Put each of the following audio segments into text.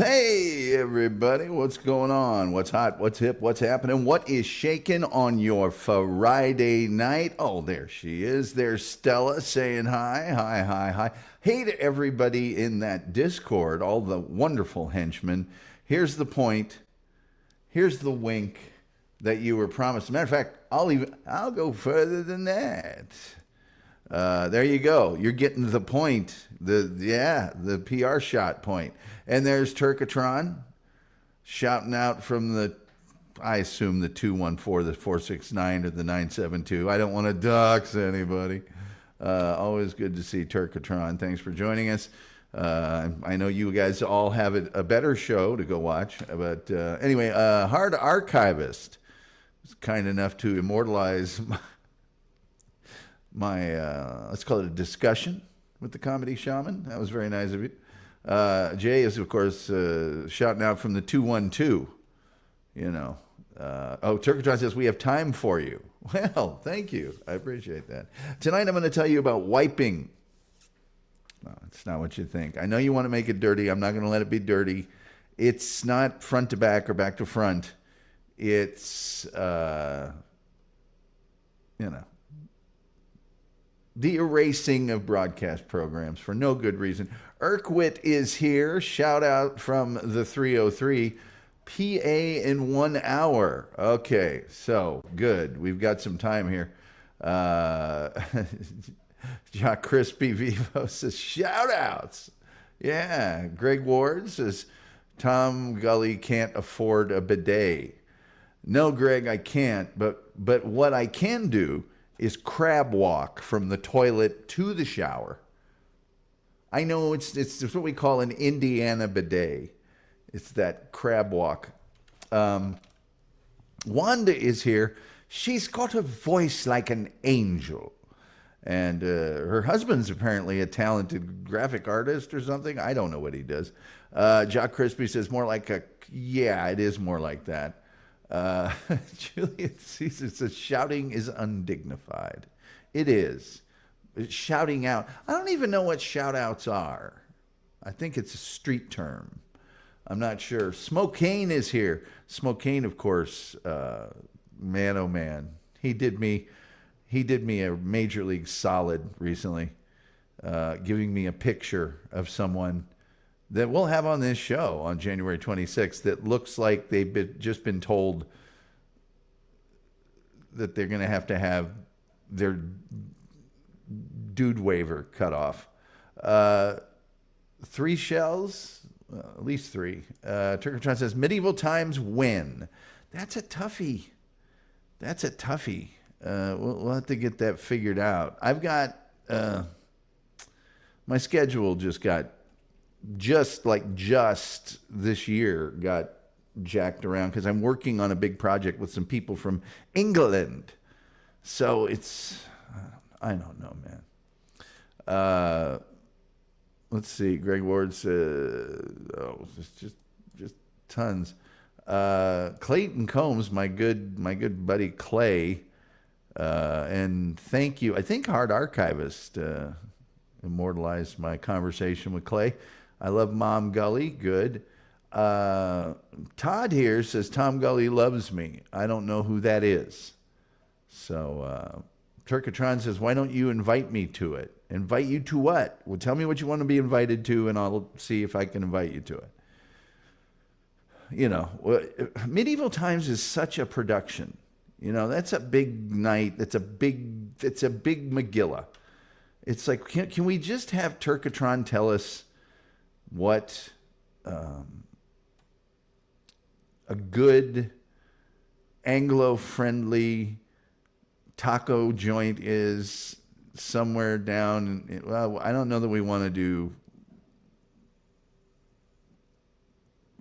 Hey, everybody, what's going on? What's hot? What's hip? What's happening? What is shaking on your Friday night? Oh, there she is. There's Stella saying hi, hi, hi, hi. Hey to everybody in that Discord, all the wonderful henchmen. Here's the point. Here's the wink that you were promised. As a matter of fact, I'll go further than that. There you go. You're getting the point. The PR shot point. And there's Turkatron shouting out from I assume the 214, the 469, or the 972. I don't want to dox anybody. Always good to see Turkatron. Thanks for joining us. I know you guys all have a better show to go watch. But anyway, Hard Archivist was kind enough to immortalize my let's call it a discussion with the comedy shaman. That was very nice of you. Jay is, of course, shouting out from the 212. Turkatron says, we have time for you. Well, thank you. I appreciate that. Tonight I'm going to tell you about wiping. No, it's not what you think. I know you want to make it dirty. I'm not going to let it be dirty. It's not front to back or back to front. It's, the erasing of broadcast programs for no good reason. Urquit is here. Shout out from the 303. PA in 1 hour. Okay, so good. We've got some time here. Jack Crispy Vivo says, shout outs. Yeah. Greg Ward says, Tom Gully can't afford a bidet. No, Greg, I can't. But what I can do is crab walk from the toilet to the shower. I know it's what we call an Indiana bidet. It's that crab walk. Wanda is here. She's got a voice like an angel. And her husband's apparently a talented graphic artist or something. I don't know what he does. Jock Crispy says it is more like that. Julian Caesar says shouting is undignified. It is. Shouting out. I don't even know what shout outs are. I think it's a street term. I'm not sure. Smokane is here. Smokane, of course, man, oh man. He did me a major league solid recently, giving me a picture of someone that we'll have on this show on January 26th that looks like they've just been told that they're going to have their dude waiver cut off. 3 shells, at least 3. Turkatron says, medieval times when? That's a toughie. We'll have to get that figured out. I've got, my schedule just this year got jacked around because I'm working on a big project with some people from England. So I don't know, man. Let's see. Greg Ward says, just tons. Clayton Combs, my good buddy Clay, and thank you. I think Hard Archivist immortalized my conversation with Clay. I love Mom Gully. Good. Todd here says Tom Gully loves me. I don't know who that is. So Turkatron says, why don't you invite me to it? Invite you to what? Well, tell me what you want to be invited to, and I'll see if I can invite you to it. Medieval Times is such a production. That's a big night. It's a big Megillah. It's like, can we just have Turkatron tell us what a good Anglo-friendly taco joint is somewhere down? Well, I don't know that we want to do,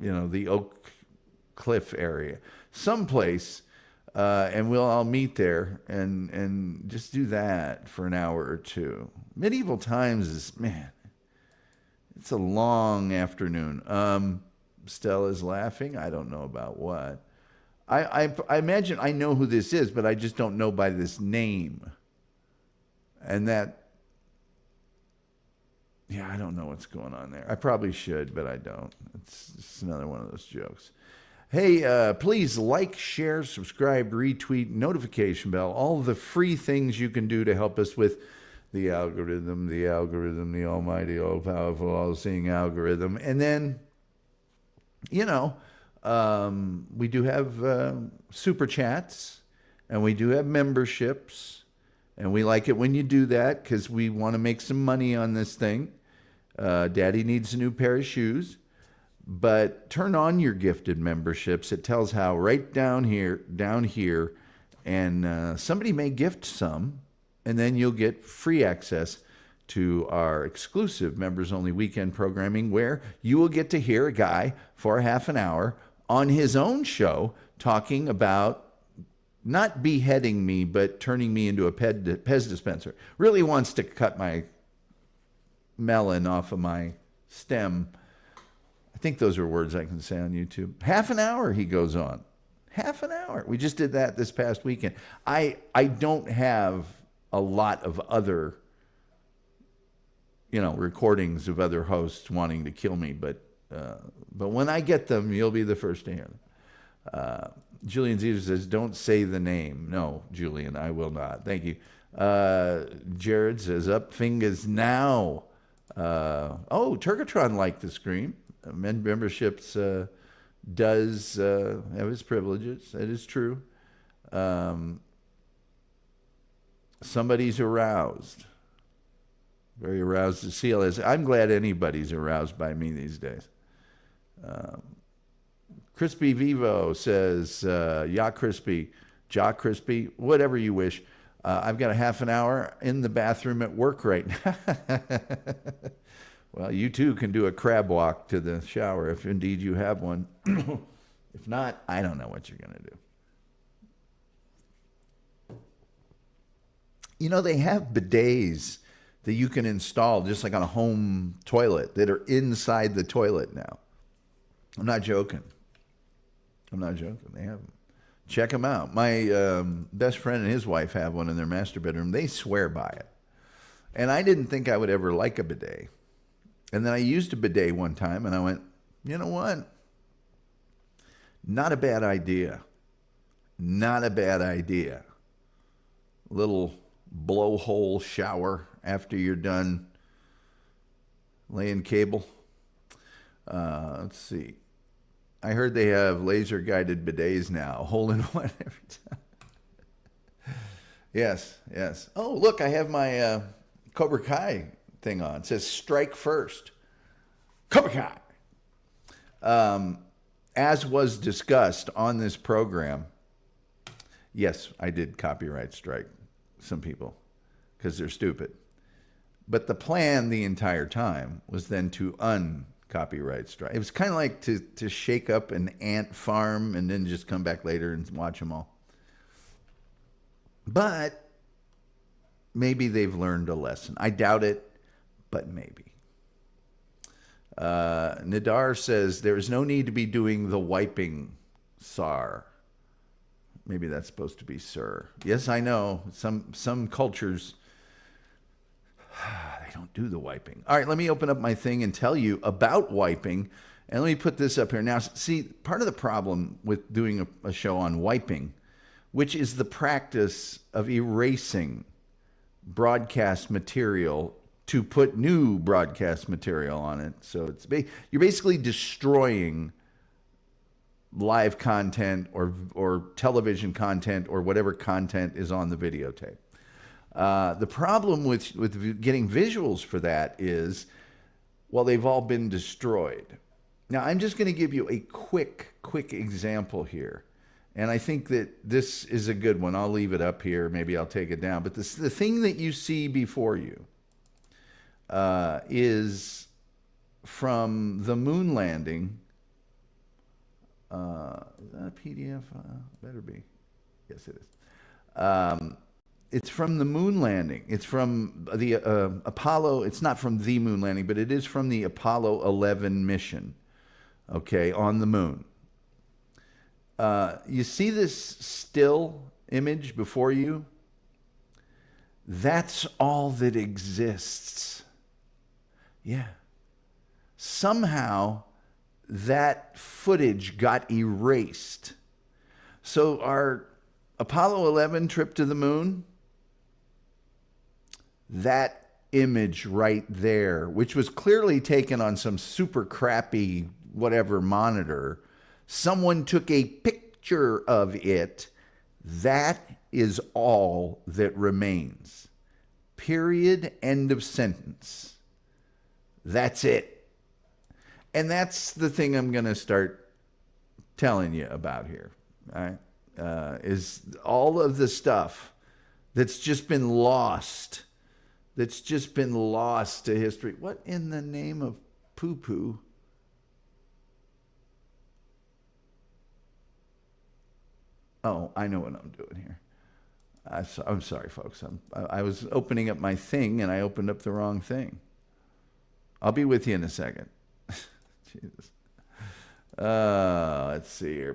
the Oak Cliff area, someplace, and we'll all meet there and just do that for an hour or two. Medieval Times is, man, it's a long afternoon. Stella's laughing. I don't know about what. I imagine I know who this is, but I just don't know by this name. And Yeah, I don't know what's going on there. I probably should, but I don't. It's another one of those jokes. Hey, please like, share, subscribe, retweet, notification bell, all the free things you can do to help us with the algorithm, the almighty, all-powerful, all-seeing algorithm. And then, we do have super chats, and we do have memberships, and we like it when you do that because we want to make some money on this thing. Daddy needs a new pair of shoes. But turn on your gifted memberships. It tells how right down here, and somebody may gift some, and then you'll get free access to our exclusive members-only weekend programming where you will get to hear a guy for half an hour on his own show talking about not beheading me, but turning me into a Pez dispenser. Really wants to cut my melon off of my stem. I think those are words I can say on YouTube. Half an hour he goes on. Half an hour. We just did that this past weekend. I don't have a lot of other, recordings of other hosts wanting to kill me, but when I get them, you'll be the first to hear them. Julian Zeta says, don't say the name. No, Julian, I will not. Thank you. Jared says, up fingers now. Turkatron liked the scream. Memberships does have its privileges. That is true. Somebody's aroused. Very aroused to see all this. I'm glad anybody's aroused by me these days. Crispy Vivo says, Ya Crispy, Ja Crispy, whatever you wish. I've got a half an hour in the bathroom at work right now. Well, you too can do a crab walk to the shower if indeed you have one. If not, I don't know what you're going to do. They have bidets that you can install just like on a home toilet that are inside the toilet now. I'm not joking. They have them. Check them out. My best friend and his wife have one in their master bedroom. They swear by it. And I didn't think I would ever like a bidet. And then I used a bidet one time, and I went, you know what? Not a bad idea. Not a bad idea. Little blowhole shower after you're done laying cable. Let's see. I heard they have laser-guided bidets now. Hole-in-one every time. Yes. Oh, look, I have my Cobra Kai thing on. It says strike first. Cobra Kai. As was discussed on this program, yes, I did copyright strike some people because they're stupid. But the plan the entire time was then to uncopyright strike. It was kind of like to shake up an ant farm and then just come back later and watch them all. But maybe they've learned a lesson. I doubt it. But maybe. Nadar says, there is no need to be doing the wiping, Sar. Maybe that's supposed to be sir. Yes, I know. Some cultures, they don't do the wiping. All right, let me open up my thing and tell you about wiping. And let me put this up here. Now, see, part of the problem with doing a show on wiping, which is the practice of erasing broadcast material to put new broadcast material on it. So you're basically destroying live content or television content or whatever content is on the videotape. The problem with getting visuals for that is, well, they've all been destroyed. Now, I'm just going to give you a quick example here. And I think that this is a good one. I'll leave it up here. Maybe I'll take it down. But the thing that you see before you is from the moon landing. Is that a PDF? Better be. Yes, it is. It's from the moon landing. It's from the Apollo. It's not from the moon landing, but it is from the Apollo 11 mission, okay, on the moon. You see this still image before you? That's all that exists. Yeah. Somehow that footage got erased. So our Apollo 11 trip to the moon, that image right there, which was clearly taken on some super crappy whatever monitor, someone took a picture of it. That is all that remains. Period. End of sentence. That's it. And that's the thing I'm going to start telling you about here. All right? Is all of the stuff that's just been lost, to history. What in the name of poo-poo? Oh, I know what I'm doing here. I'm sorry, folks. I was opening up my thing, and I opened up the wrong thing. I'll be with you in a second. Jesus. Let's see here.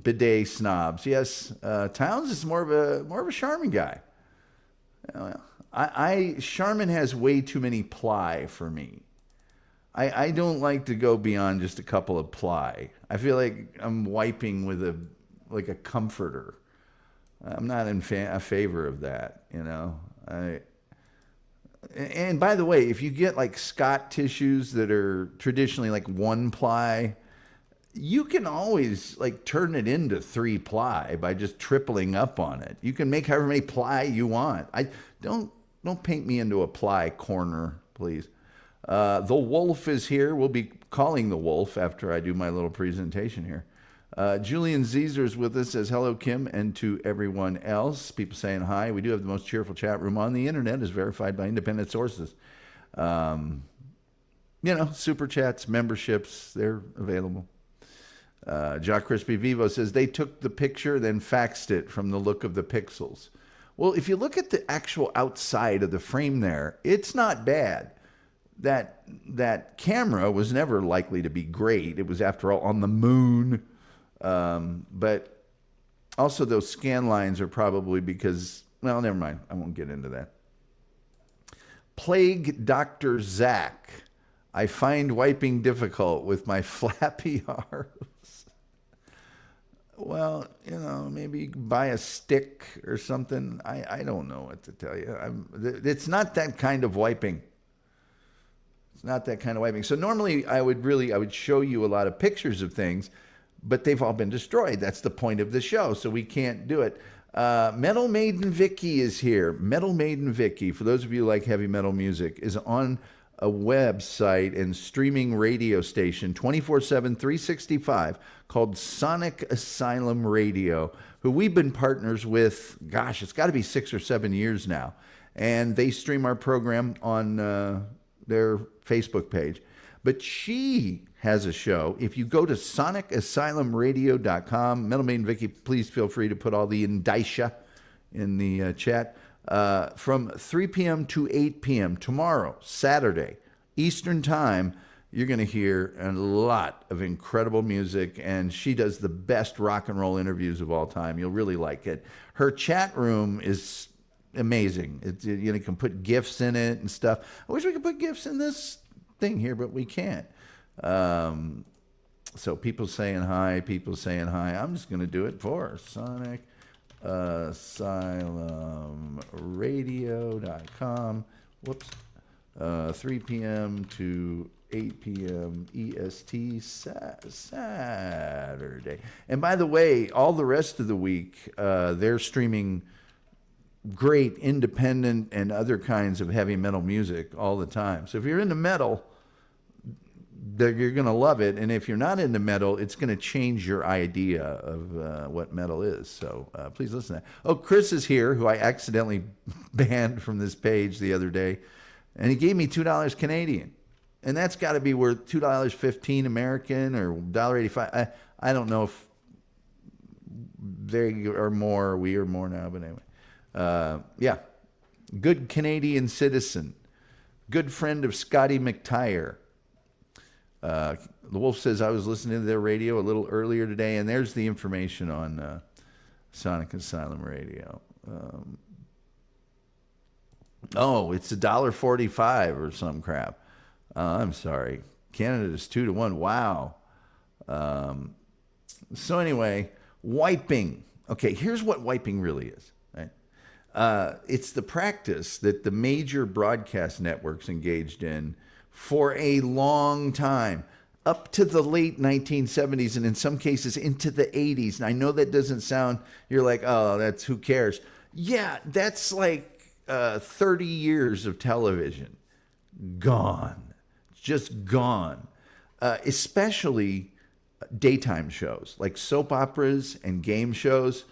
Bidet snobs. Yes, Towns is more of a Charmin guy. Charmin has way too many ply for me. I don't like to go beyond just a couple of ply. I feel like I'm wiping with a comforter. I'm not in a favor of that, And by the way, if you get like Scott tissues that are traditionally like 1 ply, you can always like turn it into 3 ply by just tripling up on it. You can make however many ply you want. Don't paint me into a ply corner, please. The Wolf is here. We'll be calling the Wolf after I do my little presentation here. Julian Zeezer's with us, says hello, Kim, and to everyone else. People saying hi. We do have the most cheerful chat room on the internet, as verified by independent sources. Super chats, memberships, they're available. Jock Crispy Vivo says they took the picture, then faxed it from the look of the pixels. Well, if you look at the actual outside of the frame there, it's not bad. That camera was never likely to be great. It was, after all, on the moon. But also those scan lines are probably because, well, never mind. I won't get into that. Plague Dr. Zach. I find wiping difficult with my flappy arms. Well, maybe buy a stick or something. I don't know what to tell you. It's not that kind of wiping. It's not that kind of wiping. So normally I would show you a lot of pictures of things, but they've all been destroyed. That's the point of the show, so we can't do it. Metal Maiden Vicky is here. Metal Maiden Vicky, for those of you who like heavy metal music, is on a website and streaming radio station 24/7, 365 called Sonic Asylum Radio, who we've been partners with, gosh, it's got to be 6 or 7 years now. And they stream our program on their Facebook page. But she has a show. If you go to sonicasylumradio.com, Metal Maiden Vicky, please feel free to put all the indicia in the chat. From 3 p.m. to 8 p.m. tomorrow, Saturday, Eastern Time, you're going to hear a lot of incredible music, and she does the best rock and roll interviews of all time. You'll really like it. Her chat room is amazing. You can put GIFs in it and stuff. I wish we could put GIFs in this thing here, but we can't. So people saying hi. I'm just going to do it for Sonic asylumradio.com. Whoops. 3 p.m. to 8 p.m. EST Saturday. And by the way, all the rest of the week, they're streaming great independent and other kinds of heavy metal music all the time. So if you're into metal, you're going to love it. And if you're not into metal, it's going to change your idea of what metal is. So please listen to that. Oh, Chris is here, who I accidentally banned from this page the other day. And he gave me $2 Canadian. And that's got to be worth $2.15 American or $1.85. I don't know if they are more or we are more now, but anyway. Yeah. Good Canadian citizen. Good friend of Scotty McTire. The Wolf says, I was listening to their radio a little earlier today, and there's the information on Sonic Asylum Radio. Oh, it's $1.45 or some crap. I'm sorry. Canada's 2-1. Wow. So anyway, wiping. Okay, here's what wiping really is. Right? It's the practice that the major broadcast networks engaged in for a long time, up to the late 1970s, and in some cases into the 80s. And I know that doesn't sound, you're like, oh, that's who cares. Yeah, that's like 30 years of television gone, just gone. Especially daytime shows like soap operas and game shows.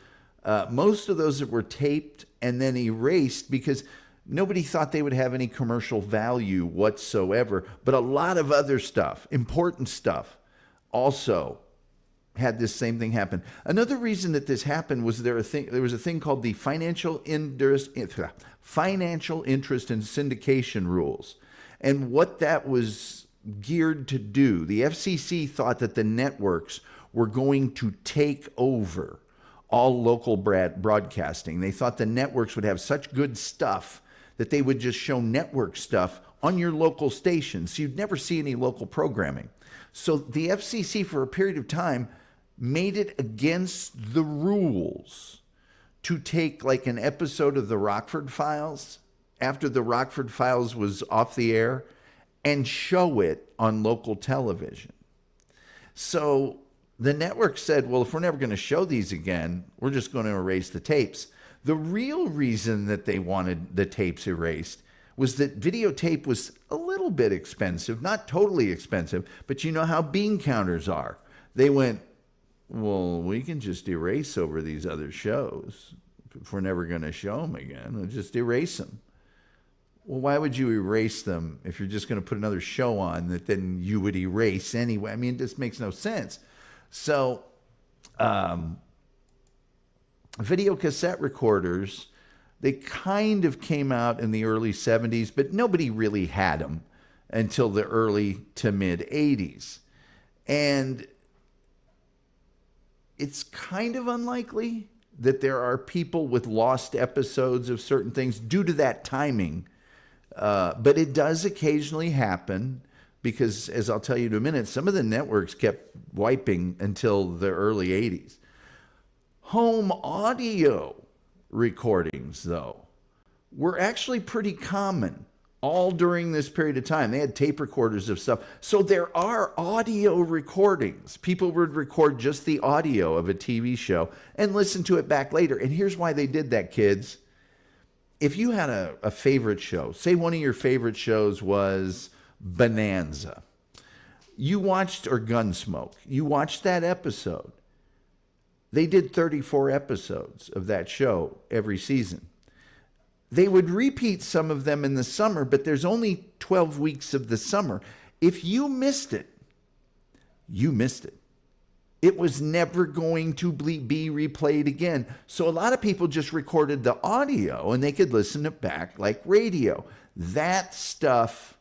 Most of those that were taped and then erased because nobody thought they would have any commercial value whatsoever. But a lot of other stuff, important stuff, also had this same thing happen. Another reason that this happened was there was a thing called the financial interest and syndication rules. And what that was geared to do, the FCC thought that the networks were going to take over all local broadcasting. They thought the networks would have such good stuff that they would just show network stuff on your local station, so you'd never see any local programming. So the FCC, for a period of time, made it against the rules to take like an episode of the Rockford Files after the Rockford Files was off the air and show it on local television. So the network said, well, if we're never going to show these again, we're just going to erase the tapes. The real reason that they wanted the tapes erased was that videotape was a little bit expensive, not totally expensive, but you know how bean counters are. They went, well, we can just erase over these other shows. If we're never going to show them again, we'll just erase them. Well, why would you erase them if you're just going to put another show on that then you would erase anyway? I mean, this makes no sense. So, video cassette recorders, they kind of came out in the early 70s, but nobody really had them until the early to mid 80s. And it's kind of unlikely that there are people with lost episodes of certain things due to that timing. But it does occasionally happen because, as I'll tell you in a minute, some of the networks kept wiping until the early 80s. Home audio recordings, though, were actually pretty common all during this period of time. They had tape recorders of stuff. So there are audio recordings. People would record just the audio of a TV show and listen to it back later. And here's why they did that, kids. If you had a favorite show, say one of your favorite shows was Bonanza, you watched, or Gunsmoke, you watched that episode. They did 34 episodes of that show every season. They would repeat some of them in the summer, but there's only 12 weeks of the summer. If you missed it, you missed it. It was never going to be replayed again. So a lot of people just recorded the audio and they could listen it back like radio. That stuff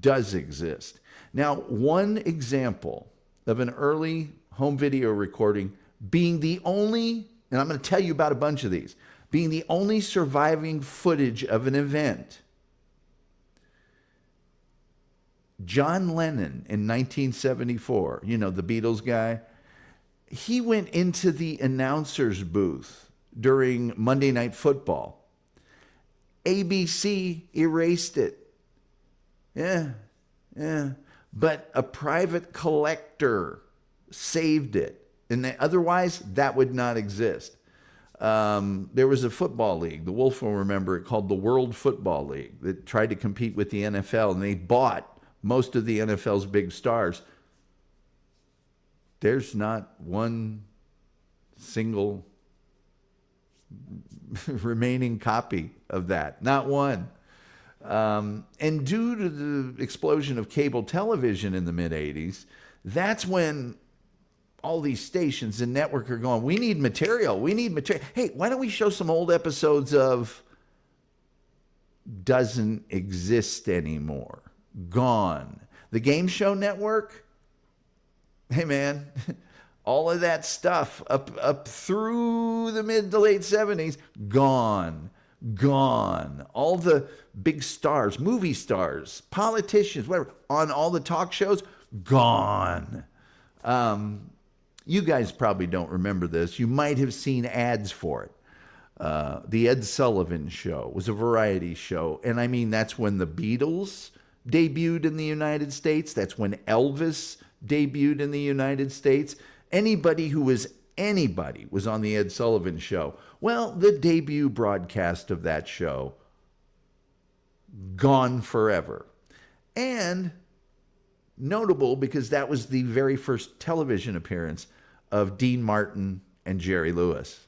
does exist. Now, one example of an early home video recording being the only, and I'm going to tell you about a bunch of these, being the only surviving footage of an event. John Lennon in 1974, you know, the Beatles guy, he went into the announcer's booth during Monday Night Football. ABC erased it. Yeah. But a private collector saved it. And otherwise, that would not exist. There was a football league, the Wolf will remember it, called the World Football League, that tried to compete with the NFL, and they bought most of the NFL's big stars. There's not one single remaining copy of that. Not one. And due to the explosion of cable television in the mid-'80s, that's when all these stations and network are going, we need material. Hey, why don't we show some old episodes of doesn't exist anymore. Gone. The Game Show Network, hey man, all of that stuff up through the mid to late 70s, gone. gone. All the big stars, movie stars, politicians, whatever, on all the talk shows, gone. You guys probably don't remember this. You might have seen ads for it. The Ed Sullivan Show was a variety show. And I mean, that's when the Beatles debuted in the United States. That's when Elvis debuted in the United States. Anybody was on the Ed Sullivan Show. Well, the debut broadcast of that show, gone forever. And notable because that was the very first television appearance of Dean Martin and Jerry Lewis.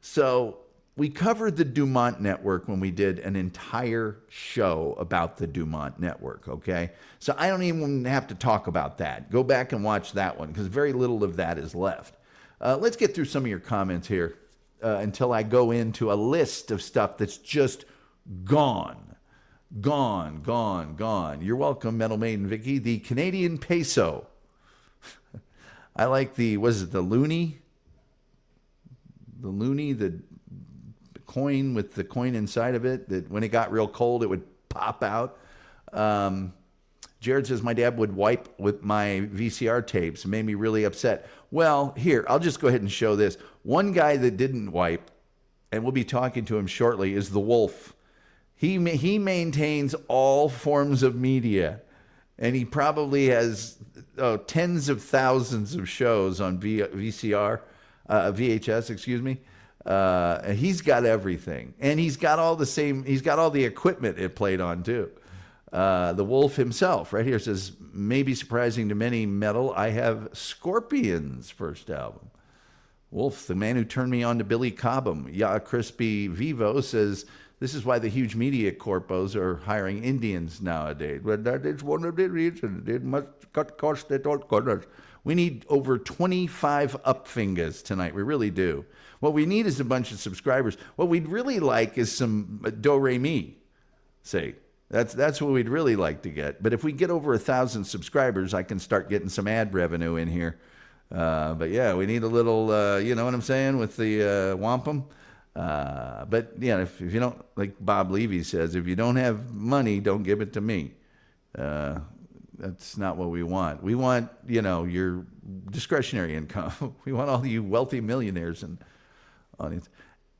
So we covered the Dumont Network when we did an entire show about the Dumont Network, okay? So I don't even have to talk about that. Go back and watch that one because very little of that is left. Let's get through some of your comments here until I go into a list of stuff that's just gone. Gone, gone, gone. You're welcome, Metal Maiden Vicky. The Canadian peso. I like the loonie? The loonie, the coin with the coin inside of it, that when it got real cold, it would pop out. Jared says, my dad would wipe with my VCR tapes. It made me really upset. Well, here, I'll just go ahead and show this. One guy that didn't wipe, and we'll be talking to him shortly, is the Wolf. He maintains all forms of media, and he probably has tens of thousands of shows on VHS, excuse me. He's got everything, and he's got all the equipment it played on too. The Wolf himself, right here, says, maybe surprising to many metal, I have Scorpions' first album. Wolf, the man who turned me on to Billy Cobham. Ya Crispy Vivo says, this is why the huge media corpos are hiring Indians nowadays. Well, that is one of the reasons. It must cut costs at all corners. We need over 25 upfingers tonight. We really do. What we need is a bunch of subscribers. What we'd really like is some do-re-mi. Say, that's what we'd really like to get. But if we get over 1,000 subscribers, I can start getting some ad revenue in here. But yeah, we need a little, you know what I'm saying, with the wampum. But yeah, if you don't, like Bob Levy says, if you don't have money, don't give it to me. That's not what we want. We want, your discretionary income. We want all you wealthy millionaires and audience.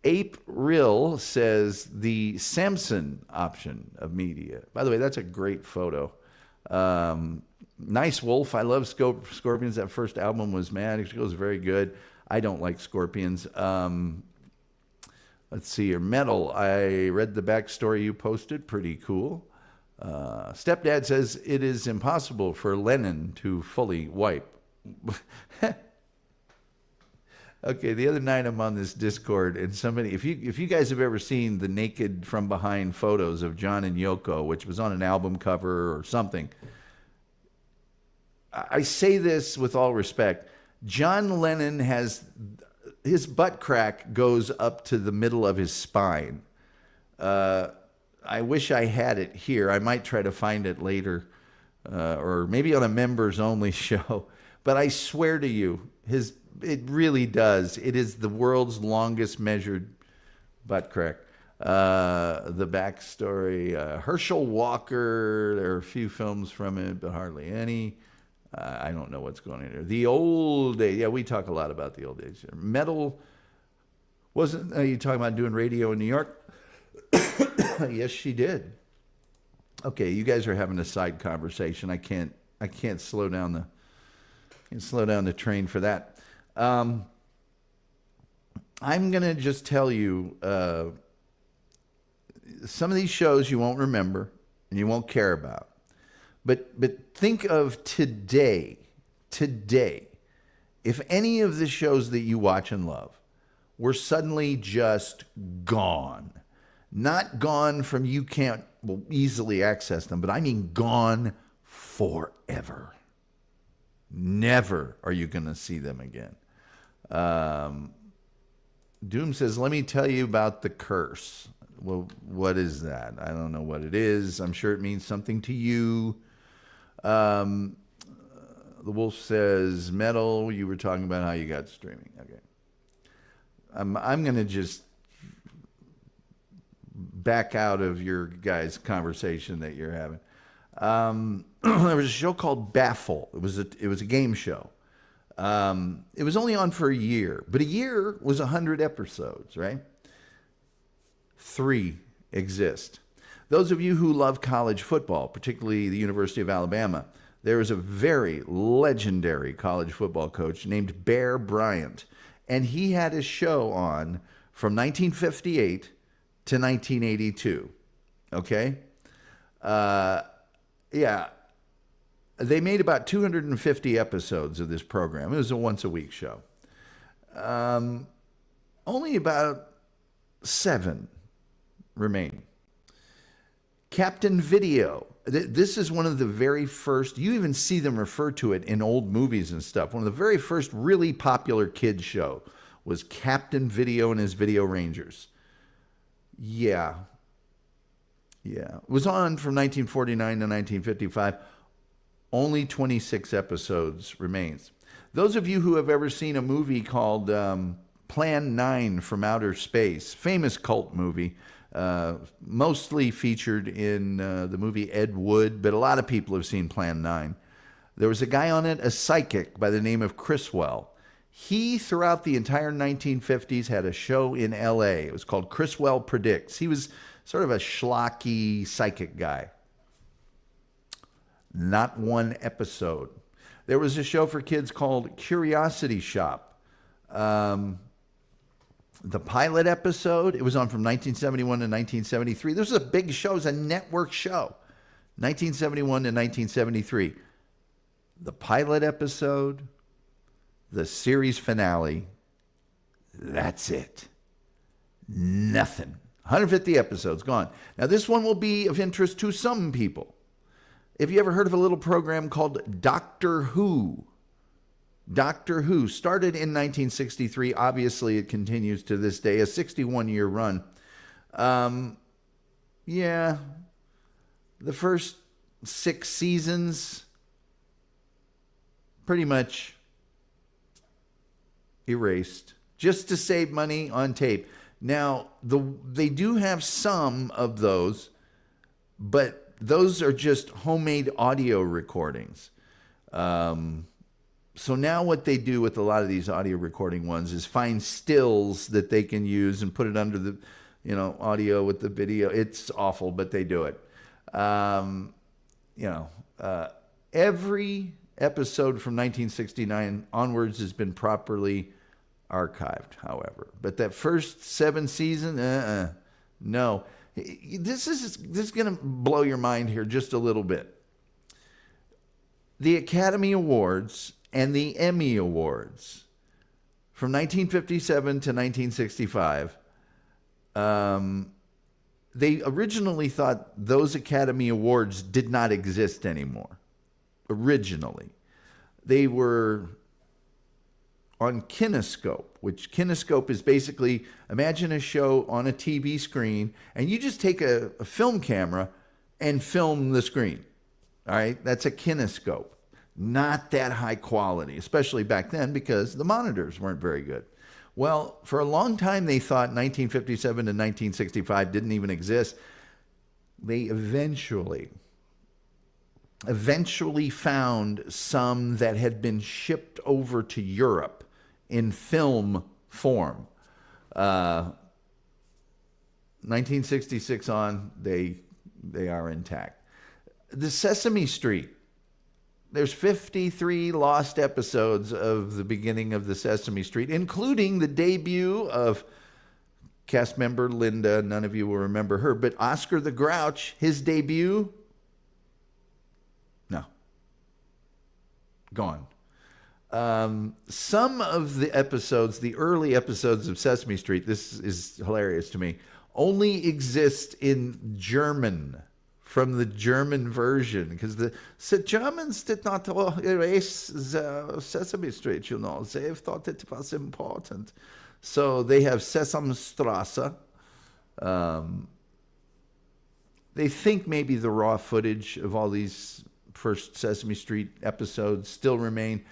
Ape Real says the Samson option of media. By the way, that's a great photo. Nice Wolf. I love Scorpions. That first album was mad. It goes very good. I don't like Scorpions. Let's see here. Metal. I read the backstory you posted. Pretty cool. Stepdad says it is impossible for Lennon to fully wipe. Okay, the other night I'm on this Discord, and somebody, if you guys have ever seen the naked from behind photos of John and Yoko, which was on an album cover or something, I say this with all respect. John Lennon has, his butt crack goes up to the middle of his spine. I wish I had it here. I might try to find it later, or maybe on a members only show. But I swear to you, it really does. It is the world's longest measured butt crack. The backstory, Herschel Walker, there are a few films from it, but hardly any. I don't know what's going on here. The old days. Yeah, we talk a lot about the old days. Metal, wasn't you talking about doing radio in New York? Yes, she did. Okay, you guys are having a side conversation. I can't slow down the train for that. I'm gonna just tell you some of these shows you won't remember and you won't care about. But think of today. If any of the shows that you watch and love were suddenly just gone, not gone from you can't easily access them, but I mean gone forever. Never are you going to see them again. Doom says, let me tell you about the curse. Well, what is that? I don't know what it is. I'm sure it means something to you. The Wolf says, metal, you were talking about how you got streaming. Okay. I'm going to just back out of your guys' conversation that you're having. There was a show called Baffle. It was a game show. It was only on for a year, but a year was 100 episodes, right? 3 exist. Those of you who love college football, particularly the University of Alabama, there is a very legendary college football coach named Bear Bryant, and he had a show on from 1958 to 1982. Okay? Yeah. They made about 250 episodes of this program. It was a once-a-week show. Only about 7 remain. Captain Video. This is one of the very first, you even see them refer to it in old movies and stuff. One of the very first really popular kids show was Captain Video and his Video Rangers. Yeah. It was on from 1949 to 1955. Only 26 episodes remains. Those of you who have ever seen a movie called Plan 9 from Outer Space, famous cult movie, mostly featured in the movie Ed Wood, but a lot of people have seen Plan 9. There was a guy on it, a psychic by the name of Criswell. He, throughout the entire 1950s, had a show in L.A. It was called Criswell Predicts. He was sort of a schlocky psychic guy. Not one episode. There was a show for kids called Curiosity Shop. The pilot episode, it was on from 1971 to 1973. This was a big show. It was a network show. 1971 to 1973. The pilot episode, the series finale, that's it. Nothing. 150 episodes gone. Now, this one will be of interest to some people. Have you ever heard of a little program called Doctor Who? Doctor Who started in 1963. Obviously, it continues to this day, a 61-year run. Yeah, the first 6 seasons, pretty much erased, just to save money on tape. Now, they do have some of those, but those are just homemade audio recordings. So now what they do with a lot of these audio recording ones is find stills that they can use and put it under the, audio with the video. It's awful, but they do it. Every episode from 1969 onwards has been properly archived, however. But that first 7 season, no. This is going to blow your mind here just a little bit. The Academy Awards and the Emmy Awards from 1957 to 1965, they originally thought those Academy Awards did not exist anymore. Originally. They were on Kinescope, which Kinescope is basically, imagine a show on a TV screen, and you just take a film camera and film the screen. All right? That's a Kinescope. Not that high quality, especially back then because the monitors weren't very good. Well, for a long time, they thought 1957 to 1965 didn't even exist. They eventually found some that had been shipped over to Europe in film form. 1966 on, they are intact. The Sesame Street. There's 53 lost episodes of the beginning of the Sesame Street, including the debut of cast member Linda. None of you will remember her, but Oscar the Grouch, his debut, no. Gone. Some of the episodes, the early episodes of Sesame Street, this is hilarious to me, only exist in German, from the German version, because the Germans did not erase the Sesame Street, They thought it was important. So they have Sesamstrasse. They think maybe the raw footage of all these first Sesame Street episodes still remain,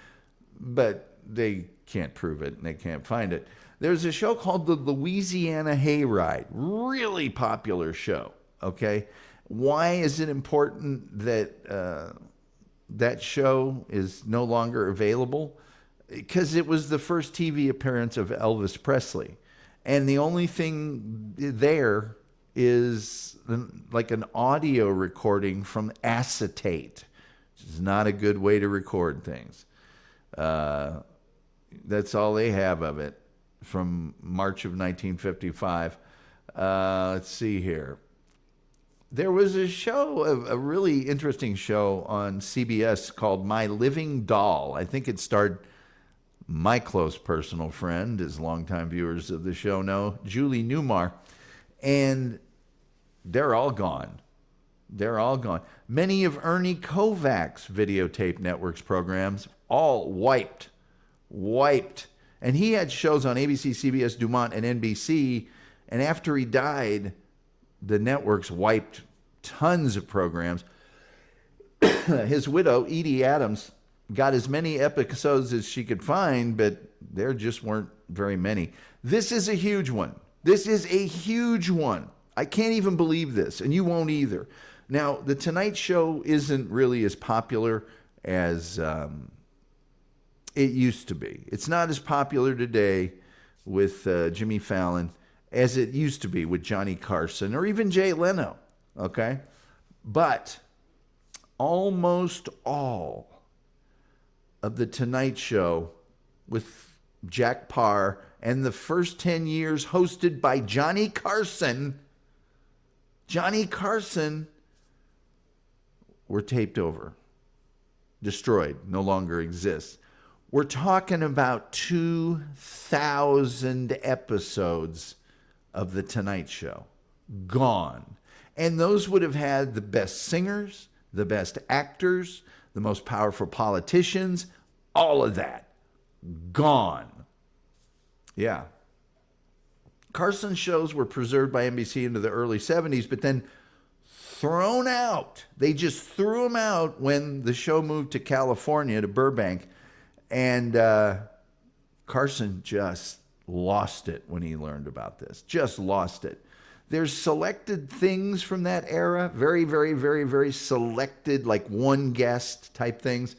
but they can't prove it and they can't find it. There's a show called the Louisiana Hayride. Really popular show. Okay. Why is it important that that show is no longer available? Because it was the first TV appearance of Elvis Presley. And the only thing there is like an audio recording from acetate, which is not a good way to record things. That's all they have of it from March of 1955. Let's see here. There was a show, a really interesting show on CBS called My Living Doll. I think it starred my close personal friend, as longtime viewers of the show know, Julie Newmar. And they're all gone. They're all gone. Many of Ernie Kovac's Videotape Network's programs all wiped. And he had shows on ABC, CBS, Dumont, and NBC. And after he died, the networks wiped tons of programs. His widow, Edie Adams, got as many episodes as she could find, but there just weren't very many. This is a huge one. This is a huge one. I can't even believe this, and you won't either. Now, The Tonight Show isn't really as popular as it used to be. It's not as popular today with Jimmy Fallon as it used to be with Johnny Carson or even Jay Leno, okay? But almost all of The Tonight Show with Jack Parr and the first 10 years hosted by Johnny Carson were taped over, destroyed, no longer exists. We're talking about 2,000 episodes of The Tonight Show gone. And those would have had the best singers, the best actors, the most powerful politicians, all of that gone. Yeah. Carson's shows were preserved by NBC into the early 70s, but then thrown out. They just threw them out when the show moved to California, to Burbank. And Carson just lost it when he learned about this. Just lost it. There's selected things from that era, very, very, very, very selected, like one guest type things.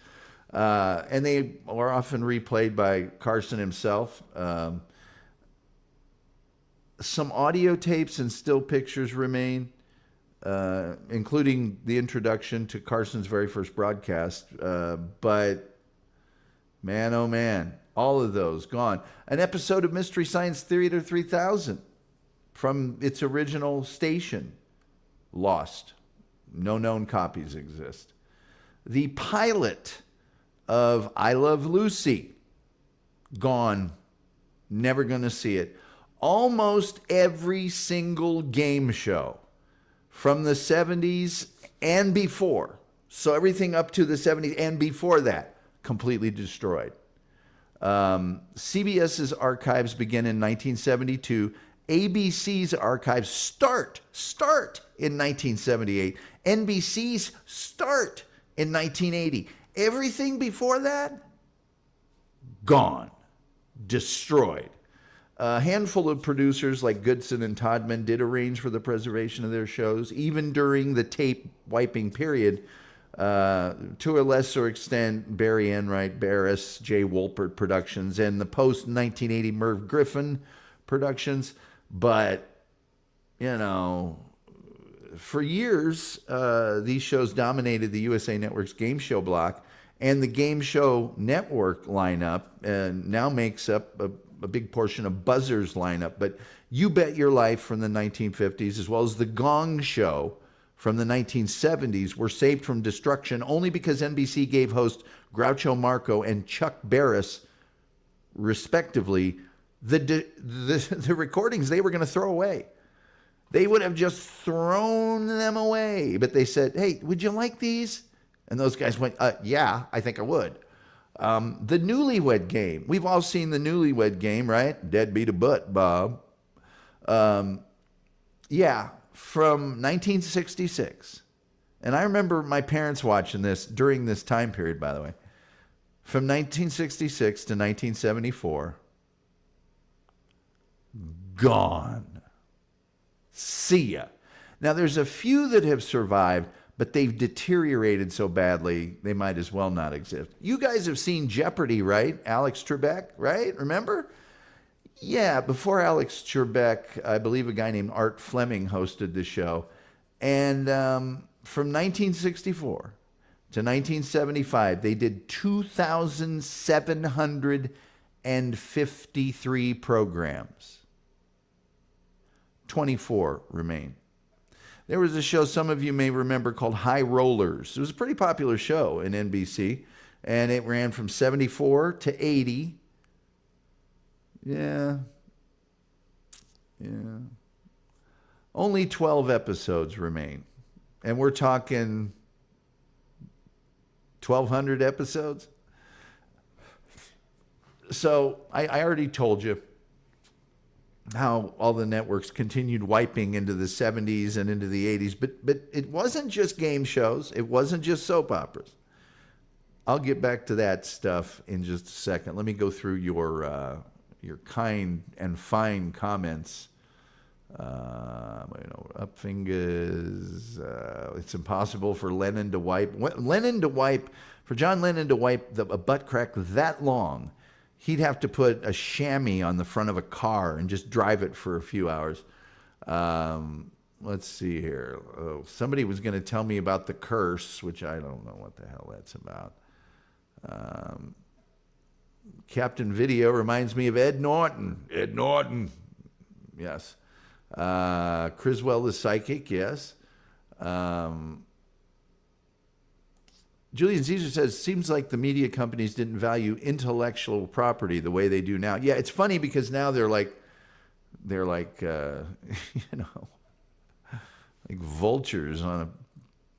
And they are often replayed by Carson himself. Some audio tapes and still pictures remain, including the introduction to Carson's very first broadcast. But man, oh man, all of those gone. An episode of Mystery Science Theater 3000 from its original station, lost. No known copies exist. The pilot of I Love Lucy, gone. Never going to see it. Almost every single game show from the 70s and before, so everything up to the 70s and before that, completely destroyed. CBS's archives begin in 1972. ABC's archives start in 1978. NBC's start in 1980. Everything before that, gone, destroyed. A handful of producers like Goodson and Todman did arrange for the preservation of their shows, even during the tape wiping period. To a lesser extent, Barry Enright, Barris, Jay Wolpert Productions, and the post-1980 Merv Griffin Productions. But, you know, for years, these shows dominated the USA Network's game show block, and the game show network lineup now makes up a big portion of Buzzer's lineup. But You Bet Your Life from the 1950s, as well as The Gong Show from the 1970s, were saved from destruction only because NBC gave host Groucho Marco and Chuck Barris, respectively, the recordings they were going to throw away. They would have just thrown them away. But they said, hey, would you like these? And those guys went, yeah, I think I would. The Newlywed Game. We've all seen the Newlywed Game, right? Deadbeat a butt, Bob. Yeah, from 1966. And I remember my parents watching this during this time period, by the way. From 1966 to 1974. gone. See ya. Now, there's a few that have survived, but they've deteriorated so badly, they might as well not exist. You guys have seen Jeopardy, right? Alex Trebek, right? Remember? Yeah, before Alex Trebek, I believe a guy named Art Fleming hosted the show. And from 1964 to 1975, they did 2,753 programs. 24 remain. There was a show some of you may remember called High Rollers. It was a pretty popular show in NBC, and it ran from 74 to 80. Yeah. Only 12 episodes remain. And we're talking 1,200 episodes. So I already told you how all the networks continued wiping into the 70s and into the 80s. But it wasn't just game shows. It wasn't just soap operas. I'll get back to that stuff in just a second. Let me go through your kind and fine comments. Up fingers. It's impossible for Lennon to wipe. For John Lennon to wipe a butt crack that long, he'd have to put a chamois on the front of a car and just drive it for a few hours. Let's see here. Oh, somebody was going to tell me about the curse, which I don't know what the hell that's about. Captain Video reminds me of Ed Norton. Ed Norton. Yes. Criswell the Psychic. Yes. Julian Caesar says, seems like the media companies didn't value intellectual property the way they do now. Yeah, it's funny because now they're like like vultures on a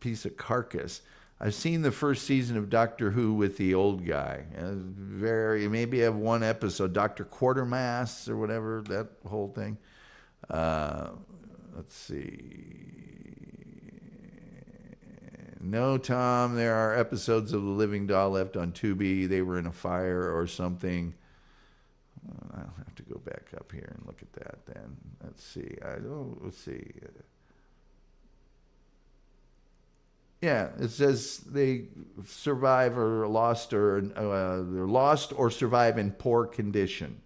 piece of carcass. I've seen the first season of Doctor Who with the old guy. Maybe have one episode, Dr. Quatermass or whatever, that whole thing. Let's see. No, Tom, there are episodes of The Living Doll left on Tubi. They were in a fire or something. I'll have to go back up here and look at that then. Let's see. Let's see. Yeah, it says they survive or lost or they're lost or survive in poor condition.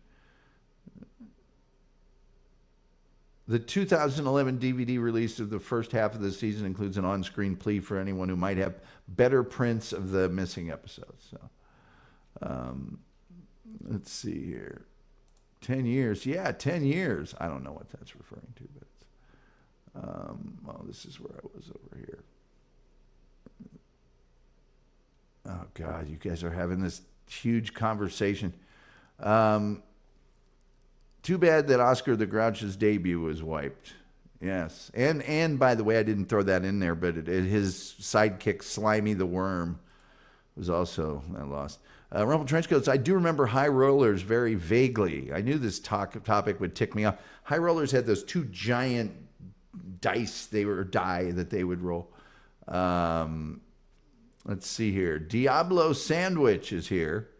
The 2011 DVD release of the first half of the season includes an on-screen plea for anyone who might have better prints of the missing episodes. So, let's see here. 10 years. Yeah, 10 years. I don't know what that's referring to, but well, this is where I was over here. Oh, God, you guys are having this huge conversation. Too bad that Oscar the Grouch's debut was wiped. Yes. And by the way, I didn't throw that in there, but his sidekick, Slimy the Worm, was also lost. Rumple Trenchcoats, I do remember High Rollers very vaguely. I knew this topic would tick me off. High Rollers had those two giant die that they would roll. Let's see here. Diablo Sandwich is here.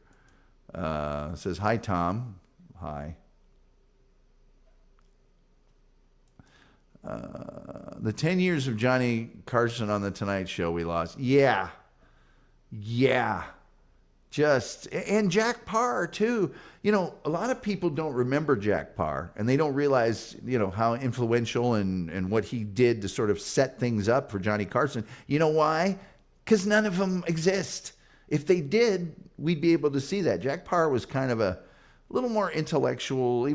Says, hi, Tom. Hi. The 10 years of Johnny Carson on The Tonight Show we lost. Yeah. And Jack Parr, too. You know, a lot of people don't remember Jack Parr, and they don't realize, how influential and what he did to sort of set things up for Johnny Carson. You know why? Because none of them exist. If they did, we'd be able to see that. Jack Parr was kind of a little more intellectual.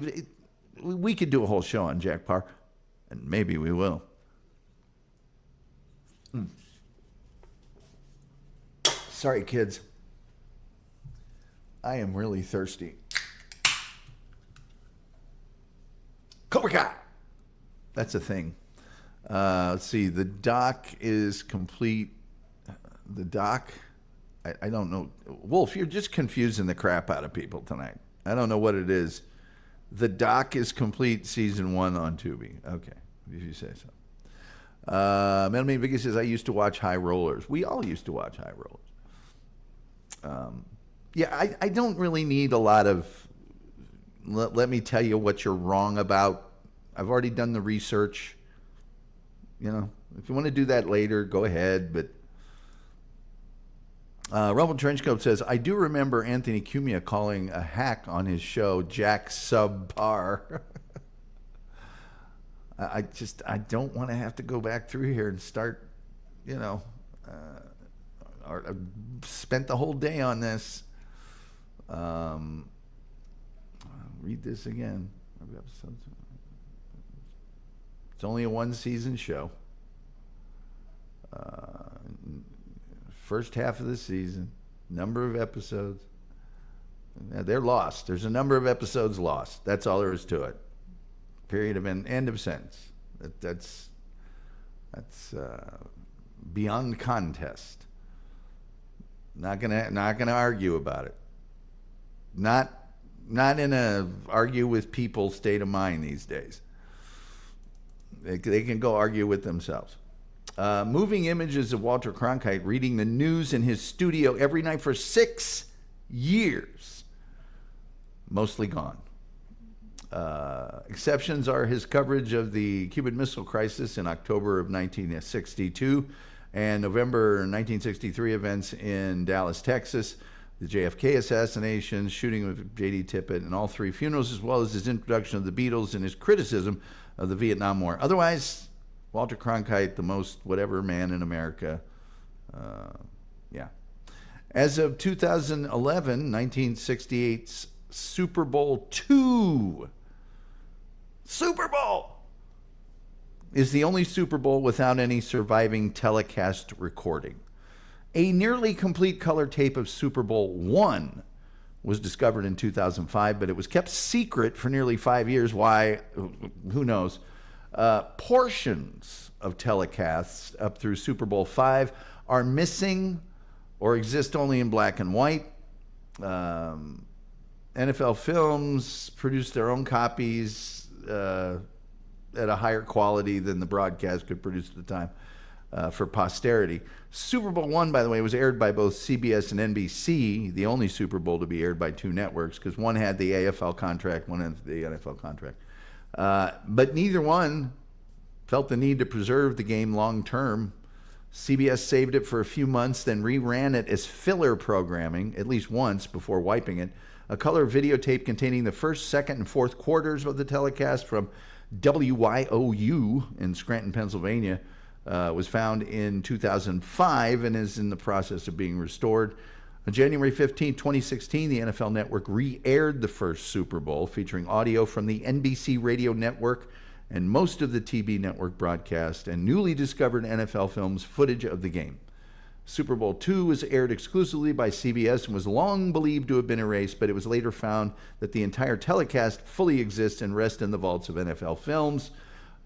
We could do a whole show on Jack Parr. And maybe we will. Sorry, kids. I am really thirsty. Cobra Kai. That's a thing. Let's see. The doc is complete. The doc, I don't know. Wolf, you're just confusing the crap out of people tonight. I don't know what it is. The doc is complete season 1 on Tubi. Okay, if you say so. Melanie Vicky says, I used to watch High Rollers. We all used to watch High Rollers. I don't really need a lot of let me tell you what you're wrong about. I've already done the research. You know, if you want to do that later, go ahead. But Rumble Trenchcoat says, I do remember Anthony Cumia calling a hack on his show Jack Subpar. I don't want to have to go back through here and start, you know, or spent the whole day on this. Read this again. It's only a one-season show. First half of the season, number of episodes. They're lost. There's a number of episodes lost. That's all there is to it. Period of end of sentence. That's beyond contest. Not gonna argue about it. Not in a argue with people state of mind these days. They can go argue with themselves. Moving images of Walter Cronkite reading the news in his studio every night for 6 years. Mostly gone. Exceptions are his coverage of the Cuban Missile Crisis in October of 1962 and November 1963 events in Dallas, Texas, the JFK assassination, shooting of J.D. Tippit, and all three funerals, as well as his introduction of the Beatles and his criticism of the Vietnam War. Otherwise, Walter Cronkite, the most whatever man in America. Yeah. As of 2011, 1968's Super Bowl II. Super Bowl is the only Super Bowl without any surviving telecast recording. A nearly complete color tape of Super Bowl I was discovered in 2005, but it was kept secret for nearly 5 years. Why? Who knows? Portions of telecasts up through Super Bowl V are missing or exist only in black and white. NFL Films produced their own copies at a higher quality than the broadcast could produce at the time for posterity. Super Bowl I, by the way, was aired by both CBS and NBC, the only Super Bowl to be aired by two networks, because one had the AFL contract, one had the NFL contract. But neither one felt the need to preserve the game long term. CBS saved it for a few months, then reran it as filler programming, at least once, before wiping it. A color videotape containing the first, second, and fourth quarters of the telecast from WYOU in Scranton, Pennsylvania, was found in 2005 and is in the process of being restored. On January 15, 2016, the NFL Network re-aired the first Super Bowl, featuring audio from the NBC radio network and most of the TV network broadcast and newly discovered NFL Films footage of the game. Super Bowl II was aired exclusively by CBS and was long believed to have been erased, but it was later found that the entire telecast fully exists and rests in the vaults of NFL Films.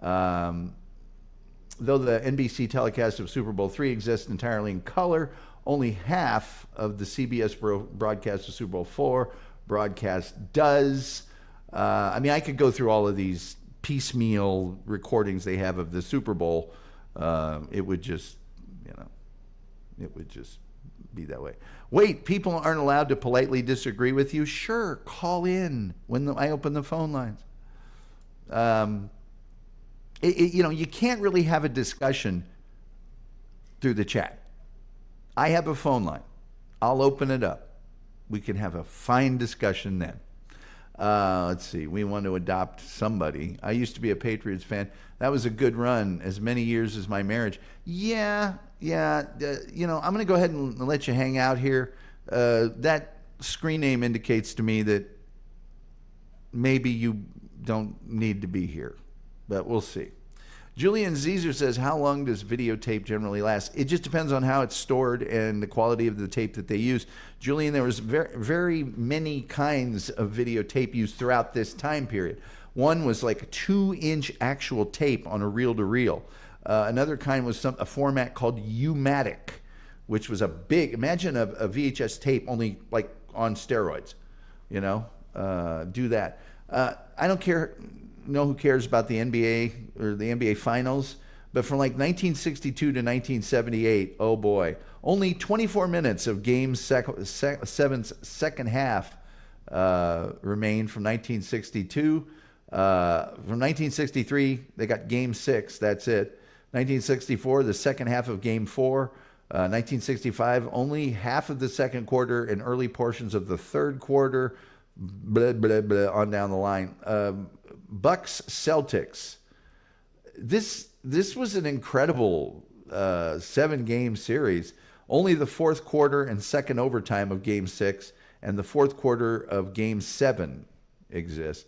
Though the NBC telecast of Super Bowl III exists entirely in color, only half of the CBS broadcast of Super Bowl IV broadcast does. I mean, I could go through all of these piecemeal recordings they have of the Super Bowl. It would just, it would just be that way. Wait, people aren't allowed to politely disagree with you? Sure, call in when I open the phone lines. You can't really have a discussion through the chat. I have a phone line. I'll open it up. We can have a fine discussion then. Let's see. We want to adopt somebody. I used to be a Patriots fan. That was a good run, as many years as my marriage. I'm going to go ahead and let you hang out here. That screen name indicates to me that maybe you don't need to be here, but we'll see. Julian Zezer says, how long does videotape generally last? It just depends on how it's stored and the quality of the tape that they use. Julian, there was very, very many kinds of videotape used throughout this time period. One was like a 2-inch actual tape on a reel-to-reel. Another kind was a format called U-matic, which was a big, imagine a VHS tape only like on steroids, do that. I don't know who cares about the NBA or the NBA finals, but from like 1962 to 1978, oh boy, only 24 minutes of game 7's second half remain from 1962. From 1963, they got Game 6. That's it. 1964, the second half of Game 4. 1965, only half of the second quarter and early portions of the third quarter. Blah, blah, blah, on down the line. Bucks Celtics. This was an incredible 7-game series. Only the fourth quarter and second overtime of Game 6 and the fourth quarter of Game 7 exist.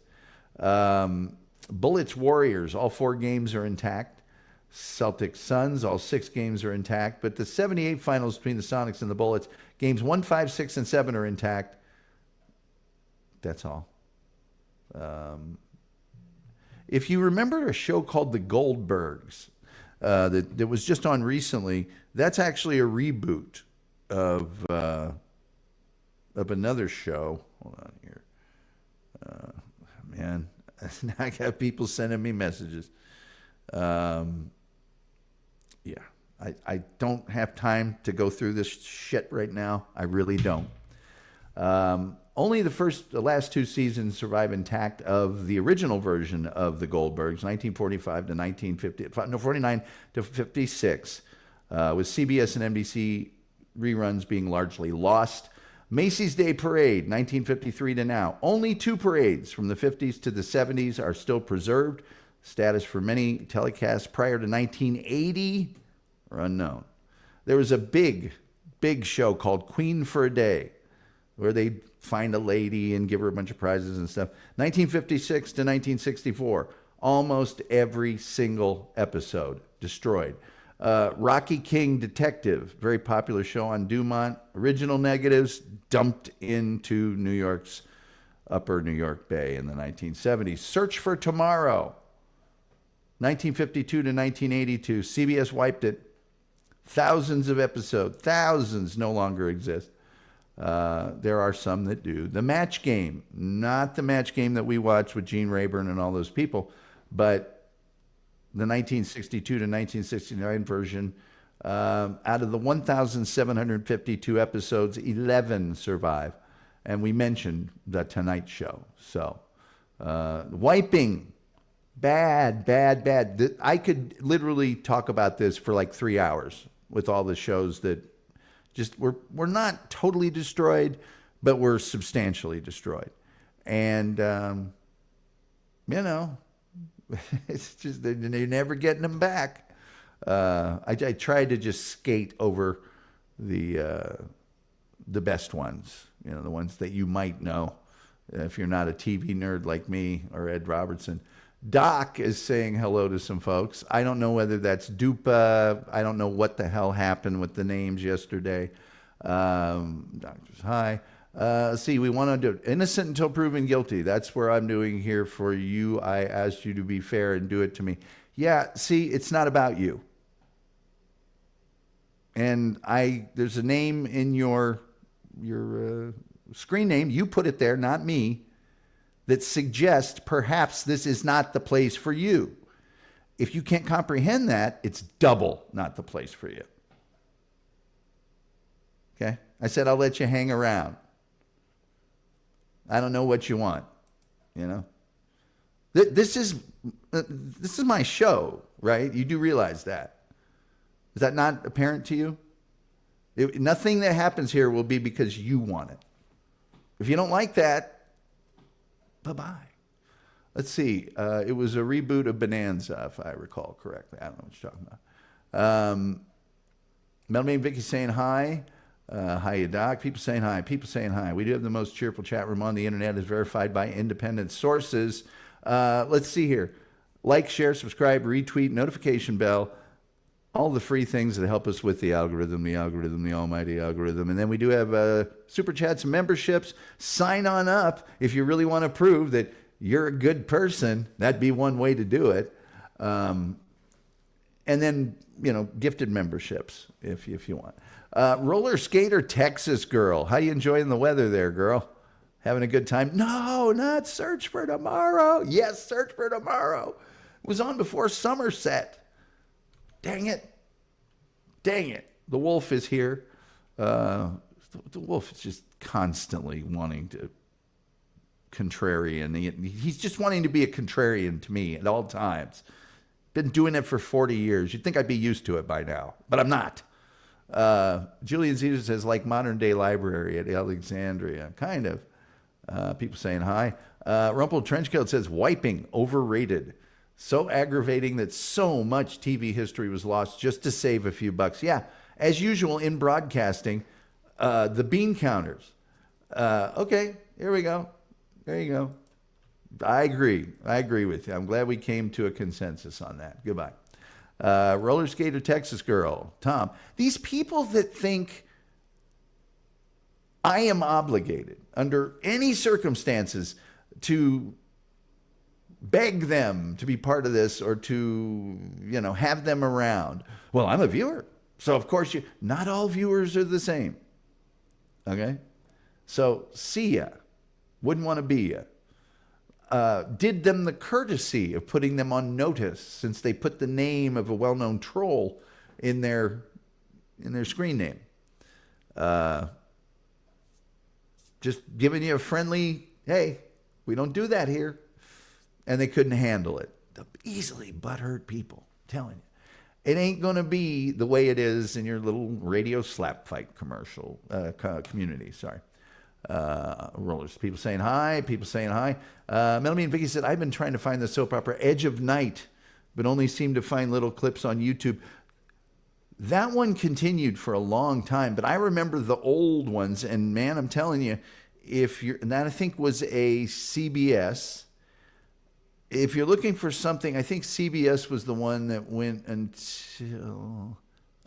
Bullets Warriors, all 4 games are intact. Celtics Suns, all 6 games are intact. But the 78 finals between the Sonics and the Bullets, games 1, 5, 6, and 7 are intact. That's all. If you remember a show called The Goldbergs that was just on recently, that's actually a reboot of another show. Hold on here. Man, now I got people sending me messages. Yeah, I don't have time to go through this shit right now. I really don't. Only the last 2 seasons survive intact of the original version of the Goldbergs, 1945 to 49 to 56, with CBS and NBC reruns being largely lost. Macy's Day Parade, 1953 to now. Only 2 parades from the 50s to the 70s are still preserved. Status for many telecasts prior to 1980 are unknown. There was a big show called Queen for a Day, where they'd find a lady and give her a bunch of prizes and stuff. 1956 to 1964, almost every single episode destroyed. Rocky King Detective, very popular show on Dumont. Original negatives dumped into New York's upper New York Bay in the 1970s. Search for Tomorrow, 1952 to 1982. CBS wiped it. Thousands of episodes, thousands no longer exist. There are some that do. The Match Game, not the Match Game that we watched with Gene Rayburn and all those people, but the 1962 to 1969 version. Out of the 1,752 episodes, 11 survive. And we mentioned The Tonight Show. So, wiping. Bad. I could literally talk about this for like 3 hours with all the shows that just we're not totally destroyed, but we're substantially destroyed. And, you know, it's just they're never getting them back. I tried to just skate over the best ones, you know, the ones that you might know if you're not a TV nerd like me or Ed Robertson. Doc is saying hello to some folks. I don't know whether that's Dupa. I don't know what the hell happened with the names yesterday. Doctors, hi. Let's see, we want to do innocent until proven guilty. That's where I'm doing here for you. I asked you to be fair and do it to me. Yeah, see, it's not about you. And there's a name in your screen name. You put it there, not me, that suggests perhaps this is not the place for you. If you can't comprehend that, it's double not the place for you. Okay? I said I'll let you hang around. I don't know what you want, you know? This is my show, right? You do realize that. Is that not apparent to you? Nothing that happens here will be because you want it. If you don't like that, bye-bye. Let's see. It was a reboot of Bonanza, if I recall correctly. I don't know what you're talking about. Melanie Vicky saying hi. Hiya, Doc. People saying hi. People saying hi. We do have the most cheerful chat room on the internet, as verified by independent sources. Let's see here. Like, share, subscribe, retweet, notification bell. All the free things that help us with the algorithm, the almighty algorithm. And then we do have super chats and memberships. Sign on up if you really want to prove that you're a good person. That'd be one way to do it. And then, you know, gifted memberships if you want. Roller Skater Texas Girl. How you enjoying the weather there, girl? Having a good time? No, not Search for Tomorrow. Yes, Search for Tomorrow. It was on before Somerset. Dang it. The wolf is here. The wolf is just constantly wanting to contrarian. He's just wanting to be a contrarian to me at all times. Been doing it for 40 years. You'd think I'd be used to it by now, but I'm not. Julian Zeta says, like modern day library at Alexandria. Kind of. People saying hi. Rumple Trenchcoat says, wiping, overrated. So aggravating that so much TV history was lost just to save a few bucks. Yeah, as usual in broadcasting, the bean counters. Okay, here we go. There you go. I agree. I agree with you. I'm glad we came to a consensus on that. Goodbye. Roller Skater Texas Girl. Tom. These people that think I am obligated under any circumstances to beg them to be part of this or to, have them around. Well, I'm a viewer. So, of course, not all viewers are the same. Okay? So, see ya. Wouldn't want to be ya. Did them the courtesy of putting them on notice since they put the name of a well-known troll in their screen name. Just giving you a friendly, hey, we don't do that here. And they couldn't handle it. The easily butthurt people, I'm telling you. It ain't going to be the way it is in your little radio slap fight commercial community. Sorry. Rollers. People saying hi. Melanie and Vicky said, I've been trying to find the soap opera Edge of Night, but only seem to find little clips on YouTube. That one continued for a long time, but I remember the old ones. And man, I'm telling you, and that I think was a CBS. If you're looking for something, I think CBS was the one that went until,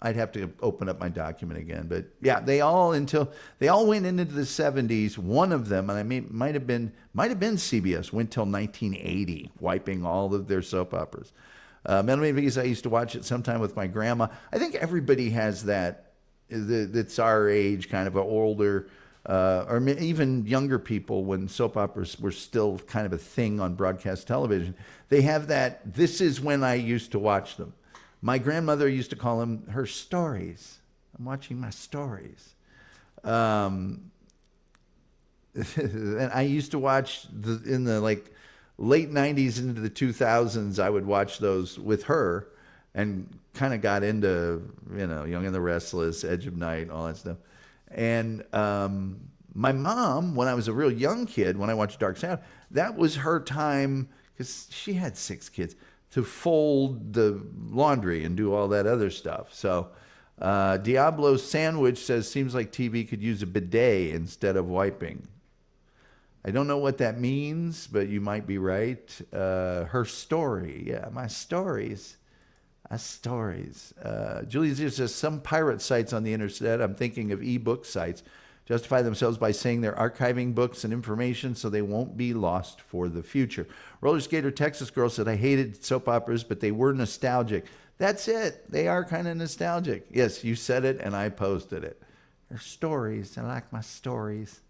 I'd have to open up my document again. But yeah, they all went into the 70s. One of them, and I might have been CBS, went till 1980, wiping all of their soap operas. Melanie Viggies, I used to watch it sometime with my grandma. I think everybody has that. That's our age, kind of an older, or even younger people when soap operas were still kind of a thing on broadcast television. They have that, this is when I used to watch them. My grandmother used to call them her stories. I'm watching my stories. And I used to watch in the late 90s into the 2000s, I would watch those with her and kind of got into, Young and the Restless, Edge of Night, all that stuff. And my mom, when I was a real young kid, when I watched Dark Sound, that was her time, because she had 6 kids, to fold the laundry and do all that other stuff. So Diablo Sandwich says, seems like TV could use a bidet instead of wiping. I don't know what that means, but you might be right. Her story. Yeah, my stories. Julie Zia says, some pirate sites on the internet, I'm thinking of ebook sites, justify themselves by saying they're archiving books and information so they won't be lost for the future. Roller Skater Texas Girl said, I hated soap operas, but they were nostalgic. That's it. They are kind of nostalgic. Yes, you said it, and I posted it. They're stories. I like my stories.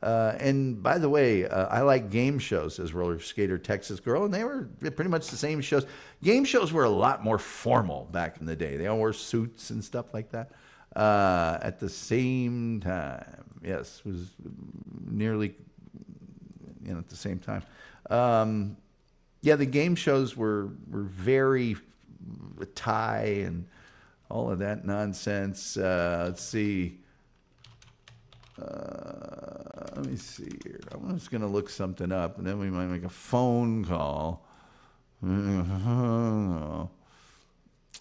And by the way, I like game shows, says Roller Skater Texas Girl, and they were pretty much the same shows. Game shows were a lot more formal back in the day. They all wore suits and stuff like that. At the same time, yes, it was nearly, at the same time. Yeah, the game shows were very Thai and all of that nonsense. Let's see. Let me see here. I'm just going to look something up, and then we might make a phone call.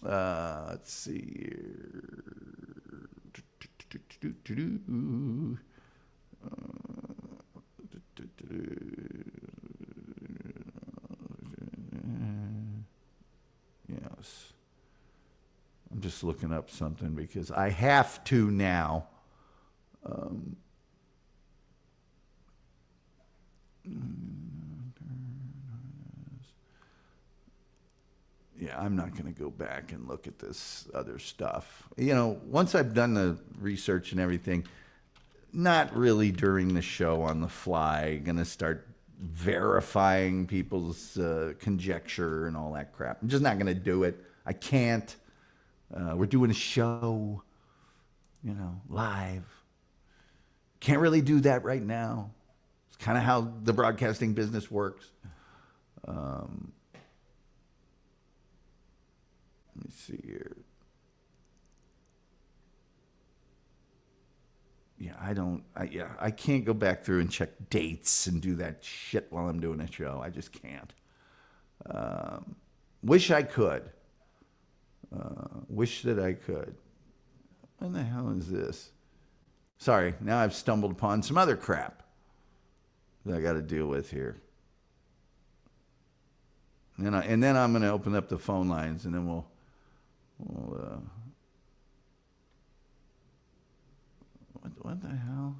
Let's see here. Yes. I'm just looking up something because I have to now. Yeah, I'm not going to go back and look at this other stuff. Once I've done the research and everything, not really during the show on the fly, going to start verifying people's conjecture and all that crap. I'm just not going to do it. I can't. We're doing a show, live. Can't really do that right now. It's kind of how the broadcasting business works. Let me see here. Yeah, I can't go back through and check dates and do that shit while I'm doing a show. I just can't. Wish I could. Wish that I could. What the hell is this? Sorry, now I've stumbled upon some other crap that I got to deal with here. And then I'm going to open up the phone lines, and then we'll what the hell?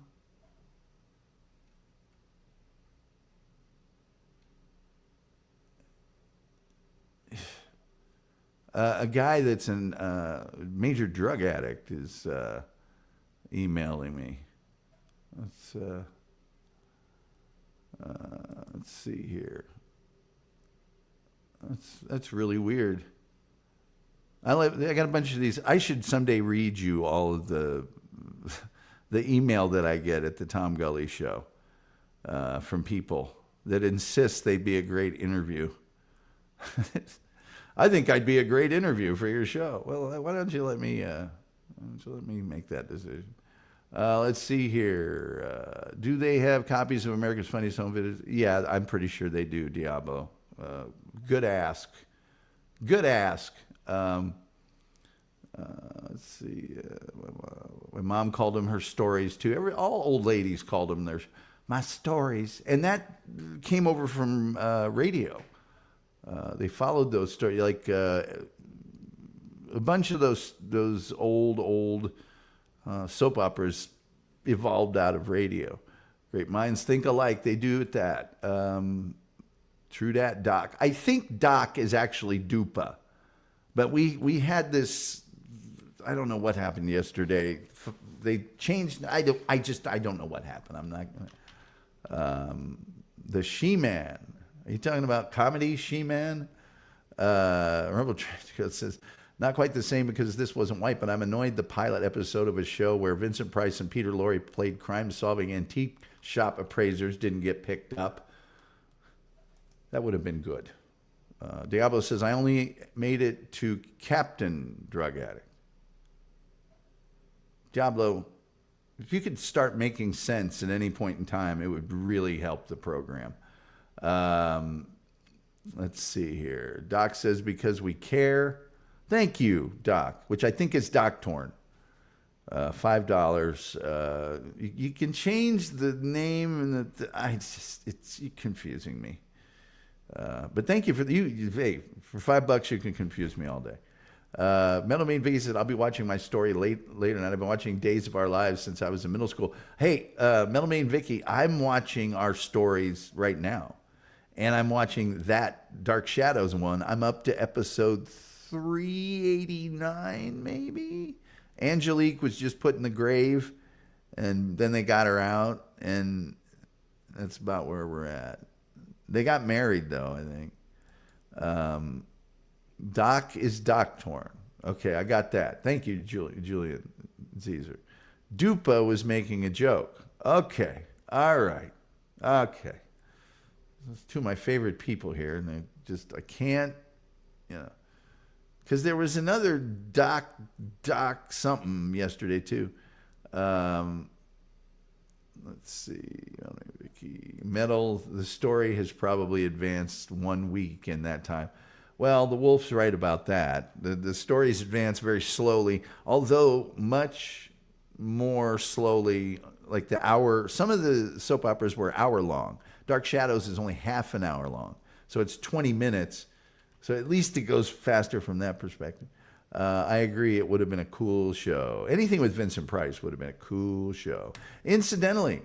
A guy that's a major drug addict is emailing me. Let's see here. That's really weird. I got a bunch of these. I should someday read you all of the email that I get at the Tom Gully Show from people that insist they'd be a great interview. I think I'd be a great interview for your show. Well, why don't you let me make that decision? Let's see here. Do they have copies of America's Funniest Home Videos? Yeah, I'm pretty sure they do, Diablo. Good ask. Good ask. Let's see. My mom called them her stories too. All old ladies called them my stories, and that came over from radio. They followed those stories, like a bunch of those old soap operas evolved out of radio. Great minds think alike. They do at that. True dat, Doc. I think Doc is actually Dupa. But we had this, I don't know what happened yesterday. They changed, I don't know what happened. I'm not going to. The She-Man. Are you talking about comedy She-Man? Rebel Trenchcoat says, not quite the same because this wasn't white, but I'm annoyed the pilot episode of a show where Vincent Price and Peter Lorre played crime-solving antique shop appraisers didn't get picked up. That would have been good. Diablo says, I only made it to Captain Drug Addict. Diablo, if you could start making sense at any point in time, it would really help the program. Let's see here. Doc says, because we care. Thank you, Doc, which I think is Doc Torn. $5. You can change the name, and it's confusing me. But thank you for hey, for $5 you can confuse me all day. Metal Main Vicky said, I'll be watching my story later tonight. I've been watching Days of Our Lives since I was in middle school. Hey, Metal Main Vicky, I'm watching our stories right now. And I'm watching that Dark Shadows one. I'm up to episode 389, maybe. Angelique was just put in the grave, and then they got her out, and that's about where we're at. They got married, though, I think. Doc is Doc Torn. Okay, I got that. Thank you, Julian Caesar. Dupa was making a joke. Okay, all right. Okay. Those two of my favorite people here, and I can't, because there was another Doc something yesterday, too. Let's see. Metal, the story has probably advanced 1 week in that time. Well, the Wolf's right about that. The stories advance very slowly, although much more slowly, like the hour. Some of the soap operas were hour long. Dark Shadows is only half an hour long. So it's 20 minutes. So at least it goes faster from that perspective. I agree. It would have been a cool show. Anything with Vincent Price would have been a cool show. Incidentally,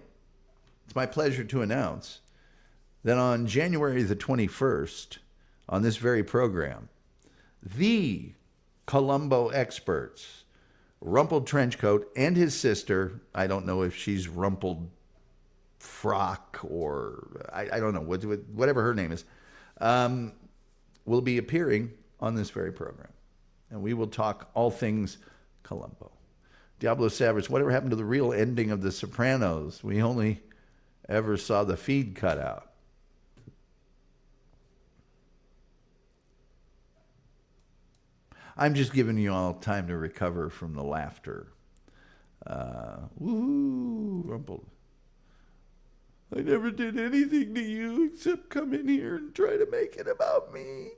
it's my pleasure to announce that on January the 21st, on this very program, the Columbo experts, Rumpled Trenchcoat and his sister, I don't know if she's Rumpled Frock or I don't know, whatever her name is, will be appearing on this very program. And we will talk all things Columbo. Diablo Savage, whatever happened to the real ending of The Sopranos? We only ever saw the feed cut out. I'm just giving you all time to recover from the laughter. Woohoo, Rumpled. I never did anything to you except come in here and try to make it about me.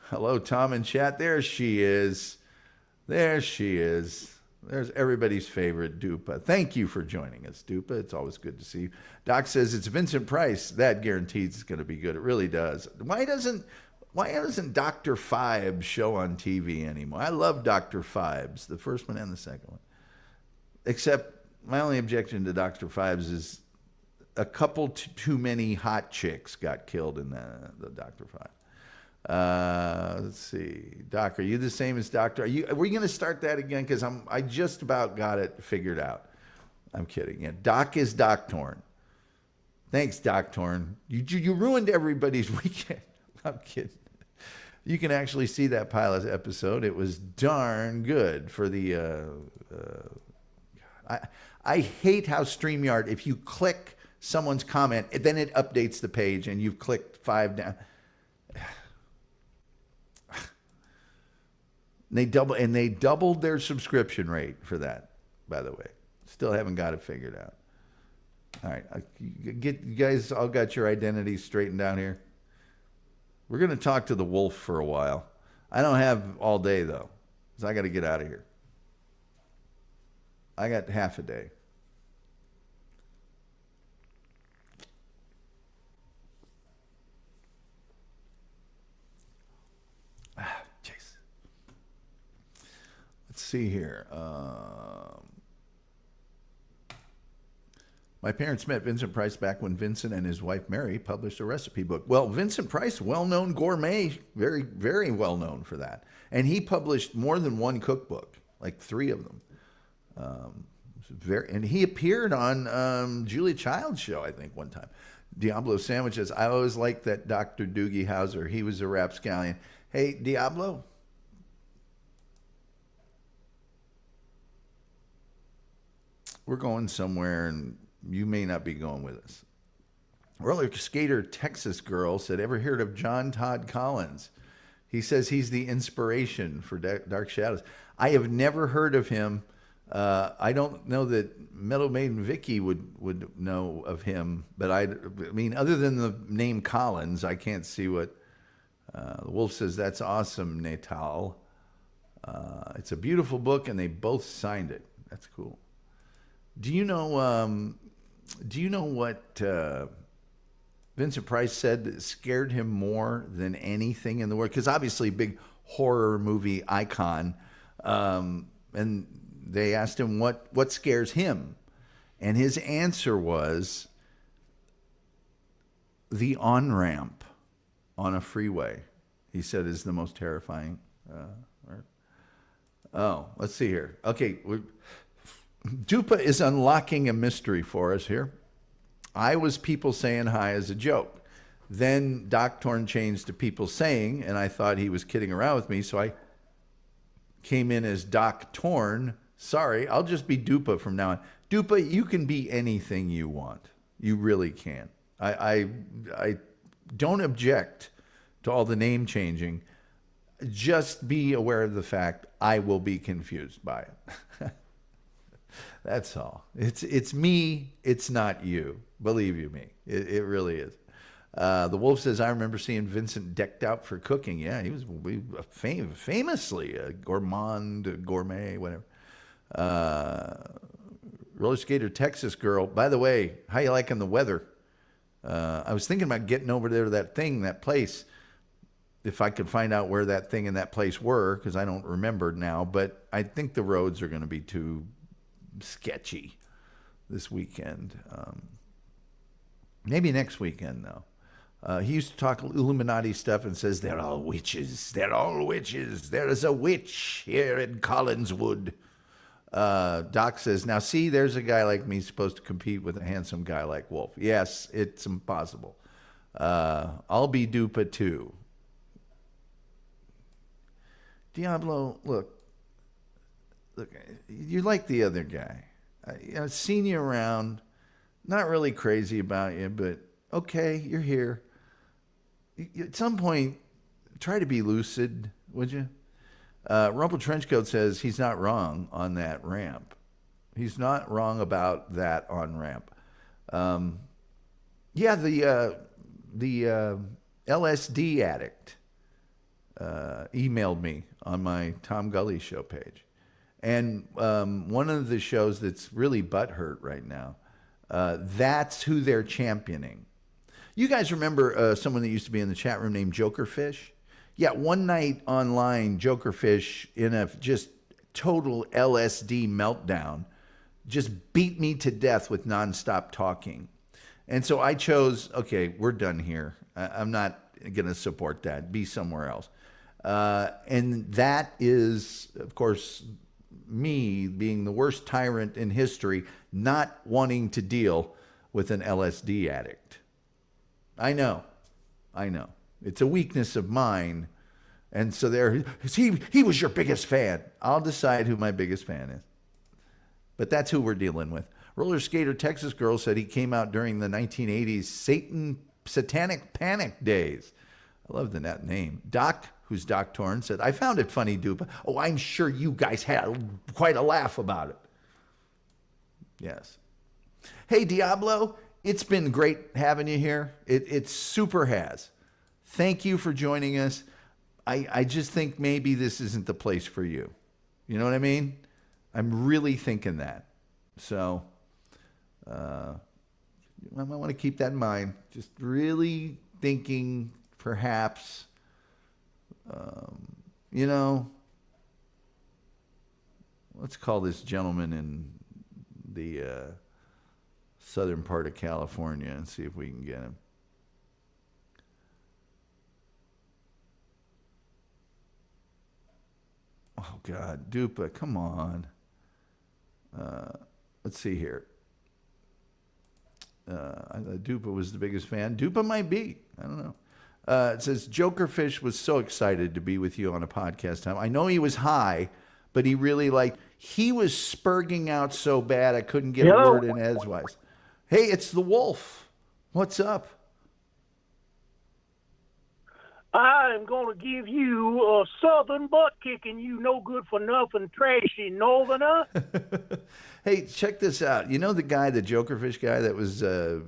Hello, Tom in chat. There she is. There she is. There's everybody's favorite Dupa. Thank you for joining us, Dupa. It's always good to see you. Doc says it's Vincent Price. That guarantees it's going to be good. It really does. Why doesn't Dr. Phibes show on TV anymore? I love Dr. Phibes, the first one and the second one. Except my only objection to Dr. Phibes is a couple too many hot chicks got killed in the Dr. Phibes. Let's see. Doc, are you the same as Doctor? Are we going to start that again? Because I just about got it figured out. I'm kidding. Yeah, Doc is Doc Torn. Thanks, Doc Torn. You ruined everybody's weekend. I'm kidding. You can actually see that pilot episode. It was darn good for the. I hate how StreamYard, if you click someone's comment, then it updates the page, and you've clicked 5 down. They doubled their subscription rate for that, by the way. Still haven't got it figured out. All right, you guys all got your identities straightened out here. We're going to talk to the wolf for a while. I don't have all day, though, because I got to get out of here. I got half a day. Let's see here. My parents met Vincent Price back when Vincent and his wife Mary published a recipe book. Well, Vincent Price, well-known gourmet, very, very well-known for that. And he published more than one cookbook, like 3 of them. And he appeared on Julia Child's show, I think, one time. Diablo Sandwiches. I always liked that Dr. Doogie Howser. He was a rapscallion. Hey, Diablo. We're going somewhere, and you may not be going with us. Roller skater Texas girl said, ever heard of John Todd Collins? He says he's the inspiration for Dark Shadows. I have never heard of him. I don't know that Metal Maiden Vicky would know of him, but I mean, other than the name Collins, I can't see what. The Wolf says, that's awesome, Natal. It's a beautiful book, and they both signed it. That's cool. Do you know what Vincent Price said that scared him more than anything in the world? Because obviously, big horror movie icon. And they asked him what scares him. And his answer was the on-ramp on a freeway, he said, is the most terrifying. Let's see here. Okay, Dupa is unlocking a mystery for us here. I was people saying hi as a joke. Then Doc Torn changed to people saying, and I thought he was kidding around with me, so I came in as Doc Torn. Sorry, I'll just be Dupa from now on. Dupa, you can be anything you want. You really can. I don't object to all the name changing. Just be aware of the fact I will be confused by it. That's all. It's me. It's not you. Believe you me. It really is. The Wolf says, I remember seeing Vincent decked out for cooking. Yeah, he was famously a gourmet, whatever. Roller skater Texas girl. By the way, how you liking the weather? I was thinking about getting over there to that place, if I could find out where that thing and that place were, because I don't remember now. But I think the roads are going to be too sketchy this weekend. Maybe next weekend, though. He used to talk Illuminati stuff and says, they're all witches. They're all witches. There is a witch here in Collinswood. Doc says, now see, there's a guy like me supposed to compete with a handsome guy like Wolf. Yes, it's impossible. I'll be Dupa too. Diablo, look, you're like the other guy. I've seen you around. Not really crazy about you, but okay, you're here. At some point, try to be lucid, would you? Rumple Trenchcoat says he's not wrong on that ramp. He's not wrong about that on ramp. Yeah, the LSD addict emailed me on my Tom Gully show page. And one of the shows that's really butthurt right now, that's who they're championing. You guys remember someone that used to be in the chat room named Jokerfish? Yeah, one night online, Jokerfish, in a just total LSD meltdown, just beat me to death with nonstop talking. And so I chose, okay, we're done here. I'm not going to support that. Be somewhere else. And that is, of course, me being the worst tyrant in history, not wanting to deal with an LSD addict. I know. It's a weakness of mine. And so he was your biggest fan. I'll decide who my biggest fan is. But that's who we're dealing with. Roller Skater Texas Girl said he came out during the 1980s satanic panic days. I love that name. Doc, who's Doc Torn, said, I found it funny, Dupa. Oh, I'm sure you guys had quite a laugh about it. Yes. Hey, Diablo, it's been great having you here. It super has. Thank you for joining us. I just think maybe this isn't the place for you. You know what I mean? I'm really thinking that. So I might want to keep that in mind. Just really thinking perhaps, let's call this gentleman in the southern part of California and see if we can get him. Oh, God, Dupa, come on. Let's see here. Dupa was the biggest fan. Dupa might be. I don't know. It says, Jokerfish was so excited to be with you on a podcast time. I know he was high, but he really he was spurging out so bad I couldn't get a word in edgewise. Hey, it's the Wolf. What's up? I'm going to give you a southern butt kicking, you no good for nothing, trashy northerner. Hey, check this out. You know the Jokerfish guy that was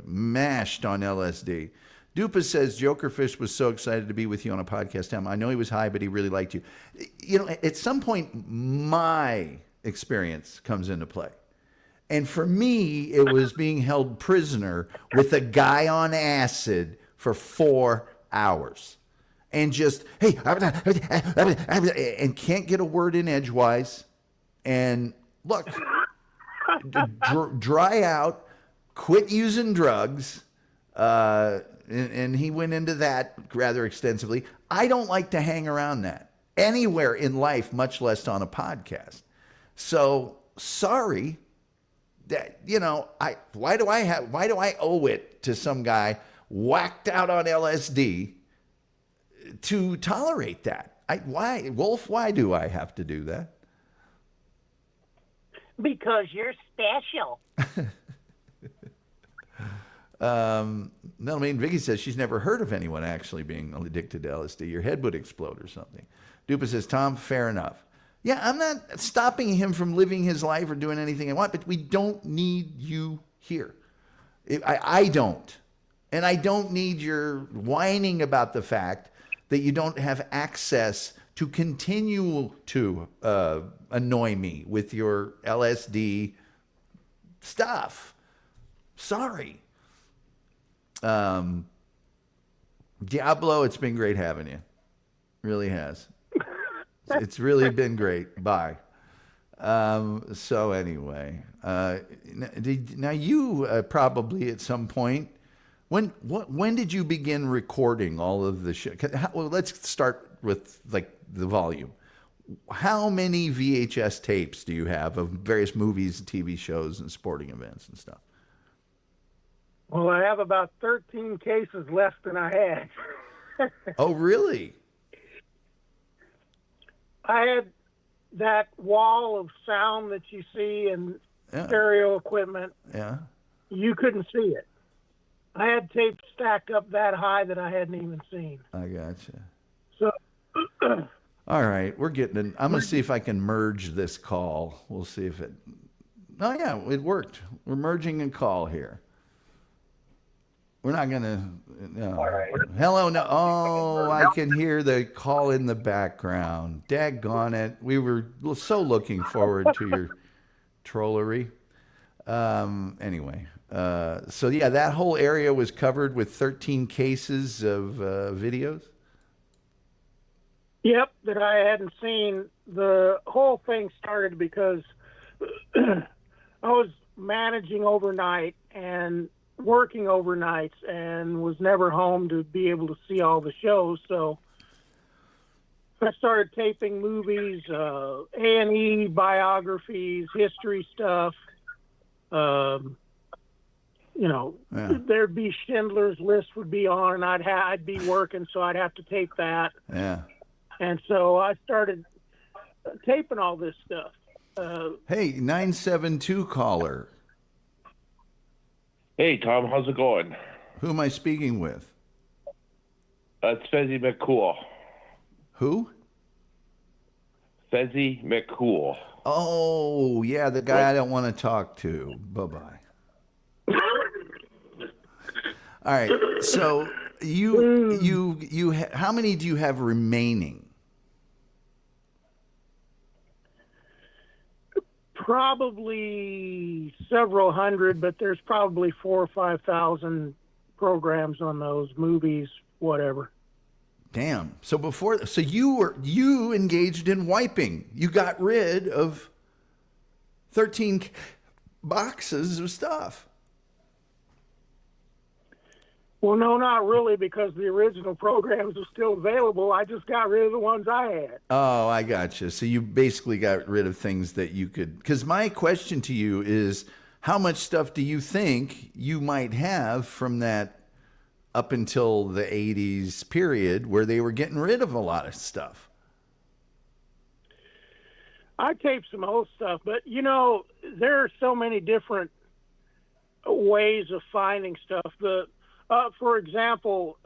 mashed on LSD? Dupa says Jokerfish was so excited to be with you on a podcast time. I know he was high, but he really liked you. You know, at some point, my experience comes into play. And for me, it was being held prisoner with a guy on acid for 4 hours. And just, hey, and can't get a word in edgewise. And look, dry out, quit using drugs. And he went into that rather extensively. I don't like to hang around that anywhere in life, much less on a podcast. So sorry that, why do I owe it to some guy whacked out on LSD to tolerate that? Wolf, why do I have to do that? Because you're special. No, I mean, Vicky says she's never heard of anyone actually being addicted to LSD. Your head would explode or something. Dupa says, Tom, fair enough. Yeah, I'm not stopping him from living his life or doing anything I want, but we don't need you here. I don't. And I don't need your whining about the fact that you don't have access to continue to annoy me with your LSD stuff. Sorry. Diablo, it's been great having you. Really has. It's really been great. Bye. So anyway, now you probably at some point, when did you begin recording all of the shit? Well, let's start with the volume. How many VHS tapes do you have of various movies, TV shows, and sporting events and stuff? Well, I have about 13 cases less than I had. Oh, really? I had that wall of sound that you see in stereo equipment. Yeah. you couldn't see it. I had tape stacked up that high that I hadn't even seen. I gotcha. So, All right, we're getting in. I'm going to see if I can merge this call. We'll see if it. Oh, yeah, it worked. We're merging a call here. We're not going to. No. all right. Hello. No. Oh, I can hear the call in the background. Daggone it. We were so looking forward to your trollery. Anyway. So, yeah, that whole area was covered with 13 cases of videos. Yep, that I hadn't seen. The whole thing started because I was managing overnight and working overnights and was never home to be able to see all the shows. So I started taping movies, A&E biographies, history stuff. There'd be Schindler's List would be on, and I'd be working, so I'd have to tape that. Yeah. And so I started taping all this stuff. Hey, 972 caller. Hey, Tom, how's it going? Who am I speaking with? It's Fezzy McCool. Who? Fezzy McCool. Oh, yeah, the guy I don't want to talk to. Bye-bye. All right. So you how many do you have remaining? Probably several hundred, but there's probably 4,000 or 5,000 programs on those movies, whatever. Damn. So you engaged in wiping. You got rid of 13 boxes of stuff. Well, no, not really, because the original programs are still available. I just got rid of the ones I had. Oh, I gotcha. So you basically got rid of things that you could. Because my question to you is, how much stuff do you think you might have from that up until the 80s period where they were getting rid of a lot of stuff? I taped some old stuff, but, there are so many different ways of finding stuff. For example,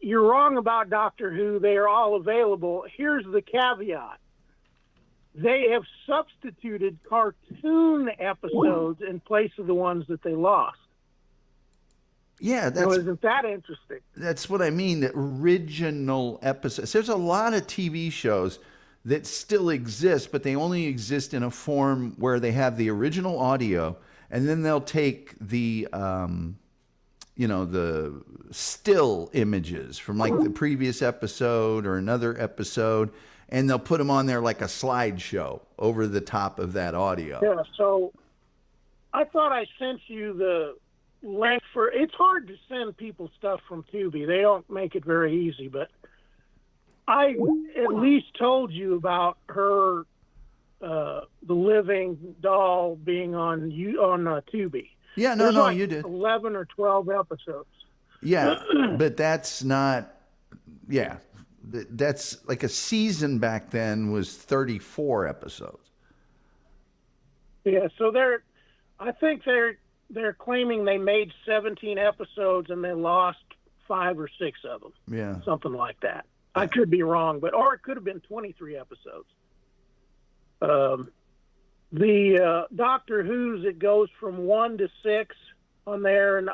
you're wrong about Doctor Who. They are all available. Here's the caveat. They have substituted cartoon episodes in place of the ones that they lost. Yeah, isn't that interesting? That's what I mean, the original episodes. There's a lot of TV shows that still exist, but they only exist in a form where they have the original audio, and then they'll take the the still images from like the previous episode or another episode, and they'll put them on there like a slideshow over the top of that audio. Yeah, so I thought I sent you the link for, it's hard to send people stuff from Tubi. They don't make it very easy, but I at least told you about her, the living doll being on Tubi. Yeah, There's no, like you did. 11 or 12 episodes. Yeah, but that's not, that's like a season back then was 34 episodes. Yeah, so I think they're claiming they made 17 episodes and they lost 5 or 6 of them. Yeah. Something like that. I could be wrong, or it could have been 23 episodes. The Doctor Who's, it goes from 1 to 6 on there, and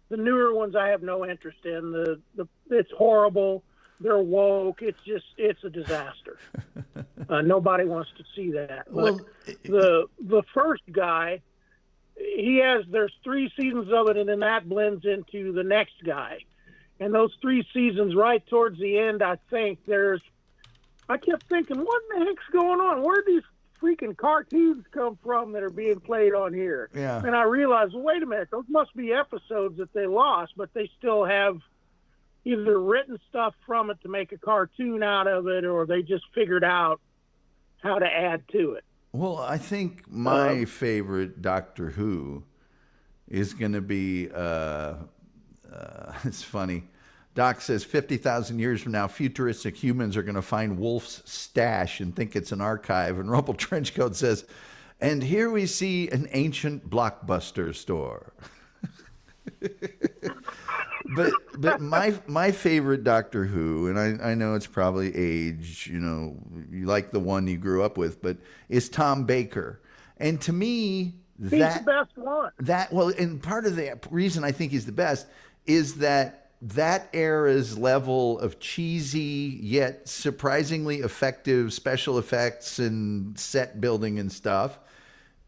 the newer ones I have no interest in. It's horrible. They're woke. It's a disaster. Nobody wants to see that. But the first guy, there's 3 seasons of it, and then that blends into the next guy. And those 3 seasons, right towards the end, I kept thinking, what the heck's going on? Where these freaking cartoons come from that are being played on here? Yeah. And I realized, well, wait a minute, those must be episodes that they lost, but they still have either written stuff from it to make a cartoon out of it, or they just figured out how to add to it. Well, I think my favorite Doctor Who is going to be, it's funny. Doc says 50,000 years from now, futuristic humans are going to find Wolf's stash and think it's an archive. And Rumple Trenchcoat says, And here we see an ancient Blockbuster store. But my favorite Doctor Who, and I know it's probably age, you like the one you grew up with, but is Tom Baker. And to me, He's the best one. And part of the reason I think he's the best is that era's level of cheesy yet surprisingly effective special effects and set building and stuff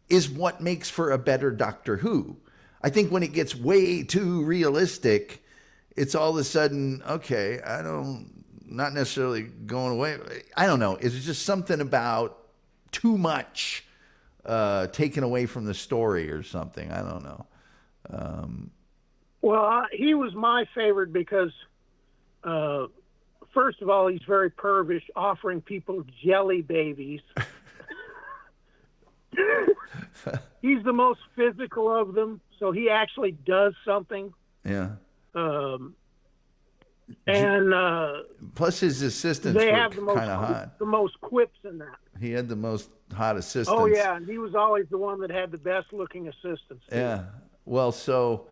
is what makes for a better Doctor Who. I think when it gets way too realistic, it's all of a sudden, okay, not necessarily going away. I don't know. It's just something about too much taken away from the story or something. I don't know. Well, he was my favorite because, first of all, he's very pervish, offering people jelly babies. He's the most physical of them, so he actually does something. Yeah. And plus his assistants they were have kind of hot. The most quips in that. He had the most hot assistants. Oh yeah, and he was always the one that had the best looking assistants. Too. Yeah. Well, so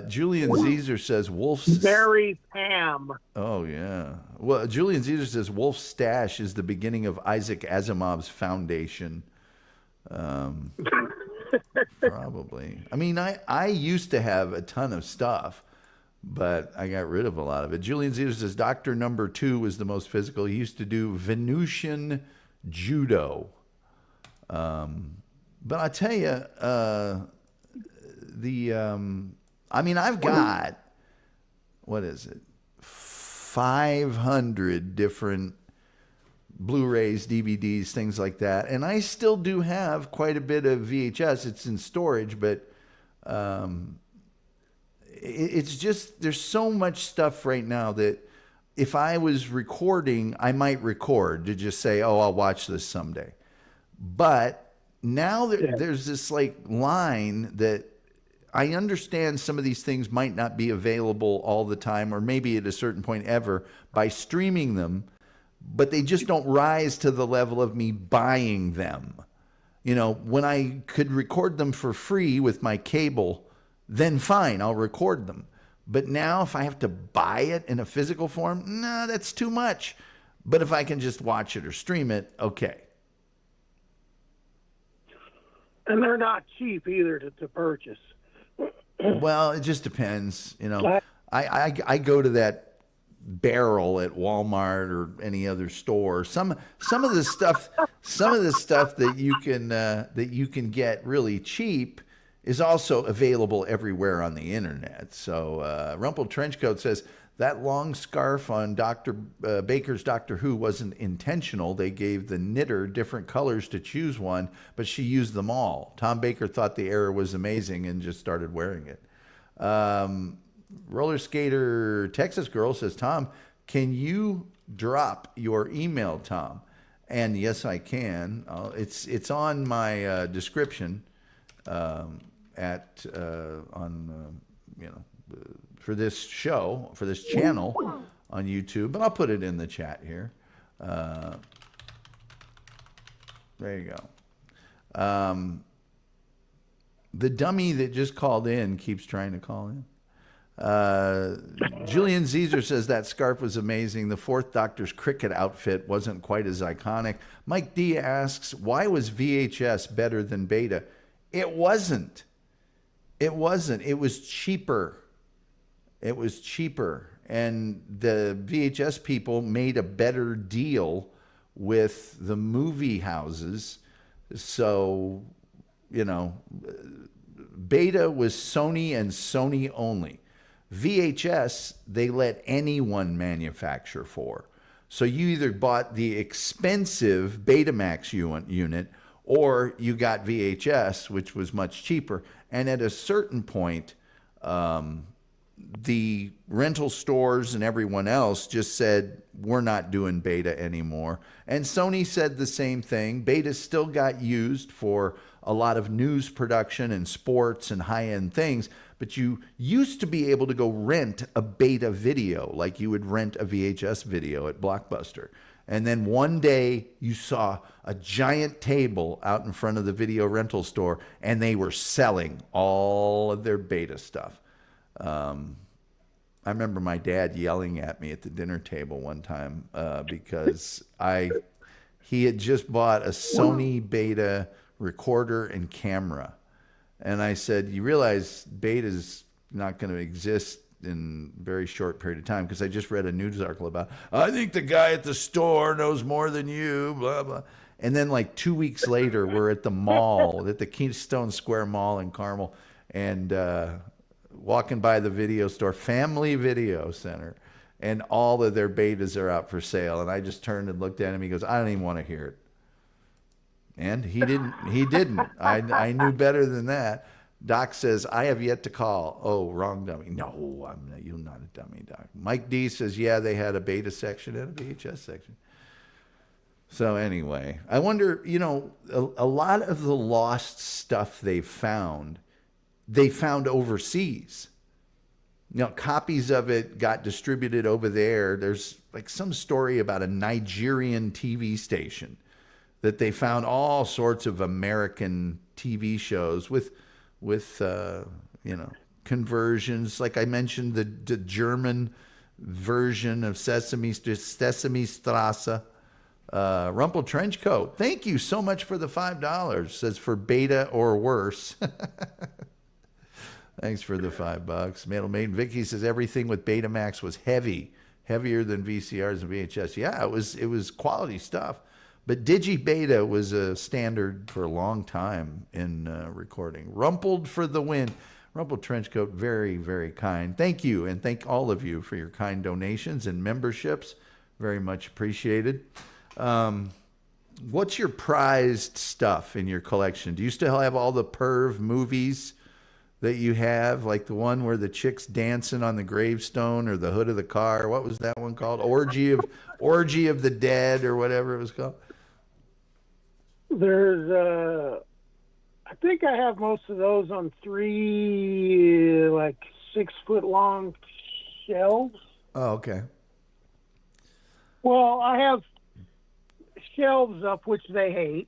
Julian Caesar says Wolf's Mary Pam. Oh yeah. Well, Julian Caesar says Wolf's stash is the beginning of Isaac Asimov's foundation. Probably. I mean, I used to have a ton of stuff, but I got rid of a lot of it. Julian Caesar says Doctor Number 2 was the most physical. He used to do Venusian judo. But I tell you, I've got, what is it? 500 different Blu-rays, DVDs, things like that. And I still do have quite a bit of VHS. It's in storage, but it's just, there's so much stuff right now that if I was recording, I might record to just say, oh, I'll watch this someday. But now there's this like line that I understand some of these things might not be available all the time, or maybe at a certain point ever, by streaming them, but they just don't rise to the level of me buying them. When I could record them for free with my cable, then fine, I'll record them. But now if I have to buy it in a physical form, no, that's too much. But if I can just watch it or stream it, okay. And they're not cheap either to purchase. Well, it just depends. I go to that barrel at Walmart or any other store. Some of the stuff that you can get really cheap is also available everywhere on the internet. So Rumpled Trenchcoat says that long scarf on Dr. Baker's Doctor Who wasn't intentional. They gave the knitter different colors to choose one, but she used them all. Tom Baker thought the error was amazing and just started wearing it. Roller Skater Texas Girl says, Tom, can you drop your email, Tom? And yes, I can. It's on my description for this show, for this channel on YouTube, but I'll put it in the chat here. There you go. The dummy that just called in keeps trying to call in. Julian Caesar says that scarf was amazing. The Fourth Doctor's cricket outfit wasn't quite as iconic. Mike D asks, why was VHS better than Beta? It wasn't. It was cheaper. And the VHS people made a better deal with the movie houses. So, Beta was Sony and Sony only. VHS, they let anyone manufacture for. So you either bought the expensive Betamax unit or you got VHS, which was much cheaper. And at a certain point, the rental stores and everyone else just said, we're not doing Beta anymore. And Sony said the same thing. Beta still got used for a lot of news production and sports and high-end things, but you used to be able to go rent a Beta video like you would rent a VHS video at Blockbuster. And then one day you saw a giant table out in front of the video rental store, and they were selling all of their beta stuff. I remember my dad yelling at me at the dinner table one time because he had just bought a Sony beta recorder and camera. And I said, you realize beta's not going to exist in a very short period of time, because I just read a news article about, I think the guy at the store knows more than you, blah, blah. And then like 2 weeks later, we're at the mall, at the Keystone Square Mall in Carmel, and walking by the video store, Family Video Center, and all of their betas are out for sale. And I just turned and looked at him. He goes, I don't even want to hear it. And he didn't. I knew better than that. Doc says, I have yet to call. Oh, wrong dummy. No, you're not a dummy, Doc. Mike D says, yeah, they had a beta section and a VHS section. So anyway, I wonder, a lot of the lost stuff they found overseas. Copies of it got distributed over there. There's like some story about a Nigerian TV station that they found all sorts of American TV shows with conversions. Like I mentioned, the German version of Sesame Strasse. Rumple Trenchcoat, thank you so much for the $5. Says for beta or worse. Thanks for the $5. Metal Maiden Vicky says everything with Betamax was heavier than VCRs and VHS. Yeah, it was quality stuff. But DigiBeta was a standard for a long time in recording. Rumpled for the win. Rumpled Trenchcoat, very, very kind. Thank you, and thank all of you for your kind donations and memberships. Very much appreciated. What's your prized stuff in your collection? Do you still have all the perv movies that you have, like the one where the chick's dancing on the gravestone, or the hood of the car? What was that one called? Orgy of the Dead, or whatever it was called. There's I think I have most of those on 3 like 6 foot long shelves. Oh, okay. Well, I have shelves up, which they hate.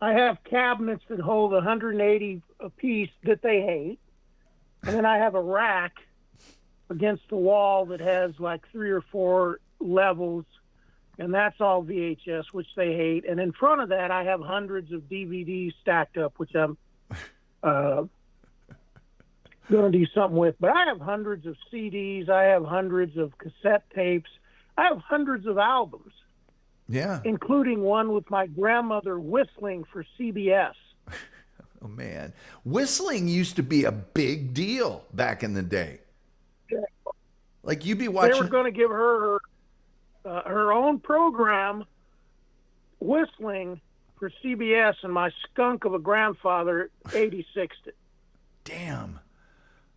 I have cabinets that hold 180 a piece that they hate. And then I have a rack against the wall that has like 3 or 4 levels, and that's all VHS, which they hate. And in front of that, I have hundreds of DVDs stacked up, which I'm going to do something with. But I have hundreds of CDs. I have hundreds of cassette tapes. I have hundreds of albums. Yeah. Including one with my grandmother whistling for CBS. Oh, man. Whistling used to be a big deal back in the day. Yeah. Like, you'd be watching. They were going to give her her own program, whistling, for CBS, and my skunk of a grandfather 86'd it. Damn.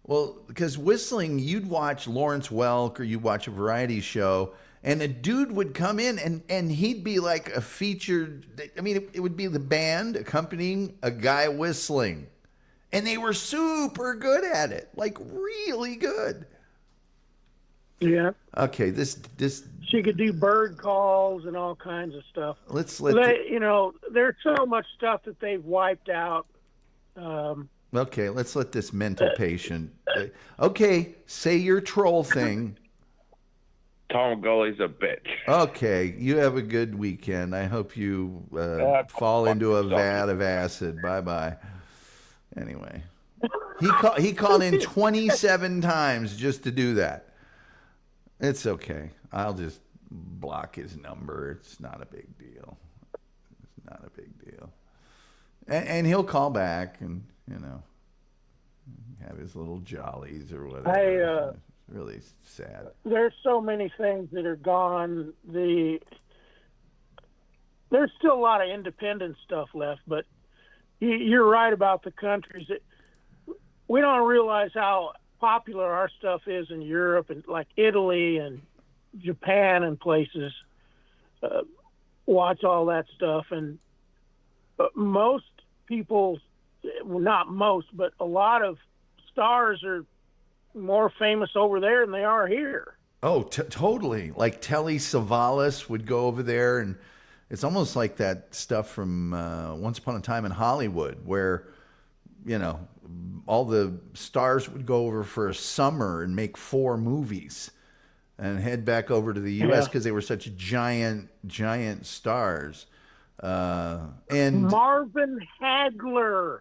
Well, because whistling, you'd watch Lawrence Welk, or you'd watch a variety show, and a dude would come in and he'd be like a featured, I mean, it would be the band accompanying a guy whistling. And they were super good at it, like really good. Yeah. Okay, this she could do bird calls and all kinds of stuff. There's so much stuff that they've wiped out. Okay, let's let this mental patient. Okay, say your troll thing. Tom Gully's a bitch. Okay, you have a good weekend. I hope you fall into a vat of acid. Bye-bye. Anyway, he called in 27 times just to do that. It's okay. I'll just block his number. It's not a big deal. It's not a big deal. And he'll call back and, have his little jollies or whatever. It's really sad. There's so many things that are gone. There's still a lot of independent stuff left, but you're right about the countries. We don't realize how popular our stuff is in Europe, and like Italy and Japan and places watch all that stuff. And most people, well, not most, but a lot of stars are more famous over there than they are here. Oh, totally. Like Telly Savalas would go over there, and it's almost like that stuff from Once Upon a Time in Hollywood, where, you know, all the stars would go over for a summer and make 4 movies and head back over to the U.S. because they were such giant stars. And Marvin Hagler,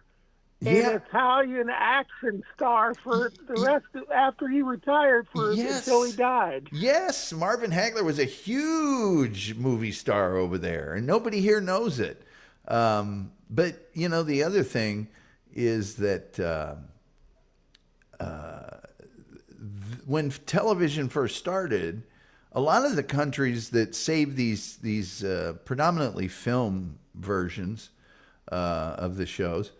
an Italian action star for the rest of, after he retired until he died. Yes, Marvin Hagler was a huge movie star over there, and nobody here knows it. But, you know, the other thing is that when television first started, a lot of the countries that saved these predominantly film versions of the shows,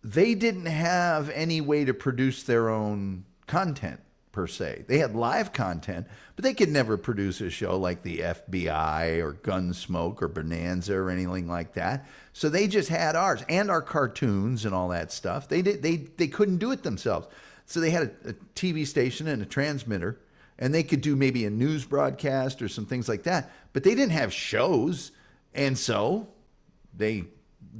they didn't have any way to produce their own content per se. They had live content, but they could never produce a show like the FBI or Gunsmoke or Bonanza or anything like that. So they just had ours and our cartoons and all that stuff. They couldn't do it themselves. So they had a TV station and a transmitter, and they could do maybe a news broadcast or some things like that, but they didn't have shows. And so they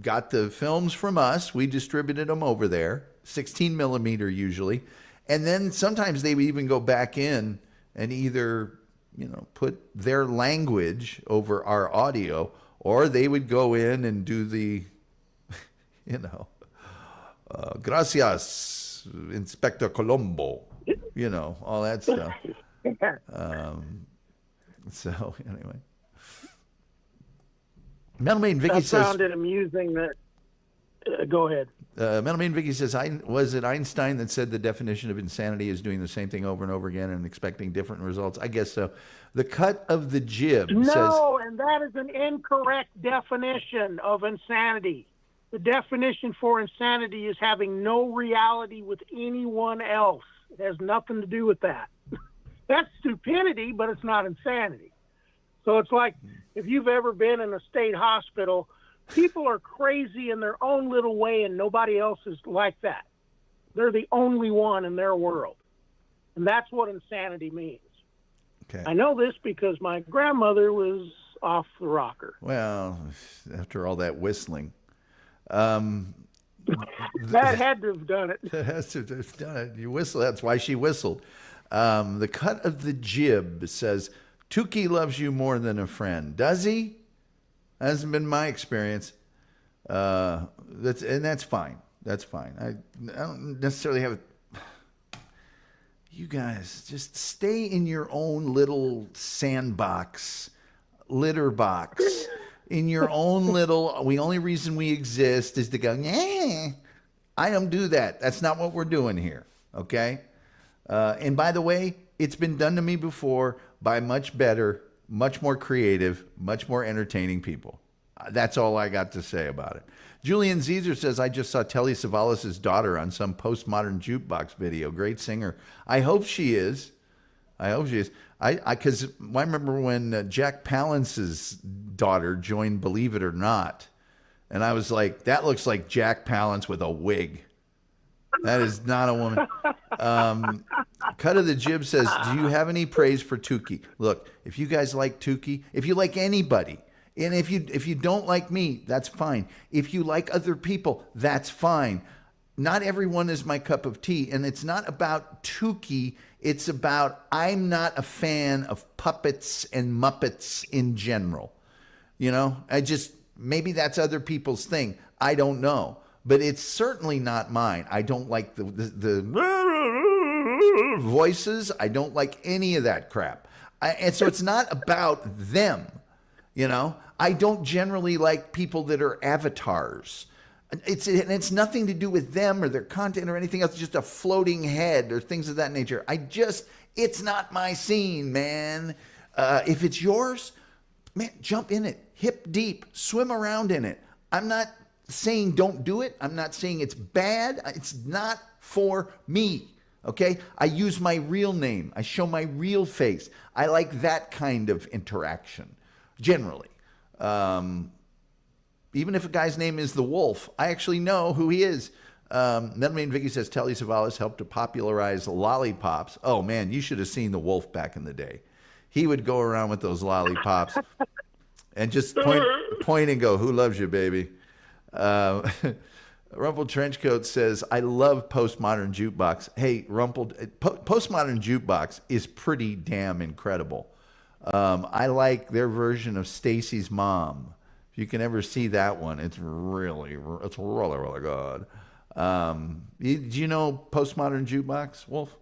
got the films from us. We distributed them over there, 16 millimeter usually. And then sometimes they would even go back in and either, you know, put their language over our audio, or they would go in and do the, you know, gracias, Inspector Colombo, you know, all that stuff. So anyway, Metal Maiden Vicky says, sounded amusing. That go ahead. Metal Maiden Vicky says, was it Einstein that said the definition of insanity is doing the same thing over and over again and expecting different results? I guess so. The cut of the jib says, no, and that is an incorrect definition of insanity. The definition for insanity is having no reality with anyone else. It has nothing to do with that. That's stupidity, but it's not insanity. So it's like if you've ever been in a state hospital, people are crazy in their own little way and nobody else is like that. They're the only one in their world. And that's what insanity means. Okay. I know this because my grandmother was off the rocker. Well, after all that whistling. That had to have done it. That has to have done it. You whistle. That's why she whistled. The cut of the jib says, Tukey loves you more than a friend. Does he? Hasn't been my experience. That's fine. That's fine. I don't necessarily have You guys just stay in your own little sandbox, litter box. In your own little, the only reason we exist is to go, yeah. I don't do that. That's not what we're doing here. Okay? And by the way, it's been done to me before by much better, much more creative, much more entertaining people. That's all I got to say about it. Julian Zezer says, I just saw Telly Savalas' daughter on some postmodern jukebox video. Great singer. I hope she is. Because I remember when Jack Palance's daughter joined Believe It or Not. And I was like, that looks like Jack Palance with a wig. That is not a woman. Cut of the Jib says, do you have any praise for Tukey? Look, if you guys like Tukey, if you like anybody, and if you don't like me, that's fine. If you like other people, that's fine. Not everyone is my cup of tea. And it's not about Tukey. It's about I'm not a fan of puppets and Muppets in general. You know, maybe that's other people's thing. I don't know. But it's certainly not mine. I don't like the voices. I don't like any of that crap. And so it's not about them. You know, I don't generally like people that are avatars. It's nothing to do with them or their content or anything else. It's just a floating head or things of that nature. It's not my scene, man. If it's yours, man, jump in it, hip deep, swim around in it. I'm not saying don't do it. I'm not saying it's bad. It's not for me. Okay? I use my real name. I show my real face. I like that kind of interaction, generally. Even if a guy's name is the Wolf, I actually know who he is. Metalman Vicky says Telly Savalas helped to popularize lollipops. Oh man, you should have seen the Wolf back in the day. He would go around with those lollipops and just point and go, "Who loves you, baby?" Rumpled Trenchcoat says, "I love Postmodern Jukebox." Hey, Rumpled, Postmodern Jukebox is pretty damn incredible. I like their version of Stacy's Mom. If you can ever see that one, it's really good. Do you know Postmodern Jukebox, Wolf?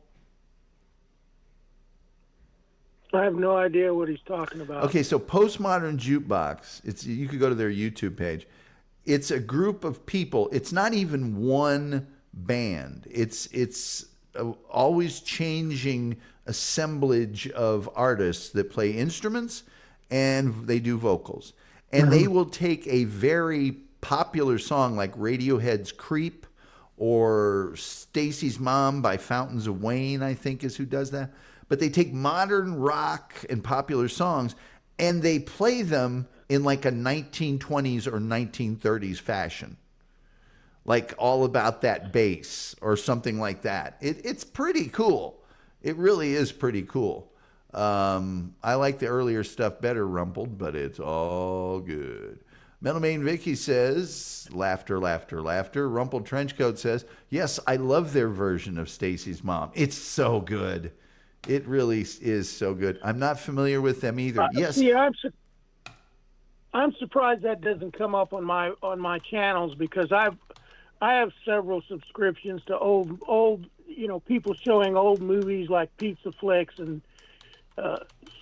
I have no idea what he's talking about. Okay, so Postmodern Jukebox, you could go to their YouTube page. It's a group of people. It's not even one band. It's always changing assemblage of artists that play instruments and they do vocals. And they will take a very popular song like Radiohead's Creep or Stacy's Mom by Fountains of Wayne, I think is who does that. But they take modern rock and popular songs and they play them in like a 1920s or 1930s fashion. Like All About That Bass or something like that. It's pretty cool. It really is pretty cool. I like the earlier stuff better, Rumpled, but it's all good. Metal Main Vicky says, laughter, laughter, laughter. Rumpled Trenchcoat says, yes, I love their version of Stacy's Mom. It's so good. It really is so good. I'm not familiar with them either. Yes. See, I'm surprised that doesn't come up on my channels because I have several subscriptions to old people showing old movies like Pizza Flicks and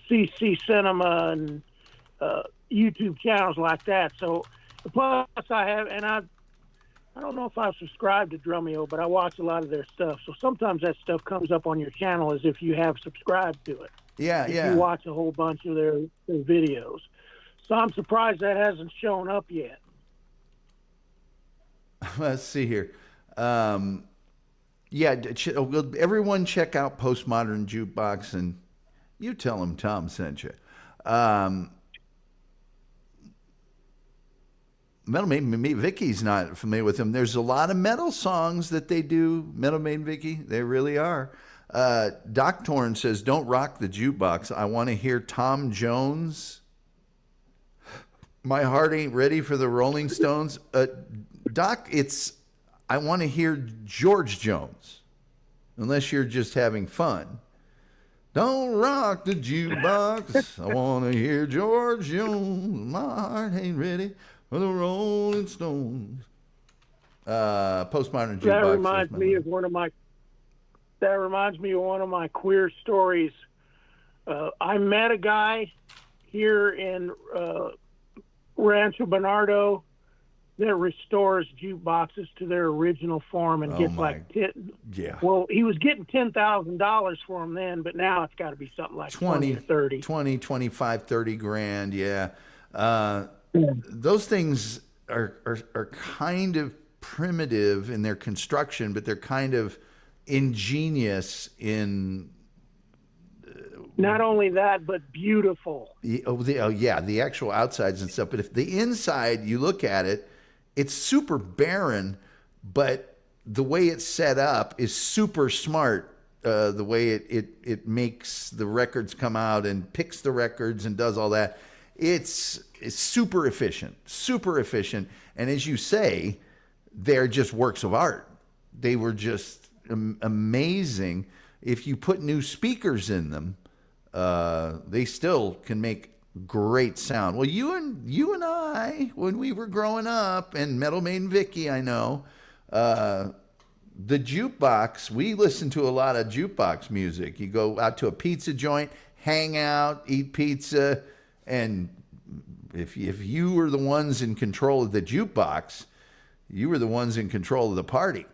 CC Cinema and YouTube channels like that. So plus I have, and I don't know if I've subscribed to Drumeo, but I watch a lot of their stuff. So sometimes that stuff comes up on your channel as if you have subscribed to it. Yeah, if yeah. You watch a whole bunch of their videos. So I'm surprised that hasn't shown up yet. Let's see here. Will everyone check out Postmodern Jukebox, and you tell them Tom sent you. Metal Main Vicky's not familiar with them. There's a lot of metal songs that they do. Metal Main Vicky, they really are. Doc Torn says, "Don't rock the jukebox. I want to hear Tom Jones. My heart ain't ready for the Rolling Stones." Doc, I want to hear George Jones, unless you're just having fun. Don't rock the jukebox. I want to hear George Jones. My heart ain't ready for the Rolling Stones. Postmodern Jukebox. That reminds me of one of my queer stories. I met a guy here in Rancho Bernardo that restores jukeboxes to their original form and gets well, he was getting $10,000 for them then, but now it's got to be something like 20 or 30. 20, 25, 30 grand, yeah. Those things are kind of primitive in their construction, but they're kind of ingenious in... Not only that, but beautiful. The actual outsides and stuff. But if the inside, you look at it, it's super barren, but the way it's set up is super smart. The way it makes the records come out and picks the records and does all that. It's super efficient. And as you say, they're just works of art. They were just amazing. If you put new speakers in them, they still can make great sound. Well, you and I, when we were growing up, and Metal Main Vicky, I know, the jukebox, we listened to a lot of jukebox music. You go out to a pizza joint, hang out, eat pizza, and if you were the ones in control of the jukebox, you were the ones in control of the party.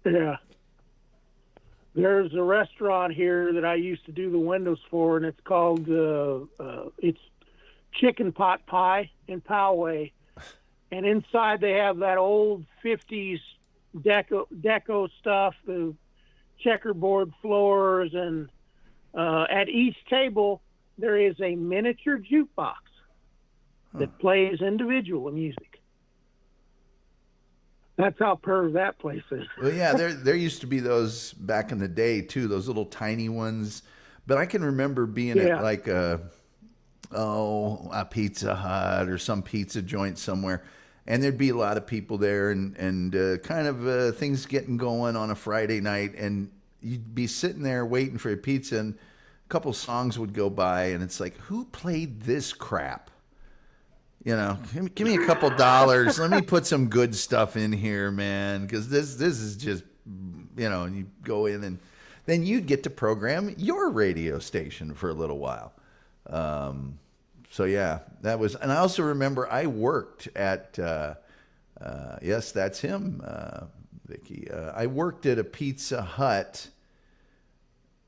Yeah. There's a restaurant here that I used to do the windows for, and it's called it's Chicken Pot Pie in Poway. And inside they have that old 50s deco stuff, the checkerboard floors, and at each table there is a miniature jukebox that plays individual music. That's how perv that place is. Well, yeah, there used to be those back in the day too, those little tiny ones. But I can remember being at Yeah. like a Pizza Hut or some pizza joint somewhere, and there'd be a lot of people there, and kind of things getting going on a Friday night, and you'd be sitting there waiting for a pizza, and a couple songs would go by, and it's like, who played this crap? You know, give me a couple dollars. Let me put some good stuff in here, man, because this is just, you know, and you go in, and then you'd get to program your radio station for a little while. So yeah, that was, and I also remember I worked at, yes, that's him, Vicky. I worked at a Pizza Hut,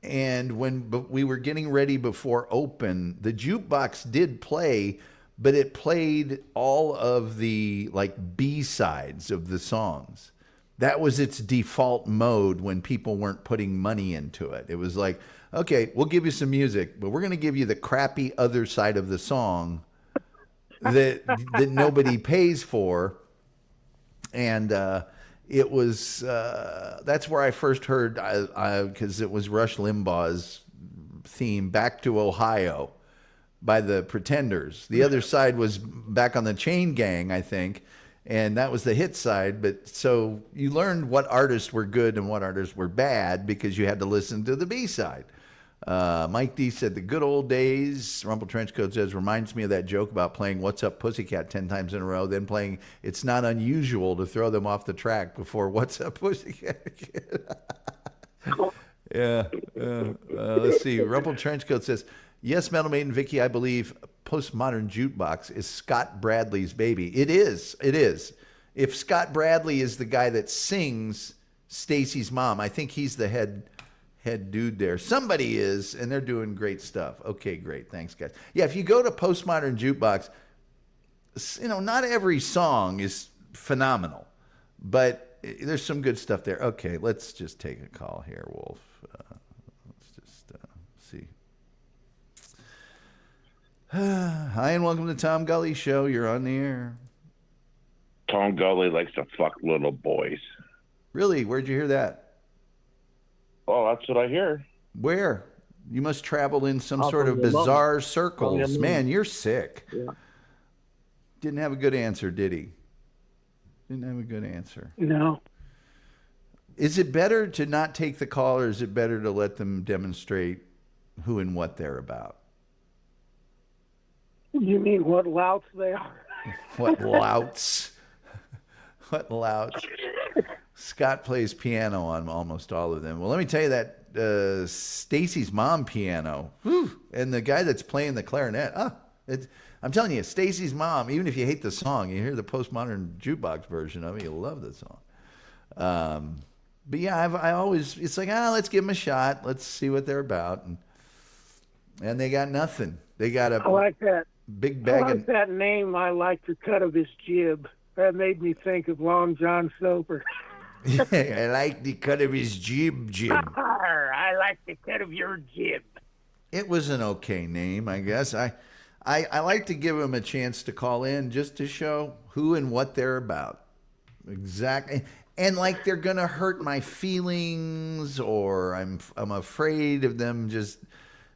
and when we were getting ready before open, the jukebox did play, but it played all of the like B-sides of the songs. That was its default mode when people weren't putting money into it. It was like, okay, we'll give you some music, but we're going to give you the crappy other side of the song that nobody pays for. And it was, that's where I first heard, because it was Rush Limbaugh's theme, Back to Ohio, by the Pretenders. The other side was Back on the Chain Gang, I think. And that was the hit side. But so you learned what artists were good and what artists were bad because you had to listen to the B side. Mike D said, the good old days, Rumple Trenchcoat says, reminds me of that joke about playing What's Up Pussycat 10 times in a row, then playing It's Not Unusual to throw them off the track before What's Up Pussycat. Yeah. Let's see. Rumple Trenchcoat says, yes, Metal Maiden Vicky, I believe Postmodern Jukebox is Scott Bradley's baby. It is. It is. If Scott Bradley is the guy that sings Stacy's mom, I think he's the head dude there. Somebody is, and they're doing great stuff. Okay, great. Thanks, guys. Yeah, if you go to Postmodern Jukebox, you know, not every song is phenomenal, but there's some good stuff there. Okay, let's just take a call here, Wolf. Let's just see. Hi, and welcome to Tom Gully Show. You're on the air. Tom Gully likes to fuck little boys. Really? Where'd you hear that? Oh, that's what I hear. Where? You must travel in some Off sort of of the bizarre moon. circles. Man, you're sick. Yeah. Didn't have a good answer, did he? Didn't have a good answer. No. Is it better to not take the call, or is it better to let them demonstrate who and what they're about? You mean what louts they are? What louts? What louts? Scott plays piano on almost all of them. Well, let me tell you that Stacy's mom piano, whew, and the guy that's playing the clarinet. I'm telling you, Stacy's mom. Even if you hate the song, you hear the Postmodern Jukebox version of it, you'll love the song. But yeah, I always, it's like, let's give them a shot. Let's see what they're about, and they got nothing. They got a I like that. big I bag like of. that name. I like the cut of his jib. That made me think of Long John Silver. I like the cut of his jib. I like the cut of your jib. It was an okay name, I guess. I like to give them a chance to call in just to show who and what they're about. Exactly. And like they're going to hurt my feelings, or I'm afraid of them just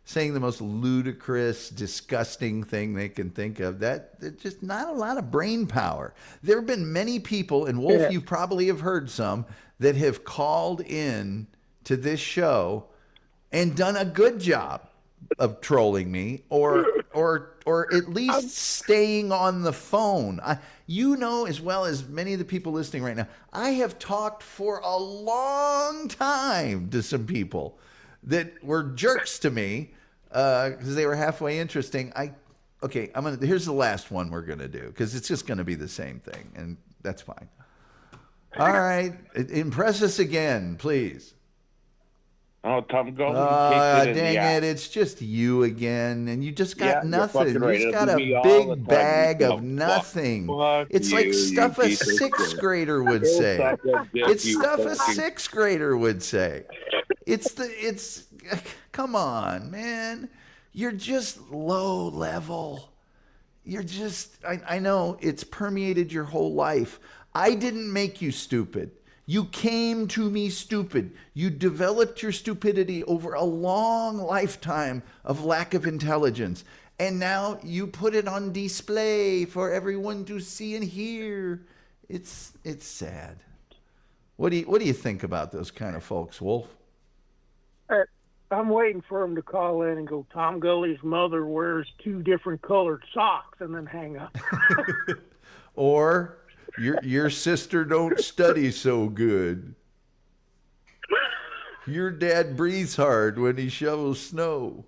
saying the most ludicrous, disgusting thing they can think of. That's just not a lot of brain power. There have been many people, and Wolf, Yeah. you probably have heard some, that have called in to this show and done a good job of trolling me, or at least staying on the phone. You know, as well as many of the people listening right now, I have talked for a long time to some people that were jerks to me because they were halfway interesting. Here's the last one we're gonna do, because it's just gonna be the same thing, and that's fine. All right, impress us again, please. Oh, Tom Gully. Dang it, it's just you again, and you just got Yeah, you're nothing. fucking right. You just got It'll a be all the time. big bag You of fuck. nothing. Fuck It's you, like you stuff a piece of sixth shit. grader would You'll say. suck a dick, It's you stuff a fucking- sixth grader would say. It's come on, man. You're just low level. You're just, I know it's permeated your whole life. I didn't make you stupid. You came to me stupid. You developed your stupidity over a long lifetime of lack of intelligence. And now you put it on display for everyone to see and hear. It's sad. What do you think about those kind of folks, Wolf? I'm waiting for him to call in and go, Tom Gully's mother wears 2 different colored socks, and then hang up. Or your sister don't study so good. Your dad breathes hard when he shovels snow.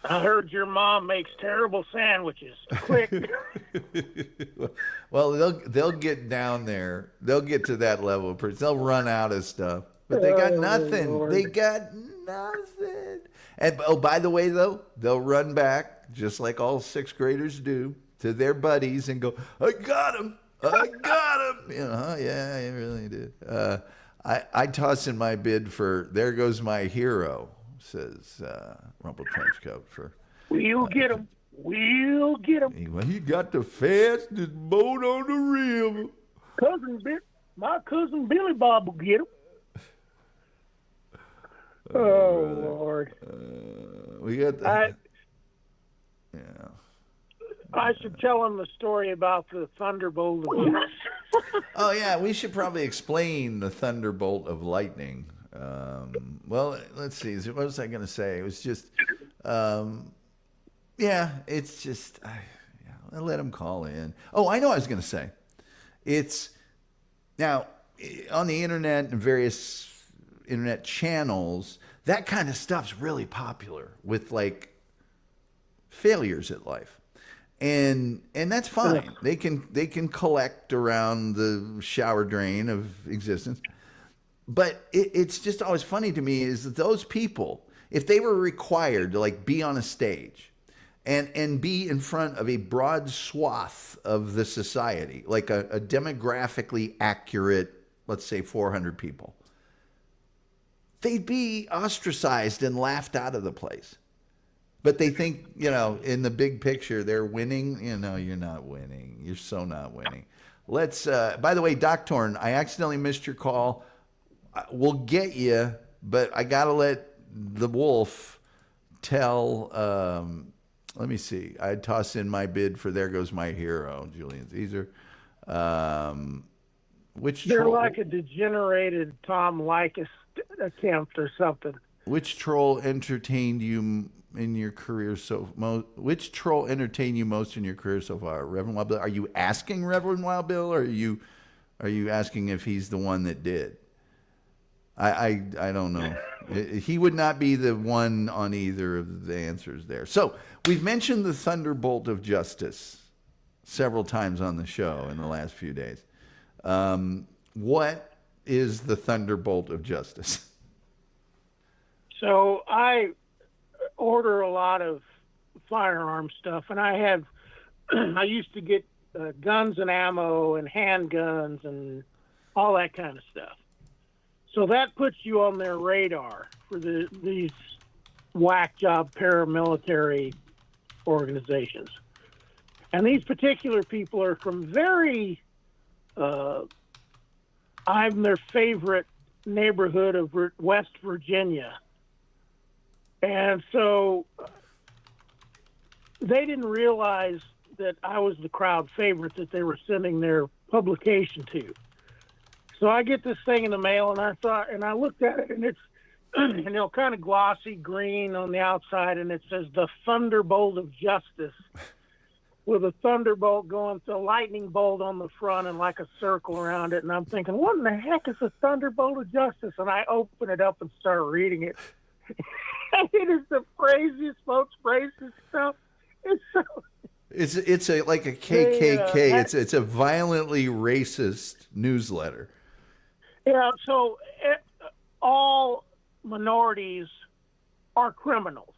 I heard your mom makes terrible sandwiches. Quick. Well, they'll get down there. They'll get to that level. They'll run out of stuff. But they got nothing. Lord. They got nothing. And by the way, though, they'll run back, just like all 6th graders do, to their buddies and go, I got him. I got him. You know, yeah, you really did. I toss in my bid for There Goes My Hero, says Rumpled Trenchcoat. We'll get him. We'll get him. He got the fastest boat on the river. My cousin Billy Bob will get him. Oh, Lord. We got the... Yeah. I should tell him the story about the thunderbolt. Oh, yeah, we should probably explain the thunderbolt of lightning. Well, let's see. What was I going to say? It was just... it's just... I let him call in. Oh, I know what I was going to say. It's... Now, on the internet and various internet channels, that kind of stuff's really popular with, like, failures at life. And that's fine. They can collect around the shower drain of existence. But it's just always funny to me is that those people, if they were required to, like, be on a stage and be in front of a broad swath of the society, like a demographically accurate, let's say 400 people, they'd be ostracized and laughed out of the place. But they think, in the big picture, they're winning. You're not winning. You're so not winning. Let's, by the way, Doc Torn, I accidentally missed your call. We'll get you, but I got to let the Wolf tell, let me see. I'd toss in my bid for There Goes My Hero, Julian Caesar. They're like a degenerated Tom Likas attempt or something. Which troll entertained you in your career which troll entertained you most in your career so far? Reverend Wild Bill? Are you asking Reverend Wild Bill, or are you asking if he's the one that did? I don't know. He would not be the one on either of the answers there. So we've mentioned the thunderbolt of justice several times on the show in the last few days. What is the thunderbolt of justice? So I order a lot of firearm stuff, and I used to get guns and ammo and handguns and all that kind of stuff. So that puts you on their radar for these whack job paramilitary organizations. And these particular people are from I'm their favorite neighborhood of West Virginia. And so they didn't realize that I was the crowd favorite that they were sending their publication to. So I get this thing in the mail, and I looked at it, and it's kind of glossy green on the outside, and it says the Thunderbolt of Justice, with a thunderbolt going to a lightning bolt on the front and like a circle around it. And I'm thinking, what in the heck is a Thunderbolt of Justice? And I open it up and start reading it. It is the craziest, most racist stuff. It's like a KKK. It's a violently racist newsletter. Yeah. So all minorities are criminals.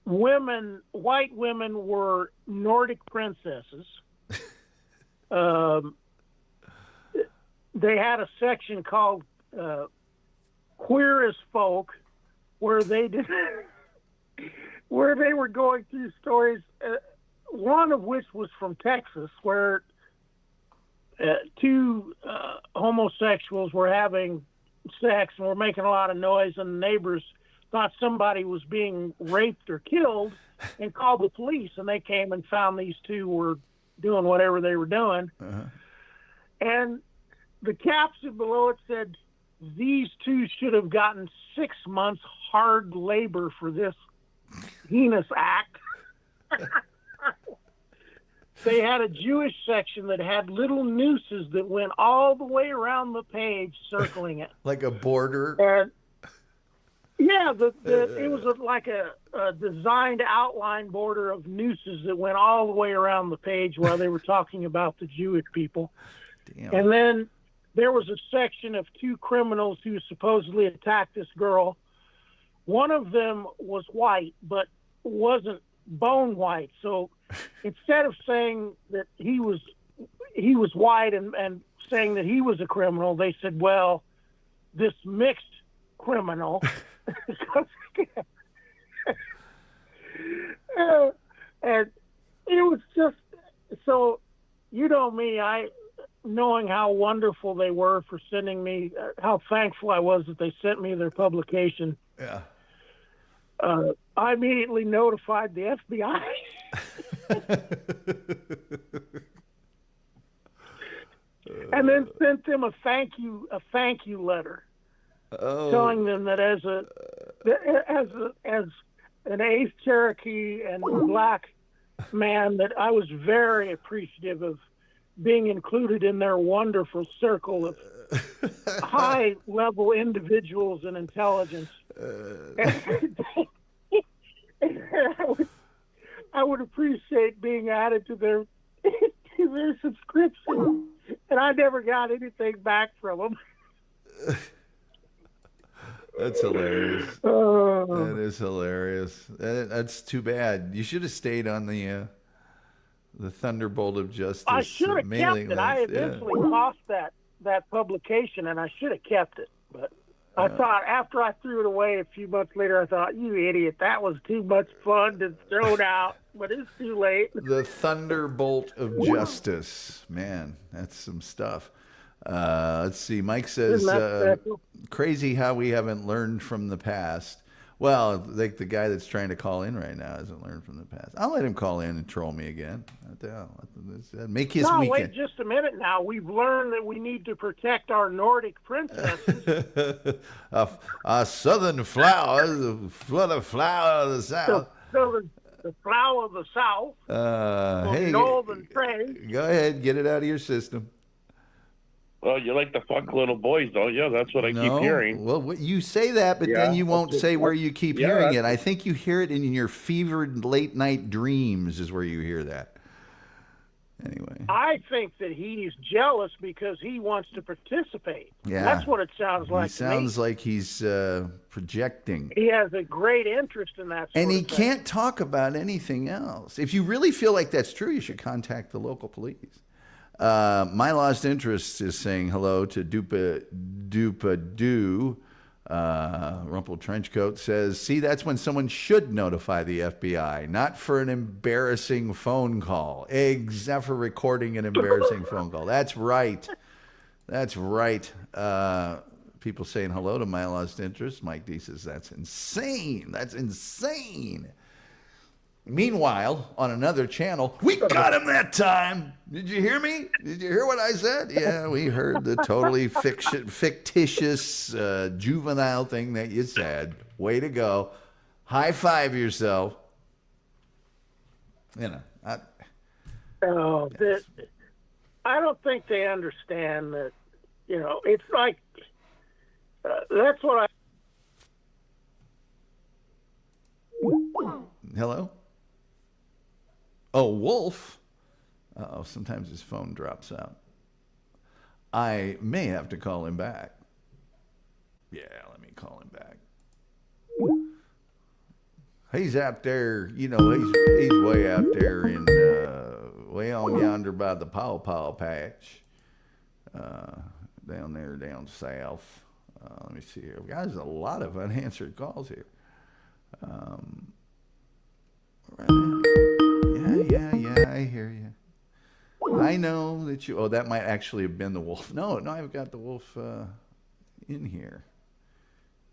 White women were Nordic princesses. They had a section called Queer as Folk, where they were going through stories. One of which was from Texas, where two homosexuals were having sex and were making a lot of noise, and the neighbors thought somebody was being raped or killed and called the police, and they came and found these two were doing whatever they were doing. And the caption below it said, "These two should have gotten 6 months hard labor for this heinous act." They had a Jewish section that had little nooses that went all the way around the page, circling it. Like a border? And yeah, it was like a designed outline border of nooses that went all the way around the page while they were talking about the Jewish people. Damn. And then there was a section of two criminals who supposedly attacked this girl. One of them was white, but wasn't bone white. So instead of saying that he was white and saying that he was a criminal, they said, well, this mixed criminal. And it was just, so, you know me, knowing how wonderful they were for sending me, how thankful I was that they sent me their publication. Yeah. I immediately notified the FBI. And then sent them a thank you letter, telling them that as an eighth Cherokee and black man, that I was very appreciative of being included in their wonderful circle of high level individuals and intelligence. I would appreciate being added to their subscription, and I never got anything back from them. That's hilarious. That is hilarious. That's too bad. You should have stayed on the Thunderbolt of Justice. I should have kept it. I eventually lost that publication, and I should have kept it. But I thought, after I threw it away a few months later, I thought, you idiot, that was too much fun to throw it out. But it's too late. The Thunderbolt of Justice. Man, that's some stuff. Let's see. Mike says, crazy how we haven't learned from the past. Well, like the guy that's trying to call in right now hasn't learned from the past. I'll let him call in and troll me again. Make his weekend. Wait just a minute now. We've learned that we need to protect our Nordic princesses. Our southern flowers, the flower of the south. The flower of the south. Hey, northern trade. Go ahead, get it out of your system. Well, you like to fuck little boys, don't you? That's what I keep hearing. Well, you say that, but then you won't say where you keep hearing it. I think you hear it in your fevered late night dreams is where you hear that. Anyway. I think that he's jealous because he wants to participate. Yeah. That's what it sounds like. He sounds like he's projecting. He has a great interest in that and he can't talk about anything else. If you really feel like that's true, you should contact the local police. My Lost Interest is saying hello to Dupa Doo. Rumpled Trenchcoat says, see, that's when someone should notify the FBI, not for an embarrassing phone call. Except for recording an embarrassing phone call. That's right. That's right. People saying hello to My Lost Interest. Mike D says, that's insane. That's insane. Meanwhile, on another channel, we got him that time. Did you hear me? Did you hear what I said? Yeah, we heard the totally fictitious, juvenile thing that you said. Way to go. High five yourself. You know. I don't think they understand that, you know, it's like, that's what Hello? Oh, Wolf. Uh-oh, sometimes his phone drops out. I may have to call him back. Yeah, let me call him back. He's out there, you know, he's way out there in, way on yonder by the Paw Paw Patch. Down there, down south. Let me see here. Guys, a lot of unanswered calls here. Right. Yeah, I hear you. I know that you. Oh, that might actually have been the wolf. No, I've got the wolf in here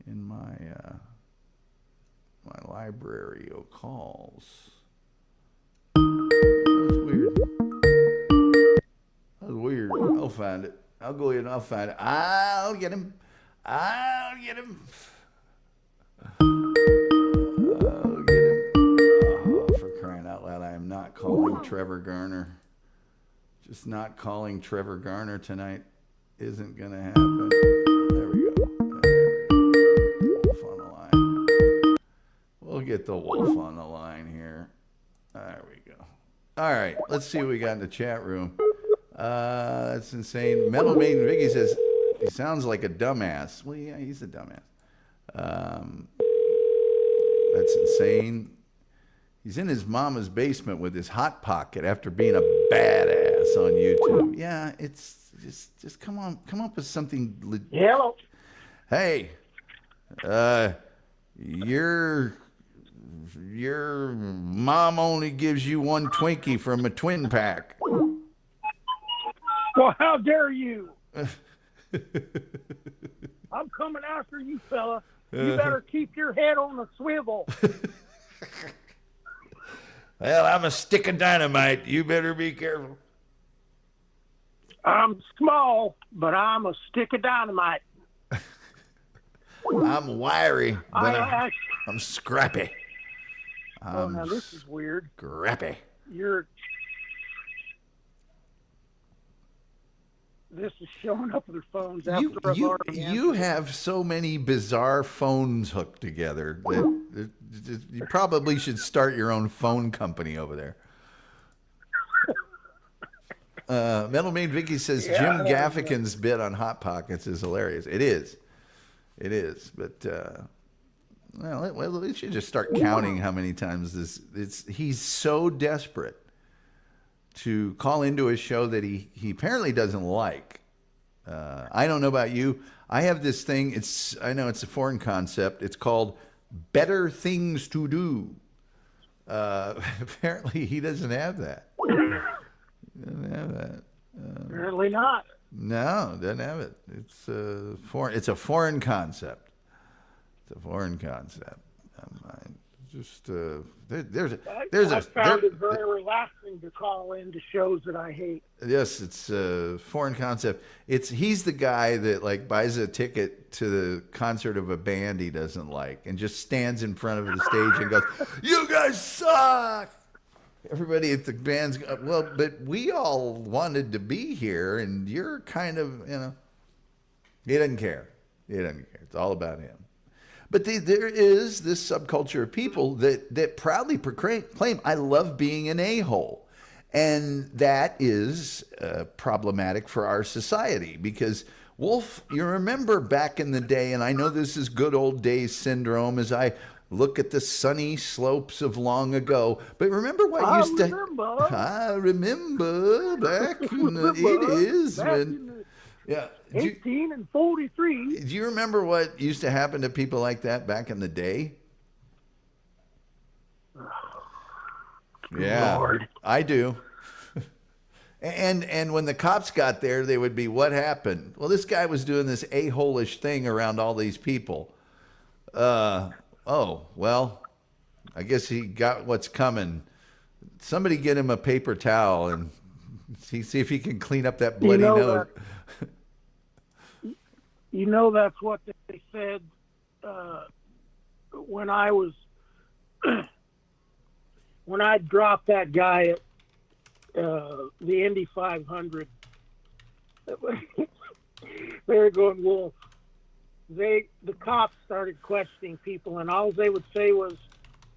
in my my library of calls. That's weird. That's weird. I'll find it. I'll go in and I'll find it. I'll get him. I'll get him. I'll get him. Oh, for crying out loud, I am not calling Trevor Garner. Just not calling Trevor Garner tonight isn't going to happen. There we go. Wolf on the line. We'll get the wolf on the line here. There we go. All right, let's see what we got in the chat room. That's insane. Metal Maiden Vicky says, he sounds like a dumbass. Well, yeah, he's a dumbass. That's insane. He's in his mama's basement with his hot pocket after being a badass on YouTube. Yeah, it's just come up with something. Hello. Hey, your mom only gives you one Twinkie from a twin pack. Well, how dare you? I'm coming after you, fella. You better keep your head on the swivel. Well, I'm a stick of dynamite. You better be careful. I'm small, but I'm a stick of dynamite. I'm wiry, but I'm scrappy. Oh, now this is weird. Scrappy. This is showing up on their phones after I've already answered. You have so many bizarre phones hooked together that you probably should start your own phone company over there. Metal Maid Vicky says Jim Gaffigan's bit on Hot Pockets is hilarious. It is. But well, we should just start counting how many times he's so desperate to call into a show that he apparently doesn't like. I don't know about you. I have this thing. I know it's a foreign concept. It's called Better Things to Do. Apparently, he doesn't have that. He doesn't have that. Apparently not. No, doesn't have it. It's a foreign concept. It's a foreign concept. I found it very relaxing to call into shows that I hate. Yes, it's a foreign concept. He's the guy that like buys a ticket to the concert of a band he doesn't like and just stands in front of the stage and goes, "You guys suck." Everybody at the band's well, but we all wanted to be here, and you're kind of, he doesn't care. He doesn't care. It's all about him. But there is this subculture of people that proudly proclaim, I love being an a-hole. And that is problematic for our society because, Wolf, you remember back in the day, and I know this is good old days syndrome as I look at the sunny slopes of long ago, but remember what I remember back in the 80s when... Yeah. 18 and 43. Do you remember what used to happen to people like that back in the day? Yeah, Lord. I do. And when the cops got there, they would be, what happened? Well, this guy was doing this a-hole-ish thing around all these people. Oh, well, I guess he got what's coming. Somebody get him a paper towel and see if he can clean up that bloody nose. That's what they said when I dropped that guy at the Indy 500. They were going, Wolf. The cops started questioning people, and all they would say was,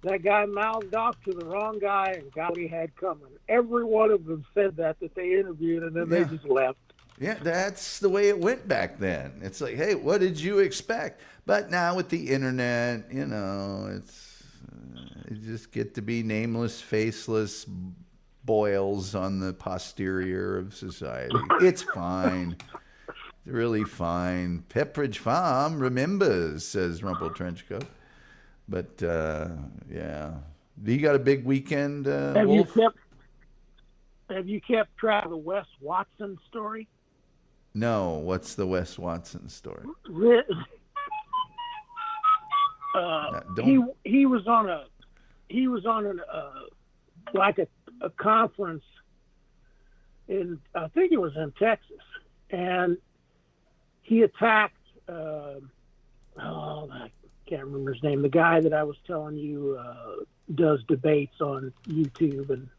that guy mouthed off to the wrong guy and got what he had coming. Every one of them said that they interviewed, and then they just left. Yeah, that's the way it went back then. It's like, hey, what did you expect? But now with the internet, it's you just get to be nameless, faceless boils on the posterior of society. It's fine. It's really fine. Pepperidge Farm remembers, says Rumple Trenchcoat. But, yeah. You got a big weekend, Have Wolf? you kept? have you kept track of the Wes Watson story? No, what's the Wes Watson story? He was on an like a conference in, I think it was in Texas, and he attacked I can't remember his name, the guy that I was telling you does debates on YouTube, and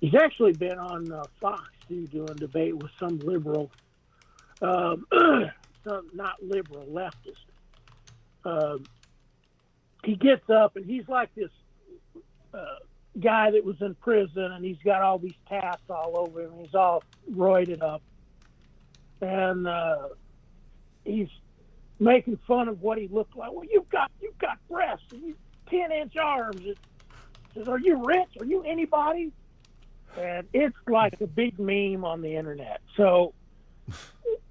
he's actually been on Fox too, doing debate with some liberal, some not liberal, leftist. He gets up and he's like this guy that was in prison, and he's got all these tats all over him. He's all roided up, and he's making fun of what he looked like. Well, you've got breasts and 10-inch arms. It says, "Are you rich? Are you anybody?" And it's like a big meme on the internet. So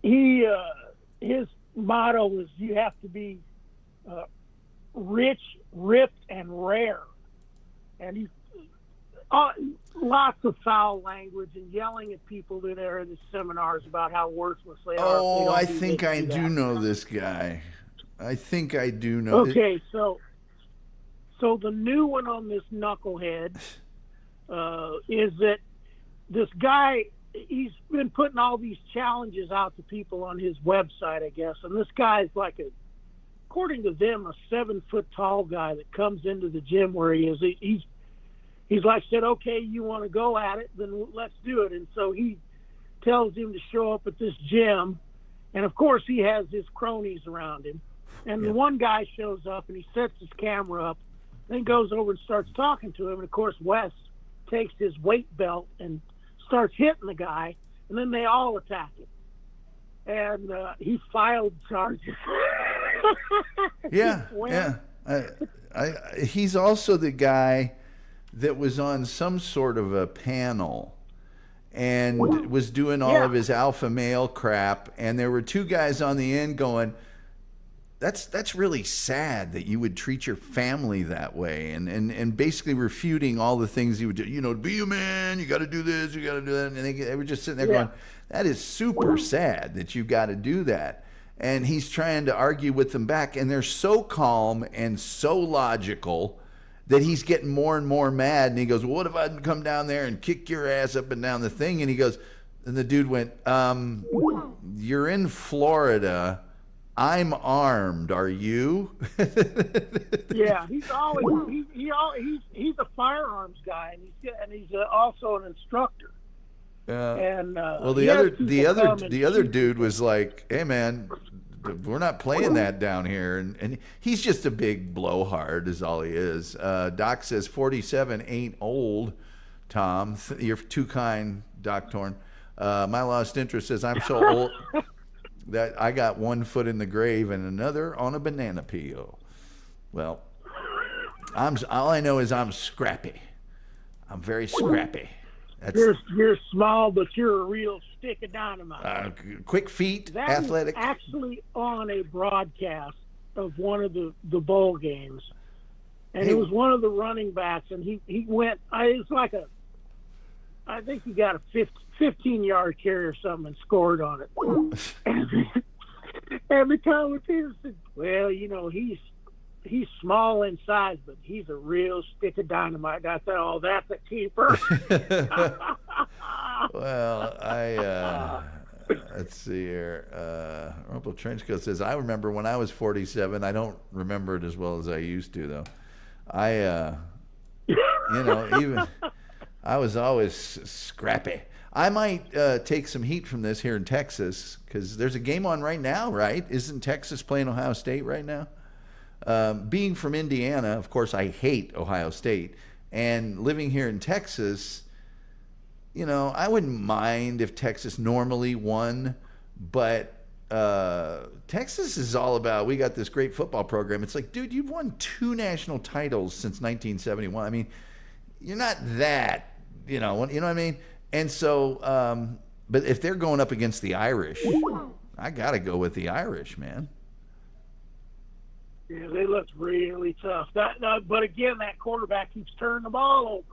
his motto is, you have to be rich, ripped, and rare. And he's lots of foul language and yelling at people that are in the seminars about how worthless they are. Oh, I think I do know this guy. I think I do know. Okay, so the new one on this knucklehead is that this guy, he's been putting all these challenges out to people on his website, I guess. And this guy's like according to them, a 7-foot-tall guy that comes into the gym where he is. He's like, said, okay, you want to go at it, then let's do it. And so he tells him to show up at this gym. And of course he has his cronies around him. And the one guy shows up and he sets his camera up, then goes over and starts talking to him. And of course Wes takes his weight belt and starts hitting the guy, and then they all attack him. And he filed charges. Yeah. He's also the guy that was on some sort of a panel and was doing all of his alpha male crap, and there were two guys on the end going, that's really sad that you would treat your family that way, and basically refuting all the things he would do. To be a man, you got to do this, you got to do that. And they were just sitting there going, that is super sad that you've got to do that. And he's trying to argue with them back, and they're so calm and so logical that he's getting more and more mad. And he goes, well, what if I come down there and kick your ass up and down the thing? And he goes, and the dude went, you're in Florida. I'm armed. Are you? Yeah, he's always he's a firearms guy, and he's also an instructor. And well, the other dude was like, "Hey, man, we're not playing that down here," and he's just a big blowhard, is all he is. Doc says 47 ain't old. Tom, you're too kind, Doc Torn. My lost interest says I'm so old that I got one foot in the grave and another on a banana peel. Well, all I know is I'm scrappy. I'm very scrappy. You're small, but you're a real stick of dynamite. Quick feet, that athletic. Was actually on a broadcast of one of the bowl games, and it was one of the running backs, and he went. It was like I think he got a 15-yard carry or something and scored on it. And the commentator said, well, he's small in size, but he's a real stick of dynamite. And I thought, oh, that's a keeper. Well, let's see here. Rumple Trenchcoat says, I remember when I was 47. I don't remember it as well as I used to, though. I was always scrappy. I might take some heat from this here in Texas, because there's a game on right now, right? Isn't Texas playing Ohio State right now? Being from Indiana, of course, I hate Ohio State. And living here in Texas, I wouldn't mind if Texas normally won, but Texas is all about, we got this great football program. It's like, dude, you've won 2 national titles since 1971. I mean, you're not that, you know what I mean? And so, but if they're going up against the Irish, I got to go with the Irish, man. Yeah, they look really tough. But again, that quarterback keeps turning the ball over.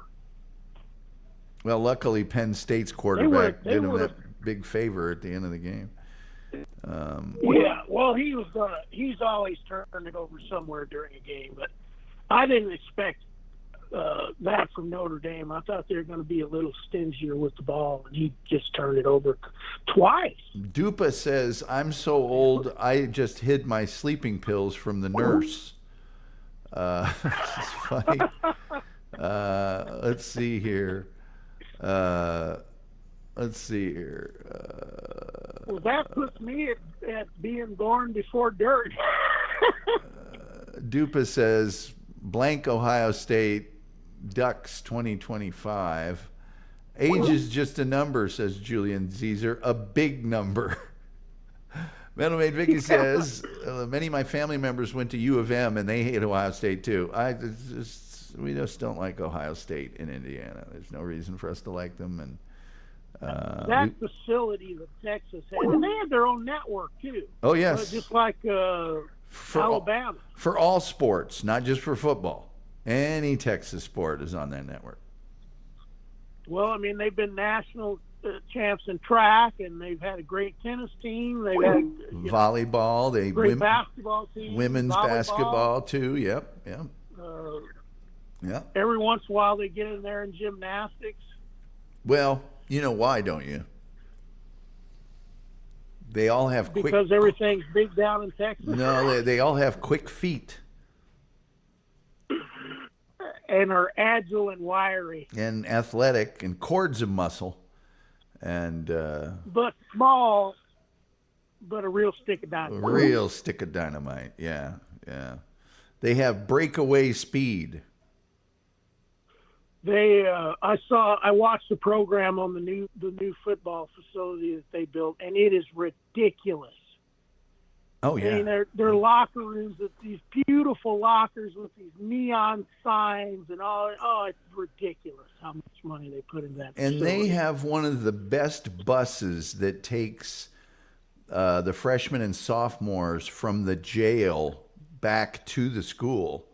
Well, luckily Penn State's quarterback did him that big favor at the end of the game. Yeah, well, he's always turned it over somewhere during a game, but I didn't expect that from Notre Dame. I thought they were going to be a little stingier with the ball, and he just turned it over twice. Dupa says, I'm so old, I just hid my sleeping pills from the nurse. It's funny. Let's see here. Well, that puts me at being born before dirt. Dupa says, blank Ohio State, Ducks 2025. Age is just a number, says Julian Zezer, a big number. Metal Maid Vicky says, many of my family members went to U of M and they hate Ohio State too. We just don't like Ohio State in Indiana. There's no reason for us to like them. And that facility that Texas had, and they had their own network too. Oh yes, just like Alabama. For all sports, not just for football. Any Texas sport is on that network. Well, I mean, they've been national champs in track, and they've had a great tennis team. They've had volleyball. Great basketball team. Women's basketball too. Yep. Yeah. Every once in a while, they get in there in gymnastics. Well, you know why, don't you? They all have because everything's big down in Texas. No, they all have quick feet. And are agile and wiry. And athletic and cords of muscle. And but small, but a real stick of dynamite. A real stick of dynamite, yeah. They have breakaway speed. I watched the program on the new football facility that they built, and it is ridiculous. Oh yeah. I mean, their locker rooms with these beautiful lockers with these neon signs and all. Oh, it's ridiculous how much money they put in that facility. And they have one of the best buses that takes the freshmen and sophomores from the jail back to the school.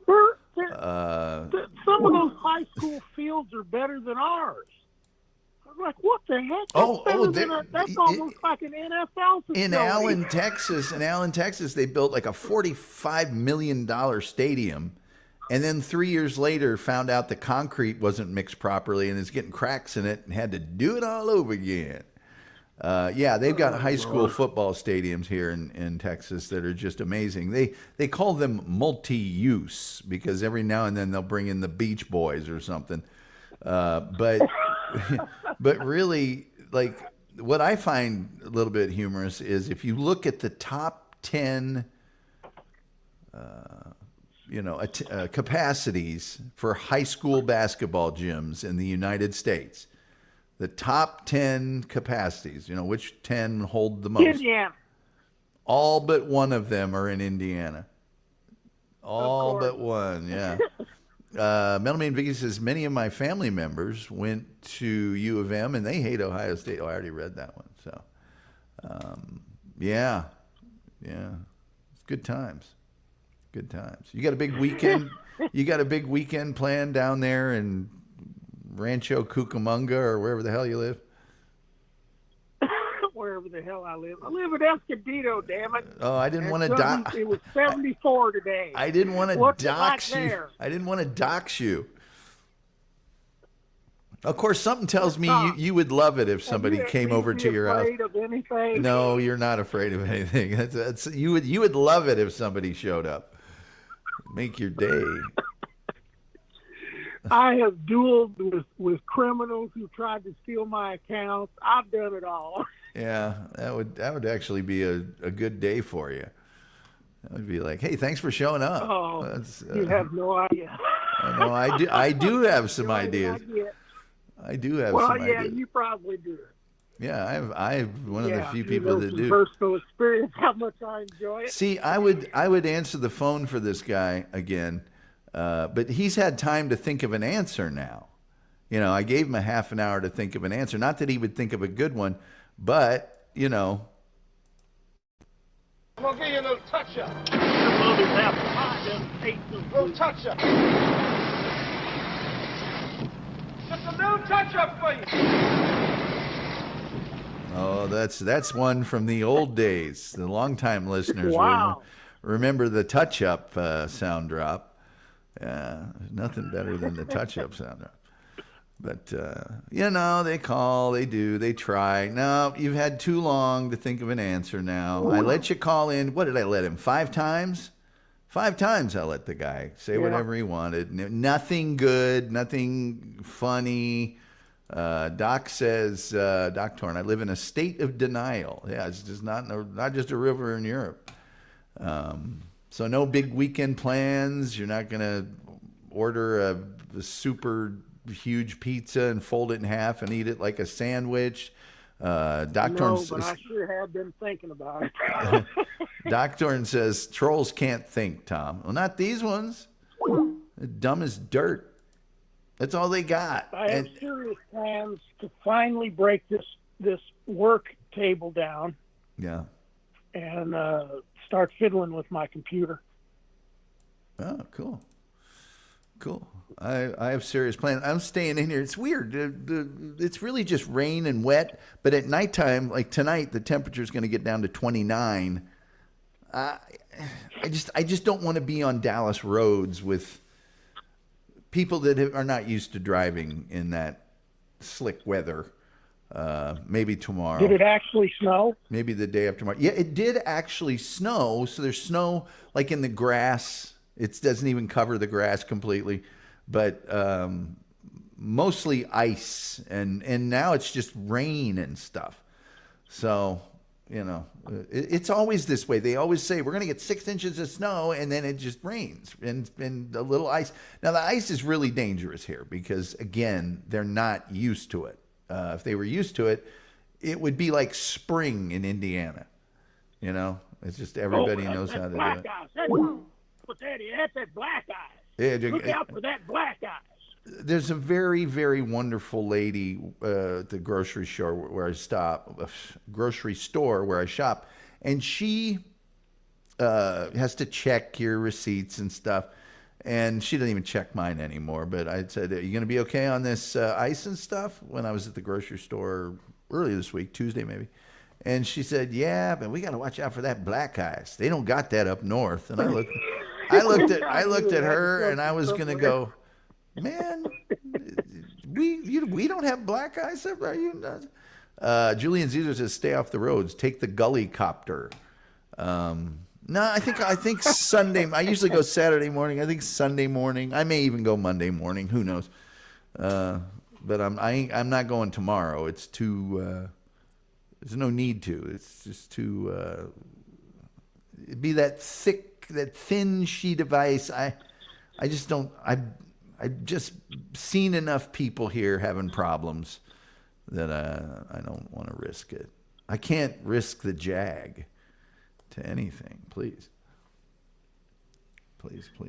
Some of those high school fields are better than ours. I'm like, what the heck? That's almost like an NFL facility. In Allen, Texas, they built like a $45 million stadium, and then 3 years later found out the concrete wasn't mixed properly and it's getting cracks in it and had to do it all over again. They've got high school football stadiums here in Texas that are just amazing. They call them multi-use because every now and then they'll bring in the Beach Boys or something. But really, like, what I find a little bit humorous is if you look at the top 10 capacities for high school basketball gyms in the United States. The top 10 capacities, which 10 hold the most? Indiana. All but one of them are in Indiana. All but one, yeah. Metal Main Vicky says, many of my family members went to U of M and they hate Ohio State. Oh, I already read that one. So, yeah. It's good times. Good times. You got a big weekend? You got a big weekend planned down there in Rancho Cucamonga or wherever the hell you live? Wherever the hell I live. I live in Escondido, damn it. Oh, I didn't want to dox. It was 74 today. I didn't want to dox you. There? I didn't want to dox you. Of course, something tells me you would love it if somebody came over to your house. Afraid of anything? No, you're not afraid of anything. You would love it if somebody showed up. Make your day. I have dueled with criminals who tried to steal my accounts. I've done it all. Yeah, that would actually be a good day for you. That would be like, hey, thanks for showing up. Oh, you have no idea. No, I do have some ideas. I do have some ideas. Well, yeah, you probably do. Yeah, I'm one of the few people that do. Personal experience, how much I enjoy it. See, I would answer the phone for this guy again, but he's had time to think of an answer now. I gave him a half an hour to think of an answer. Not that he would think of a good one, but I'm gonna give you a little touch-up. Little touch-up. Just a little touch-up for you. Oh, that's one from the old days. The longtime listeners Wow. remember the touch-up sound drop. Nothing better than the touch-up sound drop. But, they call, they do, they try. No, you've had too long to think of an answer now. I let you call in. What did I let him? 5 times? 5 times I let the guy say whatever he wanted. Nothing good, nothing funny. Doc says, Doc Torn, I live in a state of denial. Yeah, it's just not just a river in Europe. So no big weekend plans. You're not going to order a super huge pizza and fold it in half and eat it like a sandwich. Doc Torn No, but I sure have been thinking about it. Doc Torn says, trolls can't think, Tom. Well, not these ones. They're dumb as dirt. That's all they got. I have serious plans to finally break this work table down. Yeah. And start fiddling with my computer. Oh, cool. I have serious plans. I'm staying in here. It's weird. It's really just rain and wet. But at nighttime, like tonight, the temperature is going to get down to 29. I just don't want to be on Dallas roads with people that are not used to driving in that slick weather. Maybe tomorrow. Did it actually snow? Maybe the day after tomorrow. Yeah, it did actually snow. So there's snow like in the grass. It doesn't even cover the grass completely, but mostly ice. And now it's just rain and stuff. So, it's always this way. They always say, we're going to get 6 inches of snow, and then it just rains and a little ice. Now, the ice is really dangerous here because, again, they're not used to it. If they were used to it, it would be like spring in Indiana. It's just everybody knows how to do it. That's that black ice. Yeah, Look out for that black ice. There's a very, very wonderful lady at the grocery store where I shop, and she has to check your receipts and stuff. And she doesn't even check mine anymore. But I said, are you going to be okay on this ice and stuff? When I was at the grocery store earlier this week, Tuesday maybe. And she said, yeah, but we got to watch out for that black ice. They don't got that up north. And I looked at her, and I was going to go, man, we don't have black ice up. Are you nuts? Julian Caesar says, stay off the roads. Take the gully copter. No, I think Sunday. I usually go Saturday morning. I think Sunday morning. I may even go Monday morning. Who knows? But I'm not going tomorrow. It's too. There's no need to. It's just too. It'd be that thin sheet of ice. I just don't. I've just seen enough people here having problems that I don't want to risk it. I can't risk the Jag to anything. Please.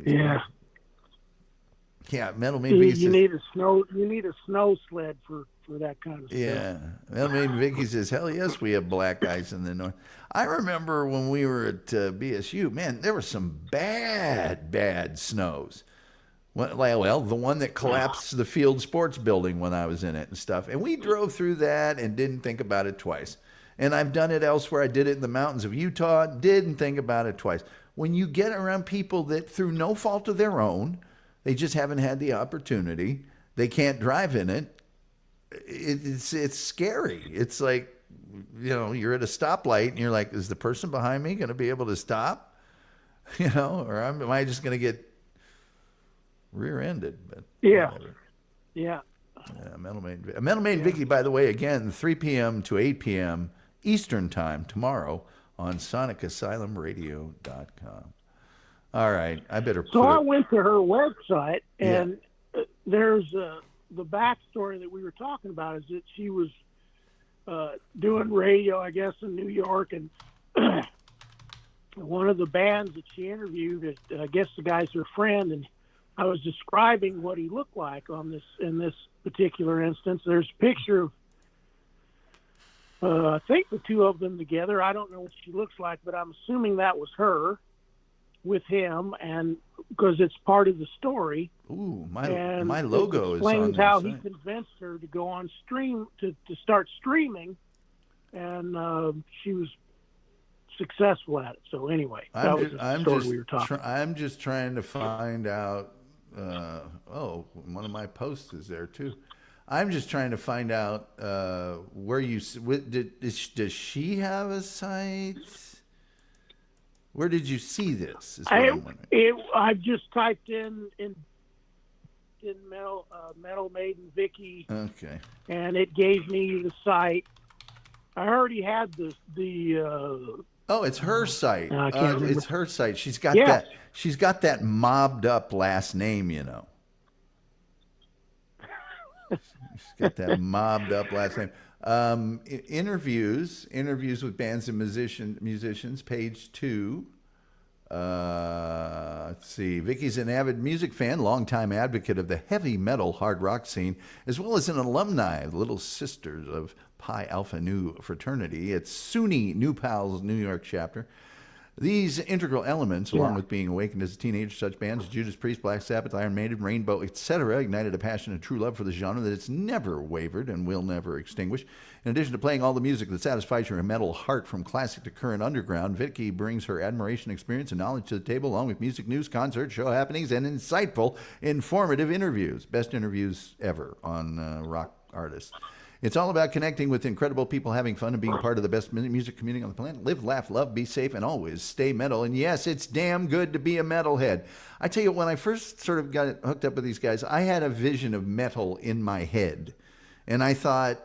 Yeah. Yeah, Metal Maid Vicky you need a snow sled for that kind of stuff. Yeah. Metal Maid Vicky says, hell yes, we have black ice in the north. I remember when we were at BSU, man, there were some bad snows. Well, the one that collapsed the field sports building when I was in it and stuff. And we drove through that and didn't think about it twice. And I've done it elsewhere. I did it in the mountains of Utah, didn't think about it twice. When you get around people that through no fault of their own, they just haven't had the opportunity, they can't drive in it, it's scary. It's like, you're at a stoplight and you're like, is the person behind me going to be able to stop? Or am I just going to get rear-ended? But yeah. Whatever. Yeah. Metal Maid Vicky, by the way, again, 3 p.m. to 8 p.m. Eastern Time tomorrow on SonicAsylumRadio.com. All right, I better. So I went to her website, and there's the backstory that we were talking about is that she was doing radio, I guess, in New York, and one of the bands that she interviewed, I guess the guy's her friend, and I was describing what he looked like in this particular instance. There's a picture of I think the two of them together. I don't know what she looks like, but I'm assuming that was her. with him, and because it's part of the story. Ooh, And my logo is on explains the how site. he convinced her to go on stream to start streaming, and she was successful at it. So anyway, that was the story we were talking about. I'm just trying to find out. One of my posts is there too. I'm just trying to find out where you does she have a site? Where did you see this? Is what I'm wondering. I just typed in Metal Maiden Vicky. Okay. And it gave me the site. I already had the Oh, it's her site. I can't remember. It's her site. She's got Yes. that. She's got that mobbed up last name, you know. She's got that mobbed up last name. Interviews with bands and musicians, page 2. Let's see. Vicky's an avid music fan, longtime advocate of the heavy metal hard rock scene, as well as an alumni of the Little Sisters of Pi Alpha Nu fraternity. It's SUNY New Pals New York chapter. These integral elements, along with being awakened as a teenager, such bands as Judas Priest, Black Sabbath, Iron Maiden, Rainbow, etc., ignited a passion and true love for the genre that it's never wavered and will never extinguish. In addition to playing all the music that satisfies your metal heart from classic to current underground, Vicky brings her admiration, experience, and knowledge to the table, along with music news, concerts, show happenings, and insightful, informative interviews. Best interviews ever on rock artists. It's all about connecting with incredible people, having fun, and being part of the best music community on the planet. Live, laugh, love, be safe, and always stay metal. And yes, it's damn good to be a metalhead. I tell you, when I first sort of got hooked up with these guys, I had a vision of metal in my head. And I thought,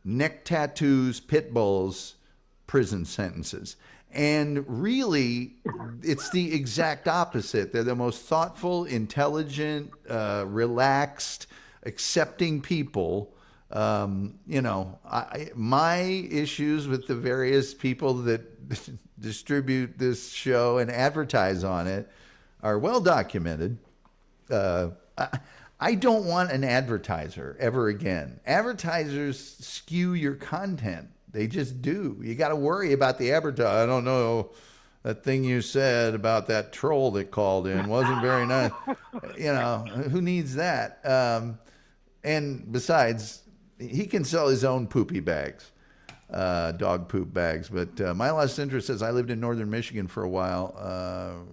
neck tattoos, pit bulls, prison sentences. And really, it's the exact opposite. They're the most thoughtful, intelligent, relaxed, accepting people. My issues with the various people that distribute this show and advertise on it are well documented. I don't want an advertiser ever again. Advertisers skew your content. They just do. You got to worry about the advertiser. I don't know. That thing you said about that troll that called in wasn't very nice. Who needs that? And besides, he can sell his own poopy bags, dog poop bags. But my last interest says I lived in northern Michigan for a while.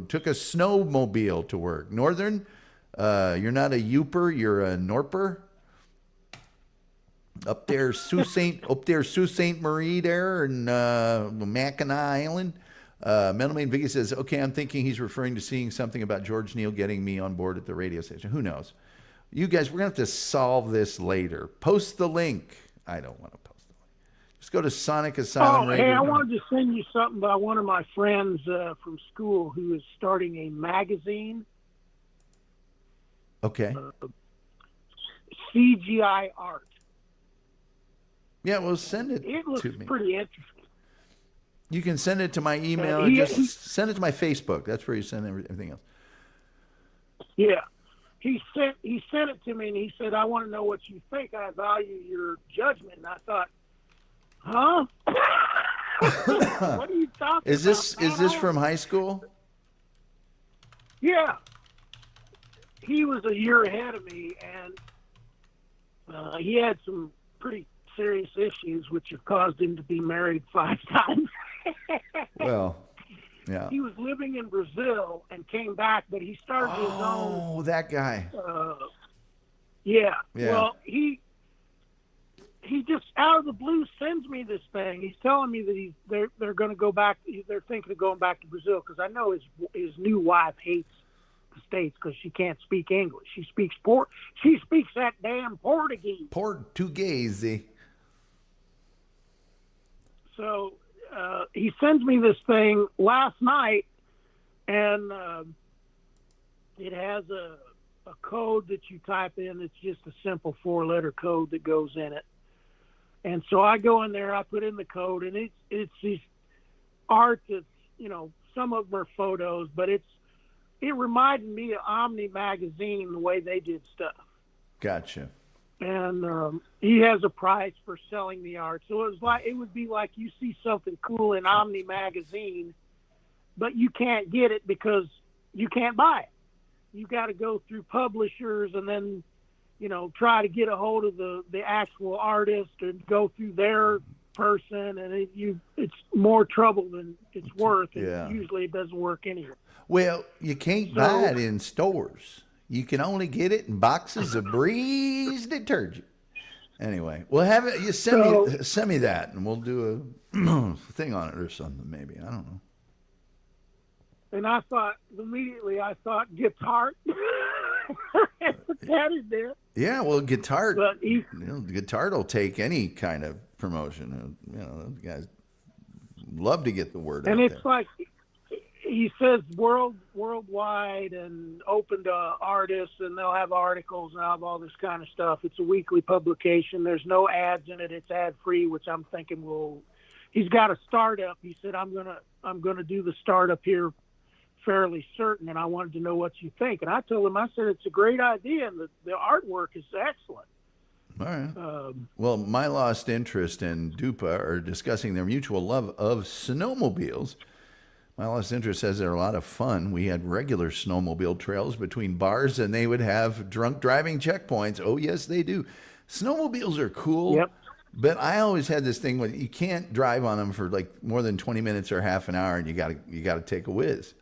Took a snowmobile to work. Northern, you're not a Youper, you're a Norper. Up there, Sault Ste. Marie there, and Mackinac Island. Metal Maiden Vicky says, okay, I'm thinking he's referring to seeing something about George Neal getting me on board at the radio station. Who knows? You guys, we're going to have to solve this later. Post the link. I don't want to post the link. Just go to Sonic Asylum Radio. Hey, I wanted to send you something by one of my friends from school who is starting a magazine. Okay. CGI art. Yeah, well, send it to me. It looks pretty interesting. You can send it to my email. Send it to my Facebook. That's where you send everything else. Yeah. He sent it to me, and he said, I want to know what you think. I value your judgment. And I thought, huh? What are you talking Is this from high school? Yeah. He was a year ahead of me, and he had some pretty serious issues, which have caused him to be married 5 times. Well, yeah. He was living in Brazil and came back, but he started his own. Oh, that guy. Yeah. Well, he just out of the blue sends me this thing. He's telling me that they're going to go back. They're thinking of going back to Brazil because I know his new wife hates the States because she can't speak English. She speaks that damn Portuguese. Portuguese. So he sends me this thing last night, and it has a code that you type in. It's just a simple 4-letter code that goes in it. And so I go in there, I put in the code, and it's this art that's, some of them are photos, but it reminded me of Omni Magazine, the way they did stuff. Gotcha. And he has a price for selling the art. So it would be like you see something cool in Omni Magazine, but you can't get it because you can't buy it. You got to go through publishers and then, try to get a hold of the actual artist and go through their person, and it's more trouble than it's worth. And usually it doesn't work anyway. Well, you can't buy it in stores. You can only get it in boxes of Breeze detergent. Anyway, we'll have it. You send me that, and we'll do a thing on it or something. Maybe, I don't know. And I thought guitar. Put that in there. Yeah, well, guitar. But guitar will take any kind of promotion. Those guys love to get the word out. And it's there. like he says, worldwide and open to artists, and they'll have articles and they'll have all this kind of stuff. It's a weekly publication. There's no ads in it. It's ad free, which I'm thinking he's got a startup. He said, I'm gonna do the startup here fairly certain, and I wanted to know what you think. And I told him, I said, it's a great idea, and the artwork is excellent. All right. Well, My Lost Interest and Dupa are discussing their mutual love of snowmobiles. My Lost Interest says they're a lot of fun. We had regular snowmobile trails between bars, and they would have drunk driving checkpoints. Oh, yes, they do. Snowmobiles are cool. Yep. But I always had this thing when you can't drive on them for like more than 20 minutes or half an hour, and you got to take a whiz.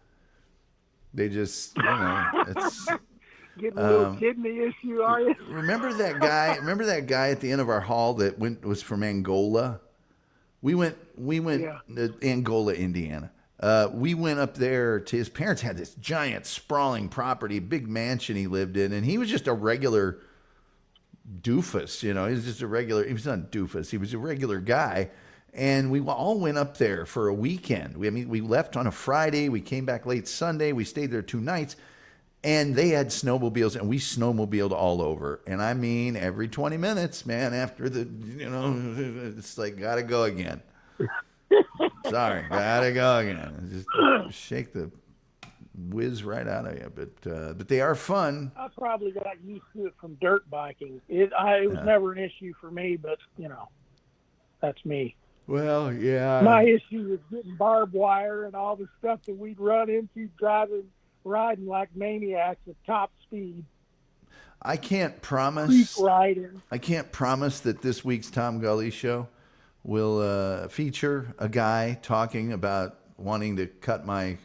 They just, it's getting a little kidney issue, are you? Remember that guy at the end of our hall that was from Angola? We went to Angola, Indiana. We went up there to his parents had this giant sprawling property, big mansion he lived in, and he was just a regular doofus, he was just he was not a doofus, he was a regular guy. And we all went up there for a weekend. We left on a Friday. We came back late Sunday. We stayed there 2 nights. And they had snowmobiles, and we snowmobiled all over. And I mean, every 20 minutes, man, after it's like, got to go again. Sorry, got to go again. Just shake the whiz right out of you. But they are fun. I probably got used to it from dirt biking. It was never an issue for me, but, that's me. Well, yeah. My issue was getting barbed wire and all the stuff that we'd run into riding like maniacs at top speed. I can't promise. Creek riding. I can't promise that this week's Tom Gully show will feature a guy talking about wanting to cut my,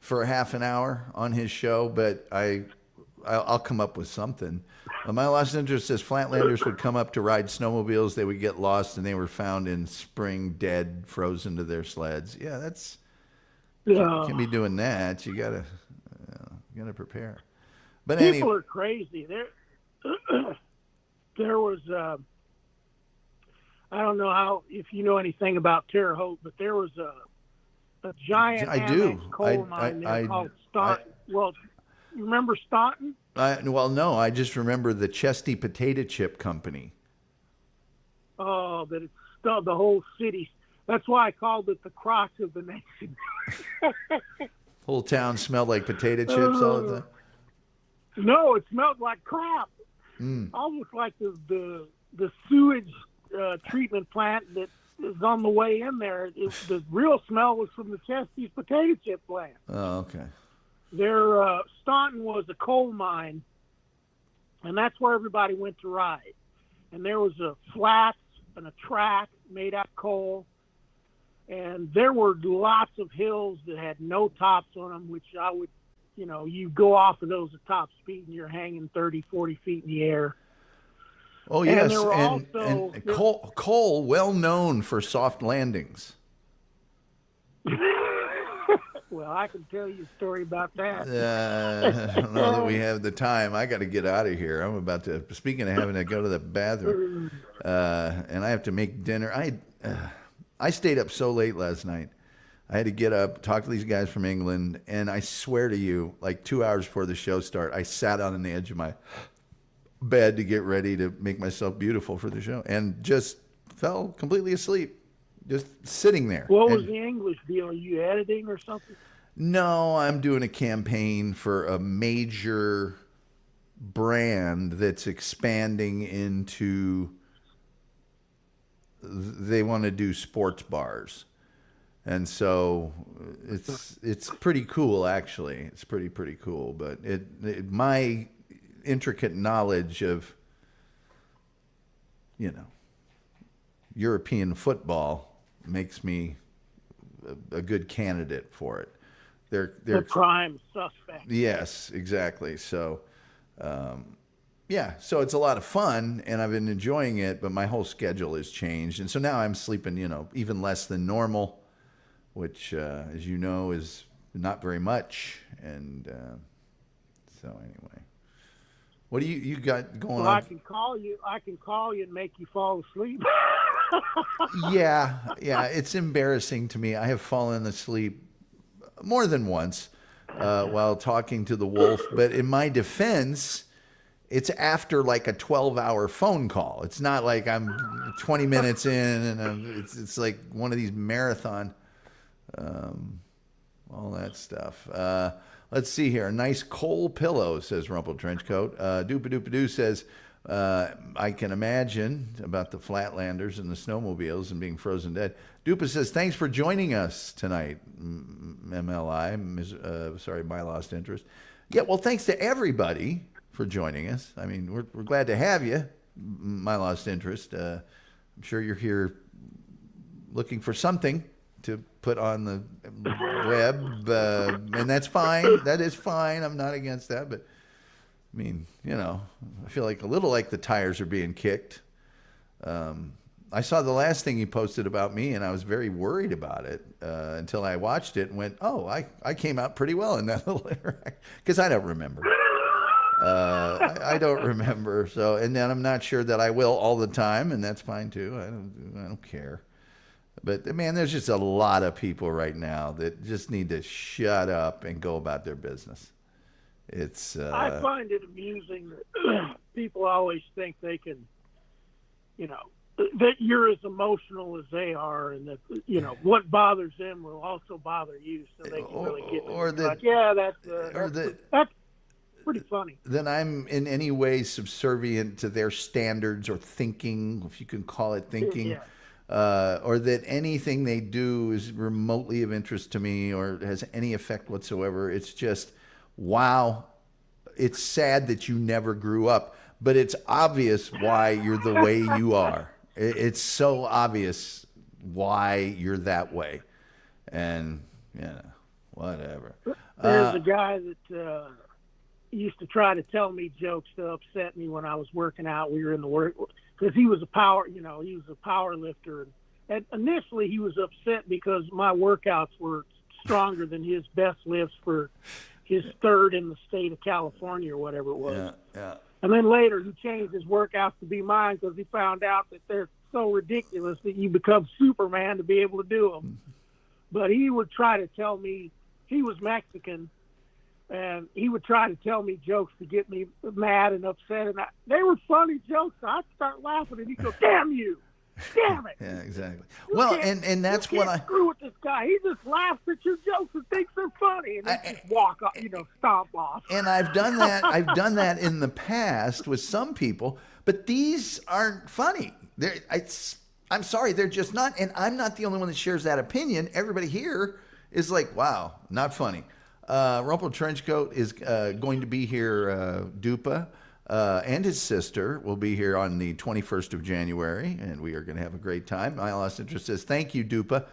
for half an hour on his show, but I'll come up with something. My Lost Interest says Flatlanders would come up to ride snowmobiles. They would get lost, and they were found in spring dead, frozen to their sleds. Yeah, you can't be doing that. You gotta prepare. But people are crazy. There was I don't know if you know anything about Terre Haute, but there was a giant coal mine there called Staunton. Well, you remember Staunton? No, I just remember the Chesty Potato Chip Company. Oh, but it's the whole city. That's why I called it the Crock of the Nation. Whole town smelled like potato chips all the time? No, it smelled like crap. Almost like the sewage treatment plant that is on the way in there. The real smell was from the Chesty's potato chip plant. Oh, okay. Staunton was a coal mine, and that's where everybody went to ride. And there was a flats and a track made out of coal, and there were lots of hills that had no tops on them, which I would, you go off of those at top speed and you're hanging 30, 40 feet in the air. Oh, yes, and coal, well known for soft landings. Well, I can tell you a story about that. I don't know that we have the time. I got to get out of here. I'm about to, speaking of having to go to the bathroom, and I have to make dinner. I stayed up so late last night. I had to get up, talk to these guys from England, and I swear to you, like 2 hours before the show started, I sat on the edge of my bed to get ready to make myself beautiful for the show, and just fell completely asleep. Just sitting there. What was the English deal? Are you editing or something? No, I'm doing a campaign for a major brand that's expanding into, they want to do sports bars. And so it's pretty cool, actually. It's pretty cool. But my intricate knowledge of, European football makes me a good candidate for it. They're the prime suspect. Yes, exactly. So, so it's a lot of fun, and I've been enjoying it. But my whole schedule has changed, and so now I'm sleeping, even less than normal, which, as you know, is not very much. And so anyway, what do you got going on? I can call you and make you fall asleep. Yeah, it's embarrassing to me. I have fallen asleep more than once while talking to the wolf, but in my defense, it's after like a 12-hour phone call. It's not like I'm 20 minutes in and it's like one of these marathon, all that stuff. Let's see here. A nice coal pillow, says Rumpled Trenchcoat. Doopadoopadoo says, I can imagine about the Flatlanders and the snowmobiles and being frozen dead. Dupa says, thanks for joining us tonight, MLI. Sorry, my lost interest. Yeah, well, thanks to everybody for joining us. I mean, we're glad to have you, my lost interest. I'm sure you're here looking for something to put on the web, and that's fine. That is fine. I'm not against that, but I mean, I feel like a little like the tires are being kicked. I saw the last thing he posted about me, and I was very worried about it until I watched it and went, oh, I came out pretty well in that little interaction, because I don't remember. I don't remember. So, and then I'm not sure that I will all the time, and that's fine too. I don't care. But man, there's just a lot of people right now that just need to shut up and go about their business. It's. I find it amusing that people always think they can, that you're as emotional as they are, and that what bothers them will also bother you, so they can really get. Or that. That's pretty funny. Then I'm in any way subservient to their standards or thinking, if you can call it thinking. Yeah. Or that anything they do is remotely of interest to me or has any effect whatsoever. It's just, wow, it's sad that you never grew up, but it's obvious why you're the way you are. It's so obvious why you're that way. And, whatever. There's a guy that used to try to tell me jokes to upset me when I was working out. We were in the work, because he was a power lifter. And initially he was upset because my workouts were stronger than his best lifts for his third in the state of California or whatever it was. Yeah. And then later he changed his workouts to be mine because he found out that they're so ridiculous that you become Superman to be able to do them. But he would try to tell me, he was Mexican, and he would try to tell me jokes to get me mad and upset. And they were funny jokes. So I'd start laughing, and he'd go, damn you. Damn it. Yeah, exactly. Well, and that's what I screw with this guy. He just laughs at your jokes and thinks they're funny, and then just walk off, stomp off. And I've done that. I've done that in the past with some people, but these aren't funny. I'm sorry, they're just not. And I'm not the only one that shares that opinion. Everybody here is like, wow, not funny. Rumpled Trenchcoat is going to be here, Dupa. And his sister will be here on the 21st of January, and we are going to have a great time. My lost interest says, thank you, Dupa.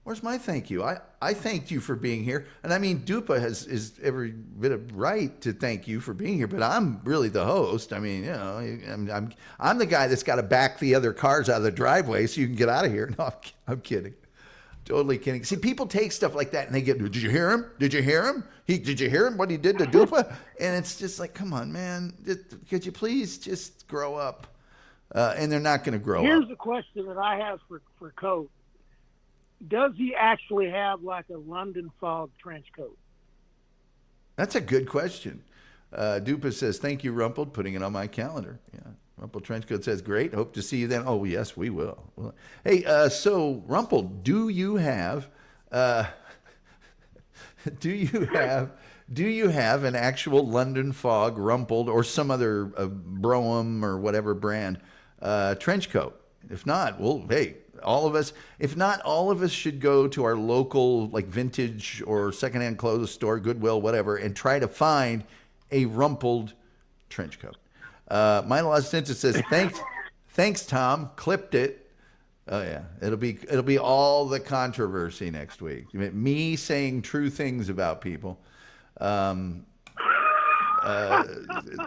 Where's my thank you? I thanked you for being here. And I mean, Dupa is every bit of right to thank you for being here, but I'm really the host. I mean, I'm the guy that's got to back the other cars out of the driveway so you can get out of here. No, I'm kidding. Totally kidding. See, people take stuff like that and they get, did you hear him? Did you hear him? Did you hear him? What he did to Dupa? And it's just like, come on, man. Could you please just grow up? And they're not going to grow up. Here's a question that I have for Coat. Does he actually have like a London fog trench coat? That's a good question. Dupa says, thank you, Rumpled, putting it on my calendar. Yeah. Rumpled Trenchcoat says, great. Hope to see you then. Oh, yes, we will. Hey, so Rumpled, do you have an actual London Fog Rumpled or some other Brougham or whatever brand trench coat? If not, well, hey, all of us, if not all of us, should go to our local like vintage or secondhand clothes store, Goodwill, whatever, and try to find a rumpled trench coat. My lost interest says, thanks, Tom. Clipped it. Oh yeah, it'll be all the controversy next week. Me saying true things about people.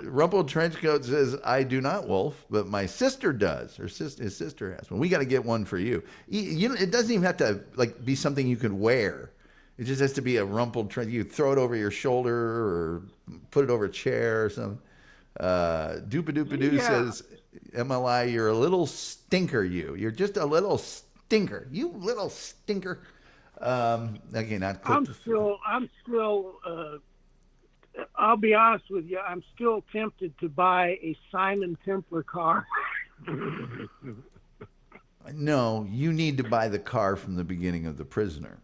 Rumpled Trenchcoat says, I do not, Wolf, but my sister does. His sister has one. We got to get one for you. It doesn't even have to like be something you can wear. It just has to be a rumpled trench. You throw it over your shoulder or put it over a chair or something. Doopa says, MLI, you're a little stinker, you. You're just a little stinker. You little stinker. Again, not I'm still I'll be honest with you, I'm still tempted to buy a Simon Templar car. No, you need to buy the car from the beginning of The Prisoner.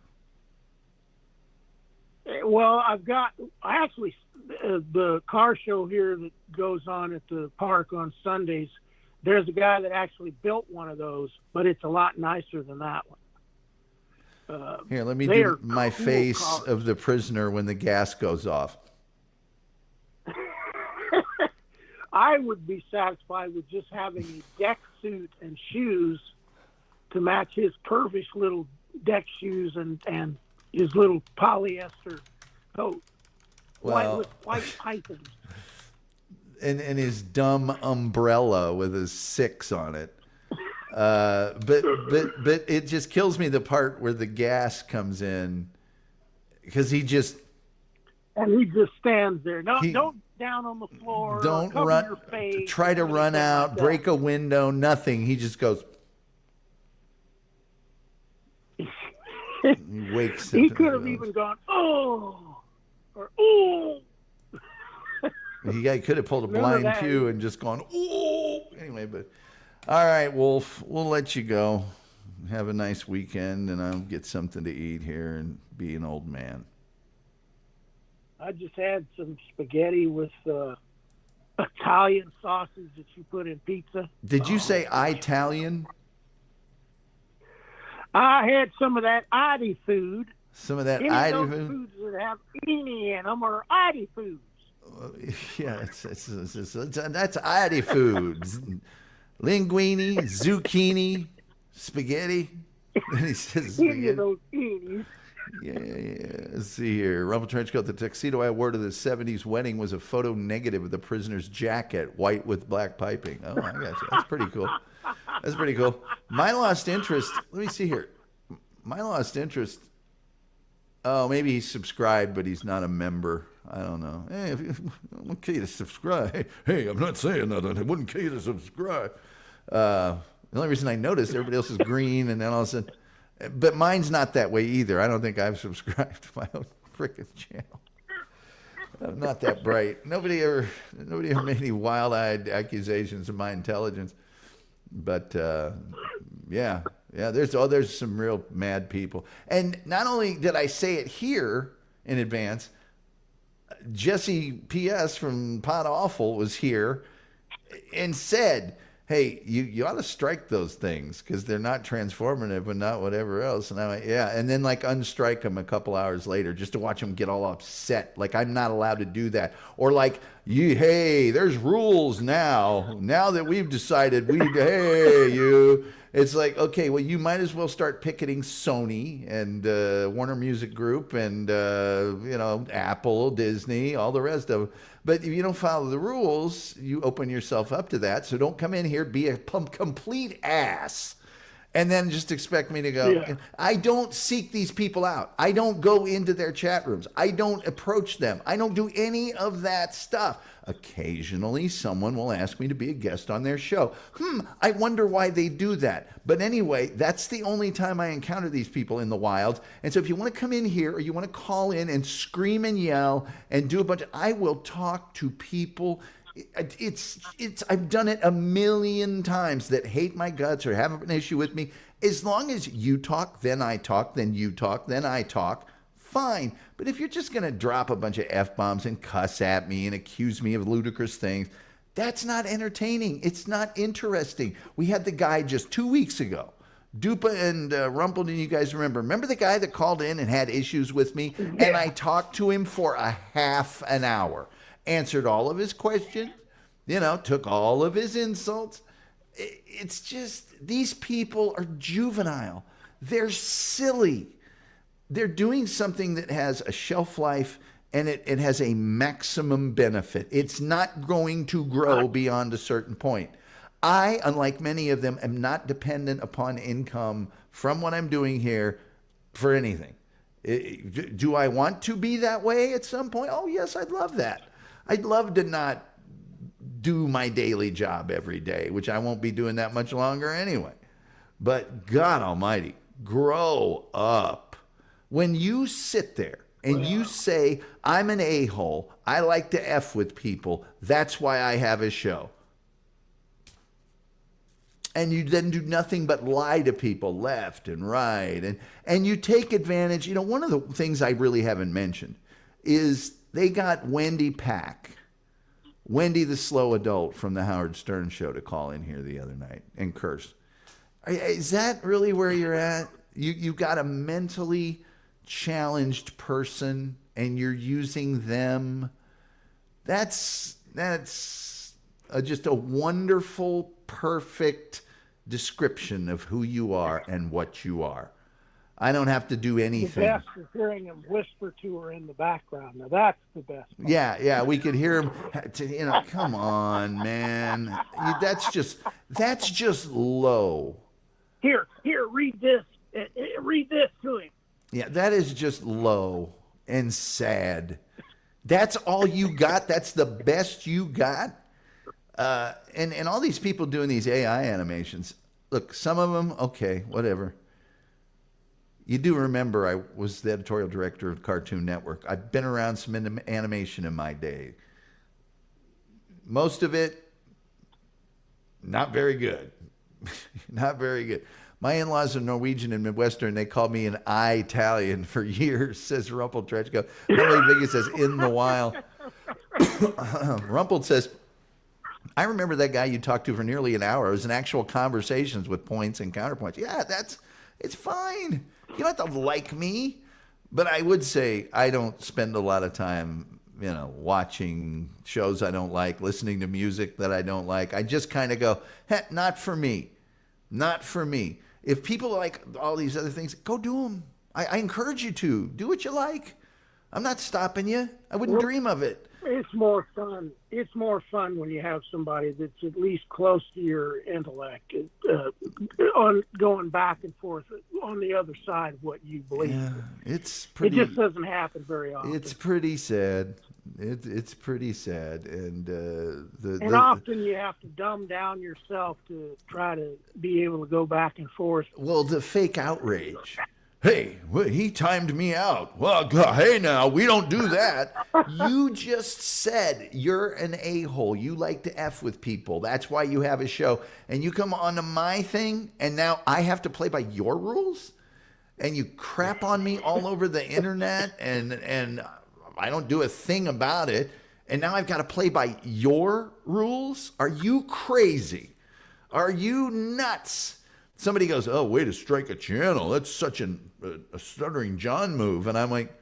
Well, the car show here that goes on at the park on Sundays, there's a guy that actually built one of those, but it's a lot nicer than that one. Here, let me do my cool face cars. Of The Prisoner when the gas goes off. I would be satisfied with just having a deck suit and shoes to match his curvish little deck shoes and his little polyester coat. Well, with white pythons. And his dumb umbrella with his 6 on it. But it just kills me the part where the gas comes in because he just stands there. No, don't down on the floor. Don't cover run. Your face, try to run out, like break a window. Nothing. He just goes. He wakes up. He could have even gone, oh, or oh. He could have pulled a blind Pew and just gone, oh. Anyway, but all right, Wolf, we'll let you go. Have a nice weekend, and I'll get something to eat here and be an old man. I just had some spaghetti with Italian sausage that you put in pizza. Did you say Italian? I had some of that Adi food. Some of that Any Adi of those food? foods that have any in them are Adi foods. Yeah, that's Adi foods. Linguine, zucchini, spaghetti. And he says spaghetti. Any of those eenies. Yeah. Let's see here. Rumple Trenchcoat, the tuxedo I wore to the 70s wedding was a photo negative of the prisoner's jacket, white with black piping. Oh, I got you. That's pretty cool. That's pretty cool. My lost interest, let me see here. My lost interest, oh, maybe he's subscribed, but he's not a member. I don't know. Hey, I'm okay to subscribe. Hey, I'm not saying that. I wouldn't care to subscribe. The only reason I noticed everybody else is green, and then all of a sudden... But mine's not that way either. I don't think I've subscribed to my own frickin' channel. I'm not that bright. Nobody ever made any wild-eyed accusations of my intelligence. But yeah, there's some real mad people. And not only did I say it here in advance, Jesse P.S. from Pot Awful was here and said, hey, you ought to strike those things because they're not transformative and not whatever else. And I went, yeah. And then like unstrike them a couple hours later just to watch them get all upset. Like I'm not allowed to do that. Or like, hey, there's rules now. Now that we've decided it's like, okay, well, you might as well start picketing Sony and Warner Music Group and, Apple, Disney, all the rest of them. But if you don't follow the rules, you open yourself up to that. So don't come in here, be a complete ass, and then just expect me to go. Yeah. I don't seek these people out. I don't go into their chat rooms. I don't approach them. I don't do any of that stuff. Occasionally, someone will ask me to be a guest on their show. I wonder why they do that. But anyway, that's the only time I encounter these people in the wild. And so if you want to come in here or you want to call in and scream and yell and do a bunch of, I will talk to people. I've done it a million times that hate my guts or have an issue with me. As long as you talk, then I talk, then you talk, then I talk. Fine. But if you're just going to drop a bunch of F-bombs and cuss at me and accuse me of ludicrous things, that's not entertaining. It's not interesting. We had the guy just 2 weeks ago Dupa and Rumpleton, you guys remember the guy that called in and had issues with me? And I talked to him for a half an hour, answered all of his questions, took all of his insults. It's just, these people are juvenile. They're silly. They're doing something that has a shelf life and it has a maximum benefit. It's not going to grow beyond a certain point. I, unlike many of them, am not dependent upon income from what I'm doing here for anything. Do I want to be that way at some point? Oh, yes, I'd love that. I'd love to not do my daily job every day, which I won't be doing that much longer anyway. But God almighty, grow up. When you sit there and you say, I'm an a-hole, I like to F with people, that's why I have a show. And you then do nothing but lie to people left and right. And you take advantage. One of the things I really haven't mentioned is they got Wendy Pack, Wendy the slow adult from the Howard Stern show, to call in here the other night and curse. Is that really where you're at? You've got a mentally challenged person and you're using them. That's just a wonderful, perfect description of who you are and what you are. I don't have to do anything. The best is hearing him whisper to her in the background. Now that's the best part. Yeah, we could hear him. Come on, man. That's just low. Here, read this. Read this to him. Yeah, that is just low and sad. That's all you got? That's the best you got? And all these people doing these AI animations, look, some of them, okay, whatever. You do remember I was the editorial director of Cartoon Network. I've been around some animation in my day. Most of it, not very good. Not very good. My in-laws are Norwegian and Midwestern. They called me an I-Italian for years, says Rumpel Trechko. Nobody Biggie says, in the wild. Rumpel says, I remember that guy you talked to for nearly an hour. It was an actual conversations with points and counterpoints. Yeah, it's fine. You don't have to like me. But I would say I don't spend a lot of time, watching shows I don't like, listening to music that I don't like. I just kind of go, not for me. Not for me. If people like all these other things, go do them. I encourage you to. Do what you like. I'm not stopping you. I wouldn't dream of it. It's more fun. It's more fun when you have somebody that's at least close to your intellect, on going back and forth on the other side of what you believe. Yeah, it's pretty. It just doesn't happen very often. It's pretty sad. It's pretty sad, and often you have to dumb down yourself to try to be able to go back and forth. Well, the fake outrage. Hey, he timed me out. Well, hey, now, we don't do that. You just said you're an a-hole. You like to F with people. That's why you have a show. And you come onto my thing, and now I have to play by your rules? And you crap on me all over the internet, and I don't do a thing about it. And now I've got to play by your rules? Are you crazy? Are you nuts? Somebody goes, oh, way to strike a channel. That's such a Stuttering John move. And I'm like,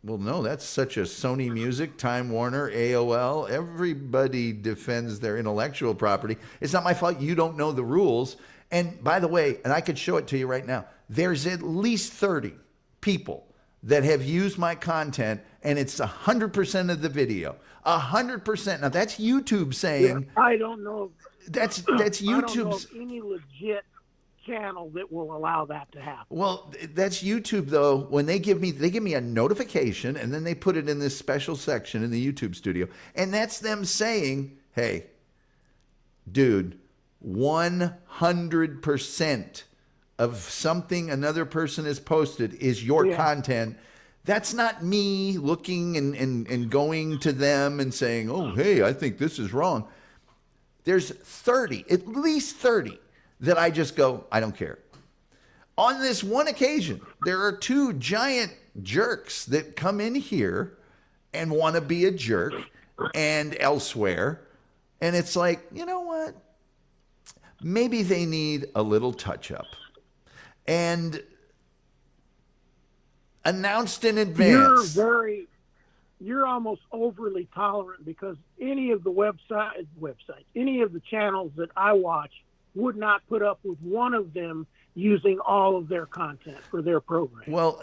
well, no, that's such a Sony Music, Time Warner, AOL. Everybody defends their intellectual property. It's not my fault you don't know the rules. And by the way, and I could show it to you right now, there's at least 30 people that have used my content, and it's 100% of the video. 100%. Now, that's YouTube saying... I don't know... That's YouTube's. I don't know of any legit channel that will allow that to happen. Well, that's YouTube though. When they give me a notification, and then they put it in this special section in the YouTube studio, and that's them saying, "Hey, dude, 100% of something another person has posted is your content." That's not me looking and going to them and saying, "Oh, hey, I think this is wrong." There's 30, at least 30, that I just go, I don't care. On this one occasion, there are two giant jerks that come in here and want to be a jerk and elsewhere. And it's like, you know what? maybe they need a little touch up. And announced in advance. You're almost overly tolerant, because any of the websites, any of the channels that I watch would not put up with one of them using all of their content for their program. Well,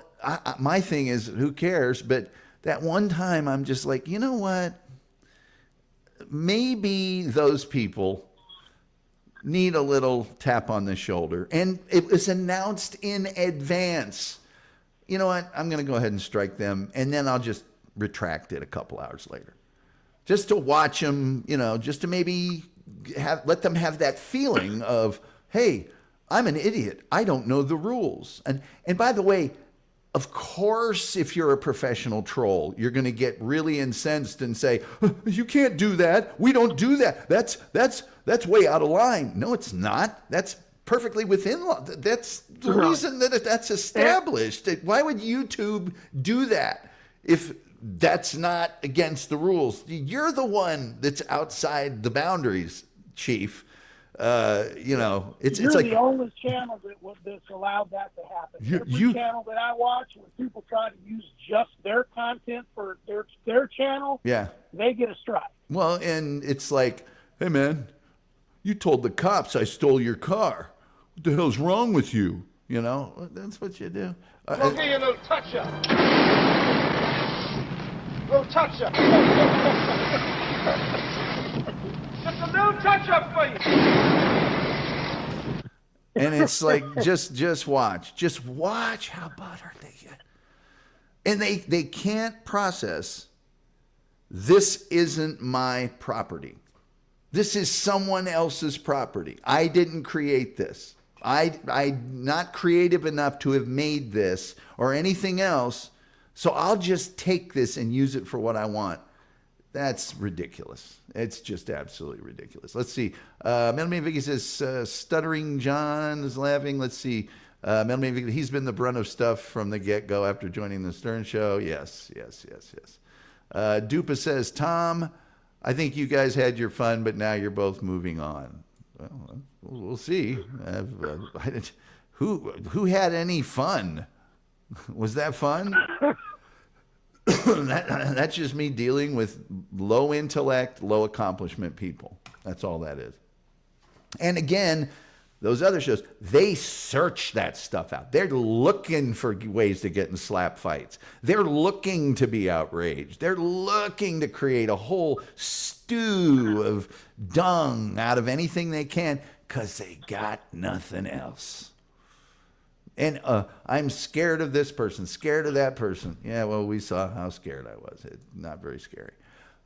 my thing is, who cares? But that one time I'm just like, you know what? Maybe those people need a little tap on the shoulder. And it was announced in advance. You know what? I'm going to go ahead and strike them, and then I'll just retract it a couple hours later. Just to watch them, just to maybe let them have that feeling of, hey, I'm an idiot. I don't know the rules. And by the way, of course, if you're a professional troll, you're going to get really incensed and say, you can't do that. We don't do that. That's way out of line. No, it's not. That's perfectly within law. That's the reason that that's established. Why would YouTube do that if that's not against the rules? You're the one that's outside the boundaries, Chief. It's You're like the only channel that's allowed that to happen. Every channel that I watch, when people try to use just their content for their channel, they get a strike. Well, and it's like, hey man, you told the cops I stole your car. What the hell's wrong with you? That's what you do. We'll give you a little touch-up. Little touch-up. Just a little touch-up for you. And it's like, just watch. Just watch how butthurt they get. And they can't process, this isn't my property. This is someone else's property. I didn't create this. I'm not creative enough to have made this or anything else, so I'll just take this and use it for what I want. That's ridiculous. It's just absolutely ridiculous. Let's see. Melanie Vicky says, Stuttering John is laughing. Let's see. Melanie Vicky, he's been the brunt of stuff from the get-go after joining the Stern Show. Yes. Dupa says, Tom, I think you guys had your fun, but now you're both moving on. Well, we'll see. Who had any fun? Was that fun? That's just me dealing with low intellect, low accomplishment people. That's all that is. And again, those other shows, they search that stuff out. They're looking for ways to get in slap fights. They're looking to be outraged. They're looking to create a whole stew of dung out of anything they can because they got nothing else. And I'm scared of this person, scared of that person. Yeah, well, we saw how scared I was. It's not very scary.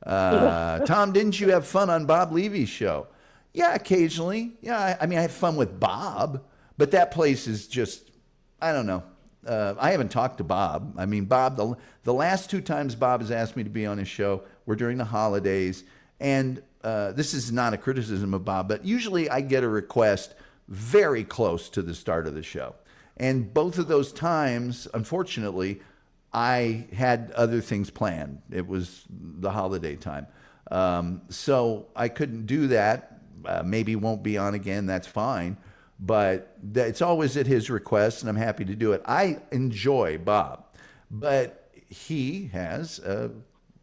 Tom, didn't you have fun on Bob Levy's show? Yeah, occasionally. Yeah, I have fun with Bob, but that place is just, I don't know. I haven't talked to Bob. Bob, the last two times Bob has asked me to be on his show were during the holidays. And this is not a criticism of Bob, but usually I get a request very close to the start of the show. And both of those times, unfortunately, I had other things planned. It was the holiday time. So I couldn't do that. Maybe won't be on again. That's fine. But it's always at his request, and I'm happy to do it. I enjoy Bob. But he has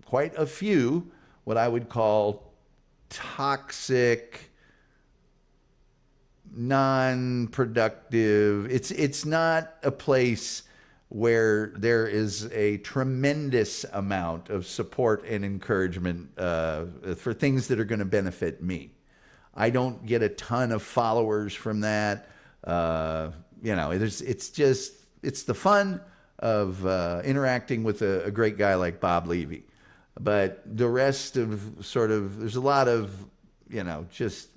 quite a few what I would call toxic, non-productive. It's not a place where there is a tremendous amount of support and encouragement for things that are going to benefit me. I don't get a ton of followers from that. It's the fun of interacting with a great guy like Bob Levy. But the rest of there's a lot of, just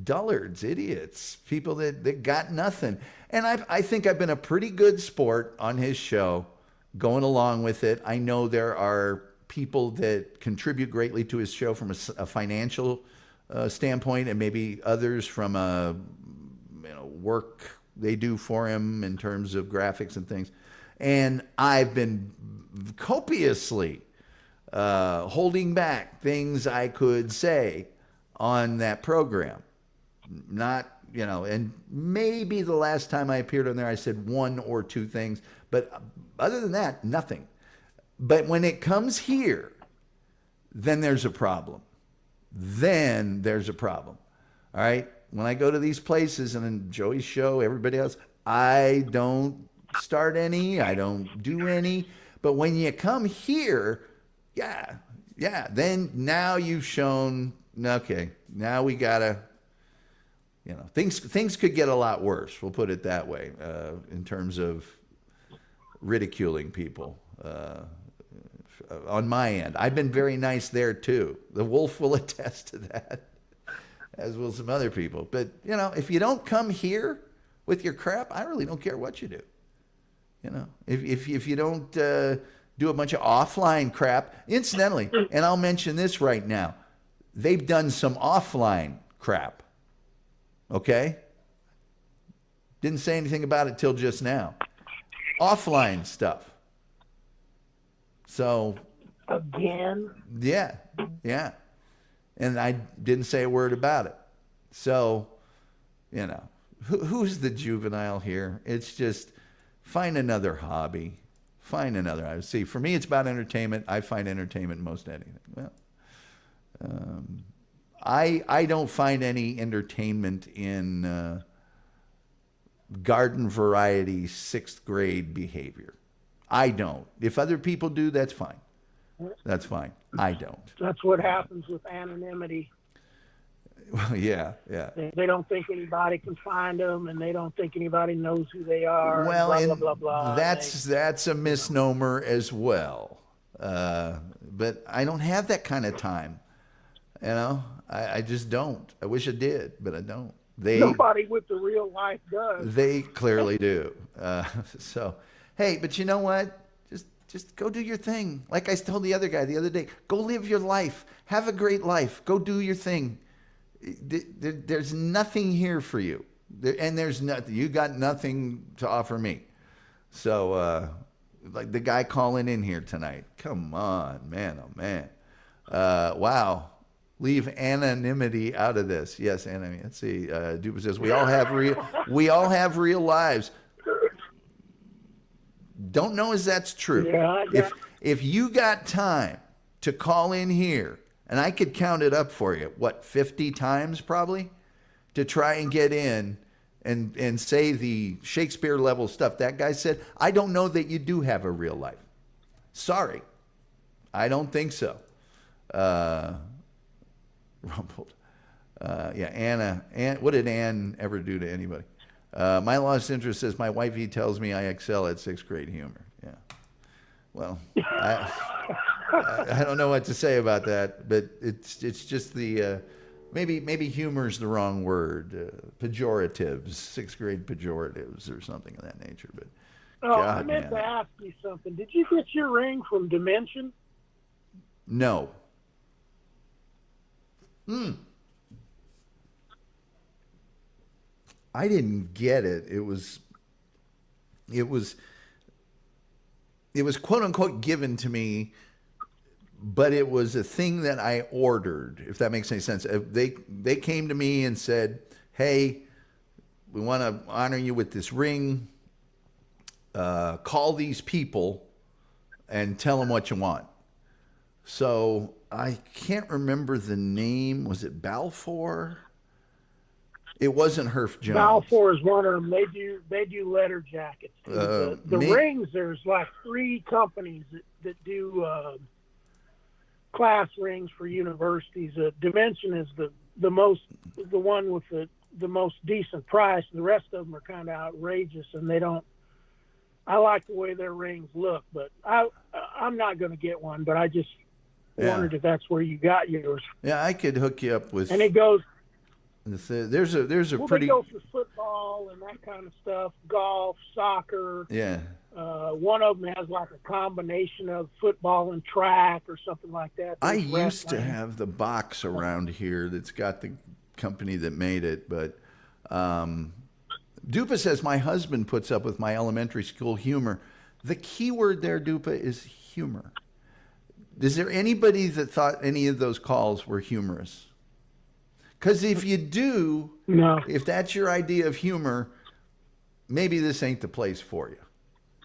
dullards, idiots, people that got nothing. And I think I've been a pretty good sport on his show, going along with it. I know there are people that contribute greatly to his show from a financial standpoint, and maybe others from a work they do for him in terms of graphics and things. And I've been copiously holding back things I could say on that program. Not, you know, and maybe the last time I appeared on there, I said one or two things, but other than that, nothing. But when it comes here, then there's a problem. Then there's a problem. All right? When I go to these places and in Joey's show, everybody else, I don't start any, I don't do any. But when you come here, yeah, then now you've shown, okay, now we gotta, you know, things could get a lot worse. We'll put it that way, in terms of ridiculing people. On my end, I've been very nice there too. The wolf will attest to that, as will some other people. But you know, if you don't come here with your crap, I really don't care what you do. You know, if you don't do a bunch of offline crap, incidentally, and I'll mention this right now, they've done some offline crap. Okay? Didn't say anything about it till just now. Offline stuff. So. Again? Yeah. And I didn't say a word about it. So, you know, who's the juvenile here? It's just find another hobby. Find another. See, for me, it's about entertainment. I find entertainment in most anything. Well, I don't find any entertainment in garden variety 6th grade behavior. I don't. If other people do, that's fine. That's fine. I don't. That's what happens with anonymity. Well, yeah. They don't think anybody can find them, and they don't think anybody knows who they are. Well, blah, and blah, blah, blah. that's a misnomer as well. But I don't have that kind of time. You know, I just don't. I wish I did, but I don't. Nobody with the real life does. They clearly do. So, hey, but you know what? Just go do your thing. Like I told the other guy the other day, go live your life. Have a great life. Go do your thing. There's nothing here for you. And there's nothing. You got nothing to offer me. So, like the guy calling in here tonight. Come on, man. Oh, man. Wow. Leave anonymity out of this. Yes, anonymity. Let's see. Duper says, we all have real lives. Don't know as that's true. Yeah. If you got time to call in here, and I could count it up for you, 50 times probably, to try and get in and say the Shakespeare level stuff that guy said, I don't know that you do have a real life. Sorry. I don't think so. Rumbled. Yeah, Anna. What did Ann ever do to anybody? My lost interest says, my wifey tells me I excel at 6th grade humor. Yeah. Well, I don't know what to say about that, but it's just the, maybe humor is the wrong word. Pejoratives, 6th grade pejoratives or something of that nature. But God, I meant to ask you something. Did you get your ring from Dimension? No. I didn't get it. It was quote unquote given to me, but it was a thing that I ordered, if that makes any sense. They came to me and said, hey, we want to honor you with this ring. Call these people and tell them what you want. So I can't remember the name. Was it Balfour? It wasn't Herf Jones. Balfour is one of them. They do letter jackets. The rings, there's like 3 companies that do class rings for universities. Dimension is the one with the most decent price. The rest of them are kind of outrageous, and they don't. I like the way their rings look, but I'm not going to get one. But I just wondered if that's where you got yours. Yeah, I could hook you up with. And it goes. There's a pretty. They go for football and that kind of stuff, golf, soccer. Yeah. One of them has like a combination of football and track or something like that. I used to have the box around here that's got the company that made it, but Dupa says my husband puts up with my elementary school humor. The key word there, Dupa, is humor. Is there anybody that thought any of those calls were humorous? Because if you do, No. if that's your idea of humor, maybe this ain't the place for you.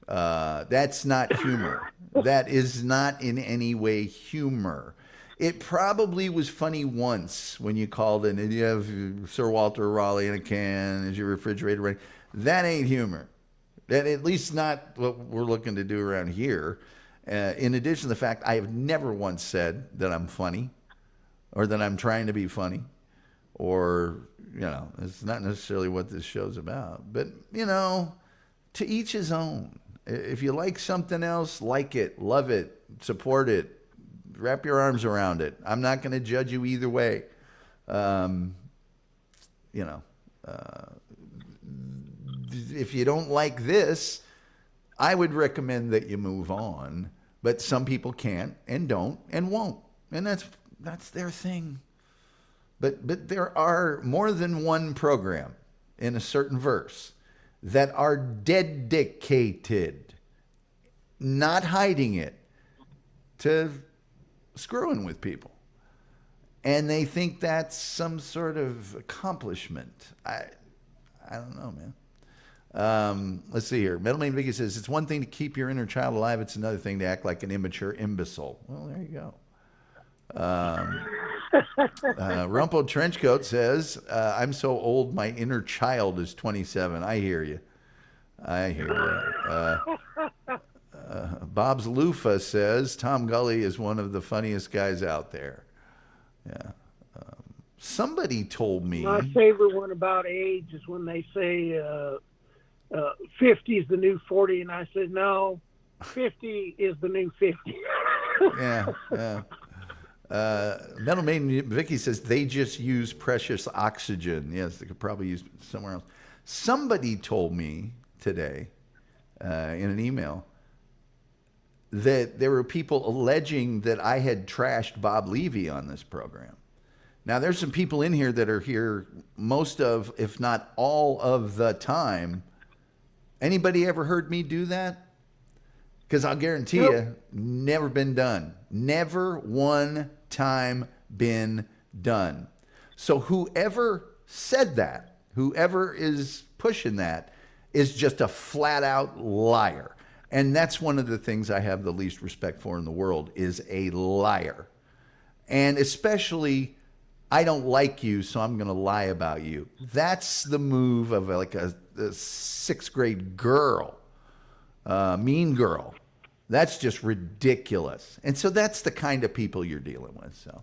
That's not humor. That is not in any way humor. It probably was funny once when you called in and you have Sir Walter Raleigh in a can as your refrigerator ready. That ain't humor. That at least not what we're looking to do around here. In addition to the fact, I have never once said that I'm funny or that I'm trying to be funny or, it's not necessarily what this show's about. But, to each his own. If you like something else, like it, love it, support it, wrap your arms around it. I'm not going to judge you either way. If you don't like this, I would recommend that you move on. But some people can't and don't and won't. And that's their thing. But there are more than one program in a certain verse that are dedicated, not hiding it, to screwing with people. And they think that's some sort of accomplishment. I don't know, man. Let's see here. Middleman Vicky says, it's one thing to keep your inner child alive. It's another thing to act like an immature imbecile. Well, there you go. Rumpled Trenchcoat says, I'm so old, my inner child is 27. I hear you. Bob's Loofah says, Tom Gully is one of the funniest guys out there. Yeah. Somebody told me. My favorite one about age is when they say 50 is the new 40, and I said, no, 50 is the new 50. Yeah. Metal Maiden Vicky says they just use precious oxygen. Yes, they could probably use it somewhere else. Somebody told me today in an email that there were people alleging that I had trashed Bob Levy on this program. Now, there's some people in here that are here most of, if not all of the time. Anybody ever heard me do that? Because I'll guarantee you, never been done. Never one time been done. So whoever said that, whoever is pushing that, is just a flat out liar. And that's one of the things I have the least respect for in the world, is a liar. And especially, I don't like you, so I'm going to lie about you. That's the move of like a sixth grade girl, mean girl. That's just ridiculous. And so that's the kind of people you're dealing with. So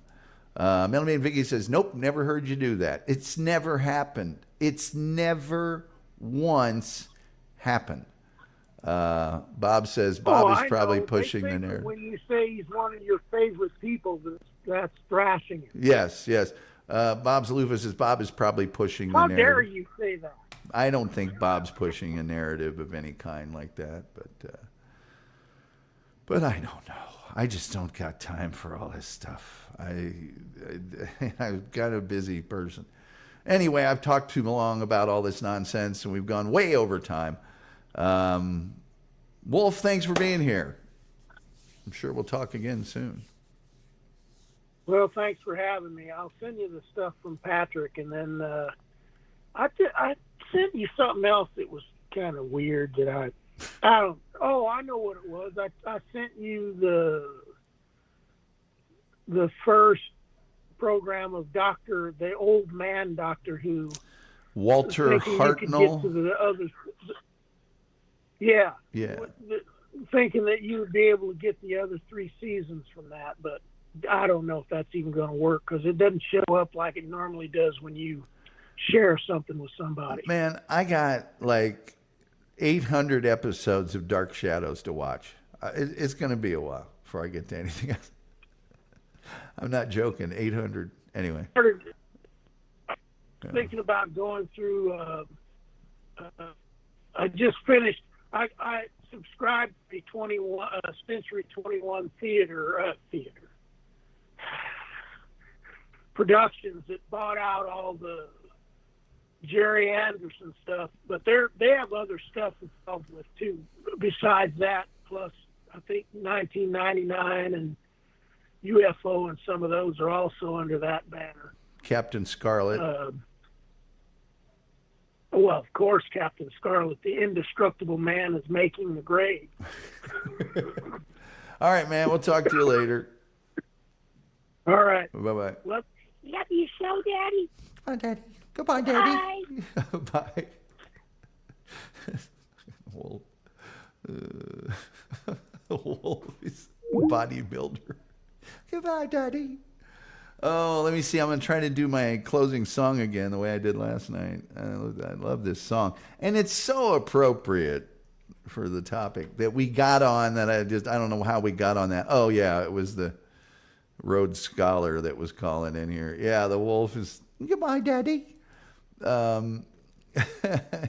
Melanie Vicky says, nope, never heard you do that. It's never happened. It's never once happened. Bob says Bob is probably pushing the narrative. When you say he's one of your favorite people, that's thrashing him. Yes. Bob's Aloofa says Bob is probably pushing the narrative. How dare you say that? I don't think Bob's pushing a narrative of any kind like that, but I don't know. I just don't got time for all this stuff. I'm kind of a busy person. Anyway, I've talked too long about all this nonsense, and we've gone way over time. Wolf, thanks for being here. I'm sure we'll talk again soon. Well, thanks for having me. I'll send you the stuff from Patrick, and then I sent you something else that was kind of weird that I don't. Oh, I know what it was. I sent you the first program of the old man Doctor Who. Walter Hartnell. Yeah. Yeah. Thinking that you would be able to get the other 3 seasons from that, but I don't know if that's even going to work because it doesn't show up like it normally does when you share something with somebody. Man, I got like 800 episodes of Dark Shadows to watch. It's going to be a while before I get to anything else. I'm not joking. 800. Anyway. Thinking about going through, I just finished, I subscribed to the Century 21 Theater Productions that bought out all the Jerry Anderson stuff, but they have other stuff involved with too. Besides that, plus I think 1999 and UFO and some of those are also under that banner. Captain Scarlet. Well, of course, Captain Scarlet, the indestructible man, is making the grade. All right, man. We'll talk to you later. All right. Bye-bye. Love you so, Daddy. Bye, Daddy. Goodbye, Daddy. Bye. Bye. Wolf. Wolf is bodybuilder. Goodbye, Daddy. Oh, let me see. I'm going to try to do my closing song again the way I did last night. I love this song. And it's so appropriate for the topic that we got on that I don't know how we got on that. Oh, yeah, it was the Rhodes Scholar that was calling in here. Yeah, the wolf is, goodbye, Daddy.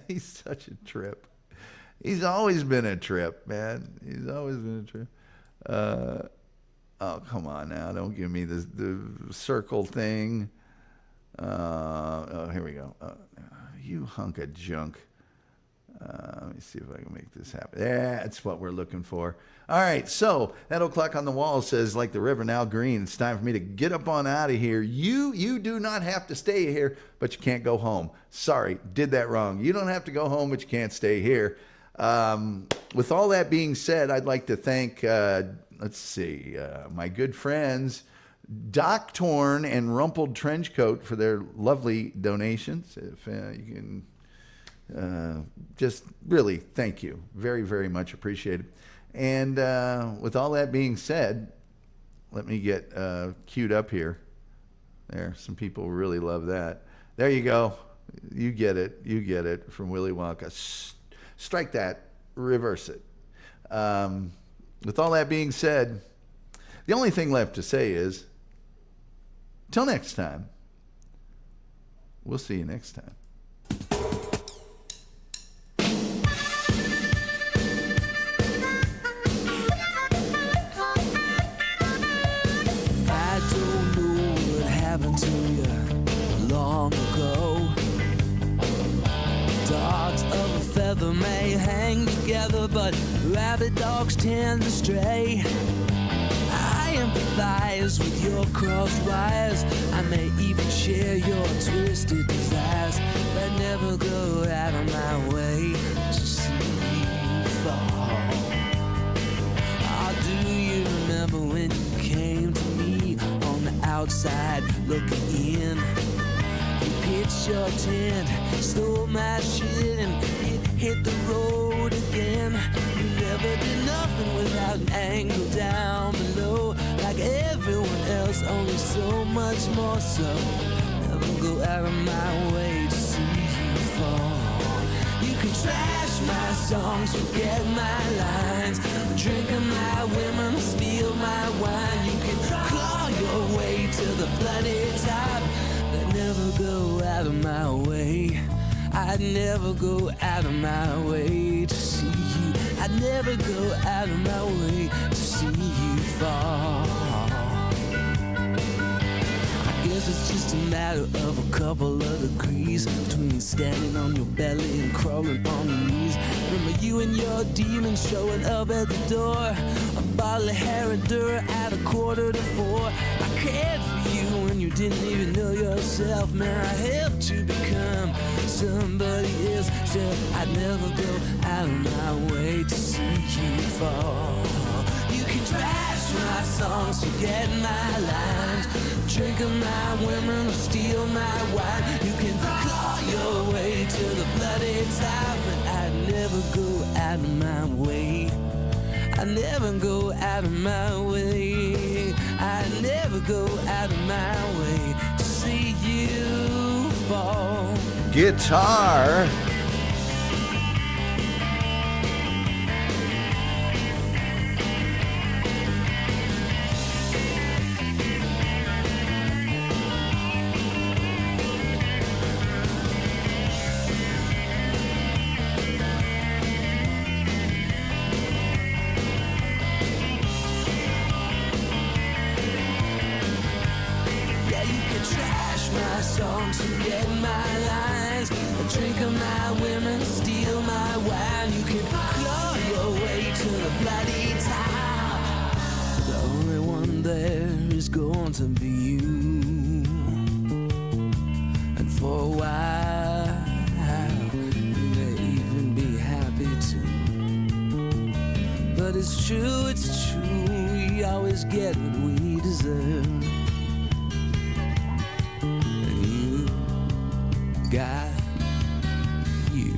He's such a trip. He's always been a trip, man. He's always been a trip. Oh, come on now. Don't give me the circle thing. Oh, here we go. You hunk of junk. Let me see if I can make this happen. That's what we're looking for. All right, so that old clock on the wall says, like the river now green, it's time for me to get up on out of here. You do not have to stay here, but you can't go home. Sorry, did that wrong. You don't have to go home, but you can't stay here. With all that being said, I'd like to thank, my good friends, Doc Torn and Rumpled Trenchcoat for their lovely donations. If you can just really thank you. Very, very much appreciated. And with all that being said, let me get queued up here. There, some people really love that. There you go. You get it. You get it from Willy Wonka. Strike that. Reverse it. With all that being said, the only thing left to say is, till next time, we'll see you next time. I don't know what happened to you long ago. Dogs of a feather may hang together, but rabid dogs tend to stray. I empathize with your crossed wires. I may even share your twisted desires, but never go out of my way to see you fall. Oh, do you remember when you came to me on the outside looking in? You pitched your tent, stole my shit, and hit the road again. You never did nothing without an angle down below, like everyone else, only so much more so. Never go out of my way to see you fall. You can trash my songs, forget my lines, drink of my women, steal my wine. You can claw your way to the bloody top, but never go out of my way. I'd never go out of my way to see you. I'd never go out of my way to see you fall. I guess it's just a matter of a couple of degrees between standing on your belly and crawling on your knees. Remember you and your demon showing up at the door, a bottle of Herradura at 3:45. I cared for you when you didn't even know yourself. Man, I helped you become somebody else. Said I'd never go out of my way to see you fall. You can trash my songs, forget my lines, drink of my women, or steal my wine. You can claw your way to the bloody top, but I'd never go out of my way. I never go out of my way. I never go out of my way to see you fall. Guitar. Songs, forget my lines, drink of my women, steal my wine. You can claw your way to the bloody top. The only one there is going to be you. it's true, we always get what we deserve. And you got you.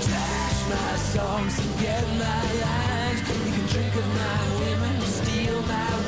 Trash my songs, forget my lines. You can drink of my women, steal my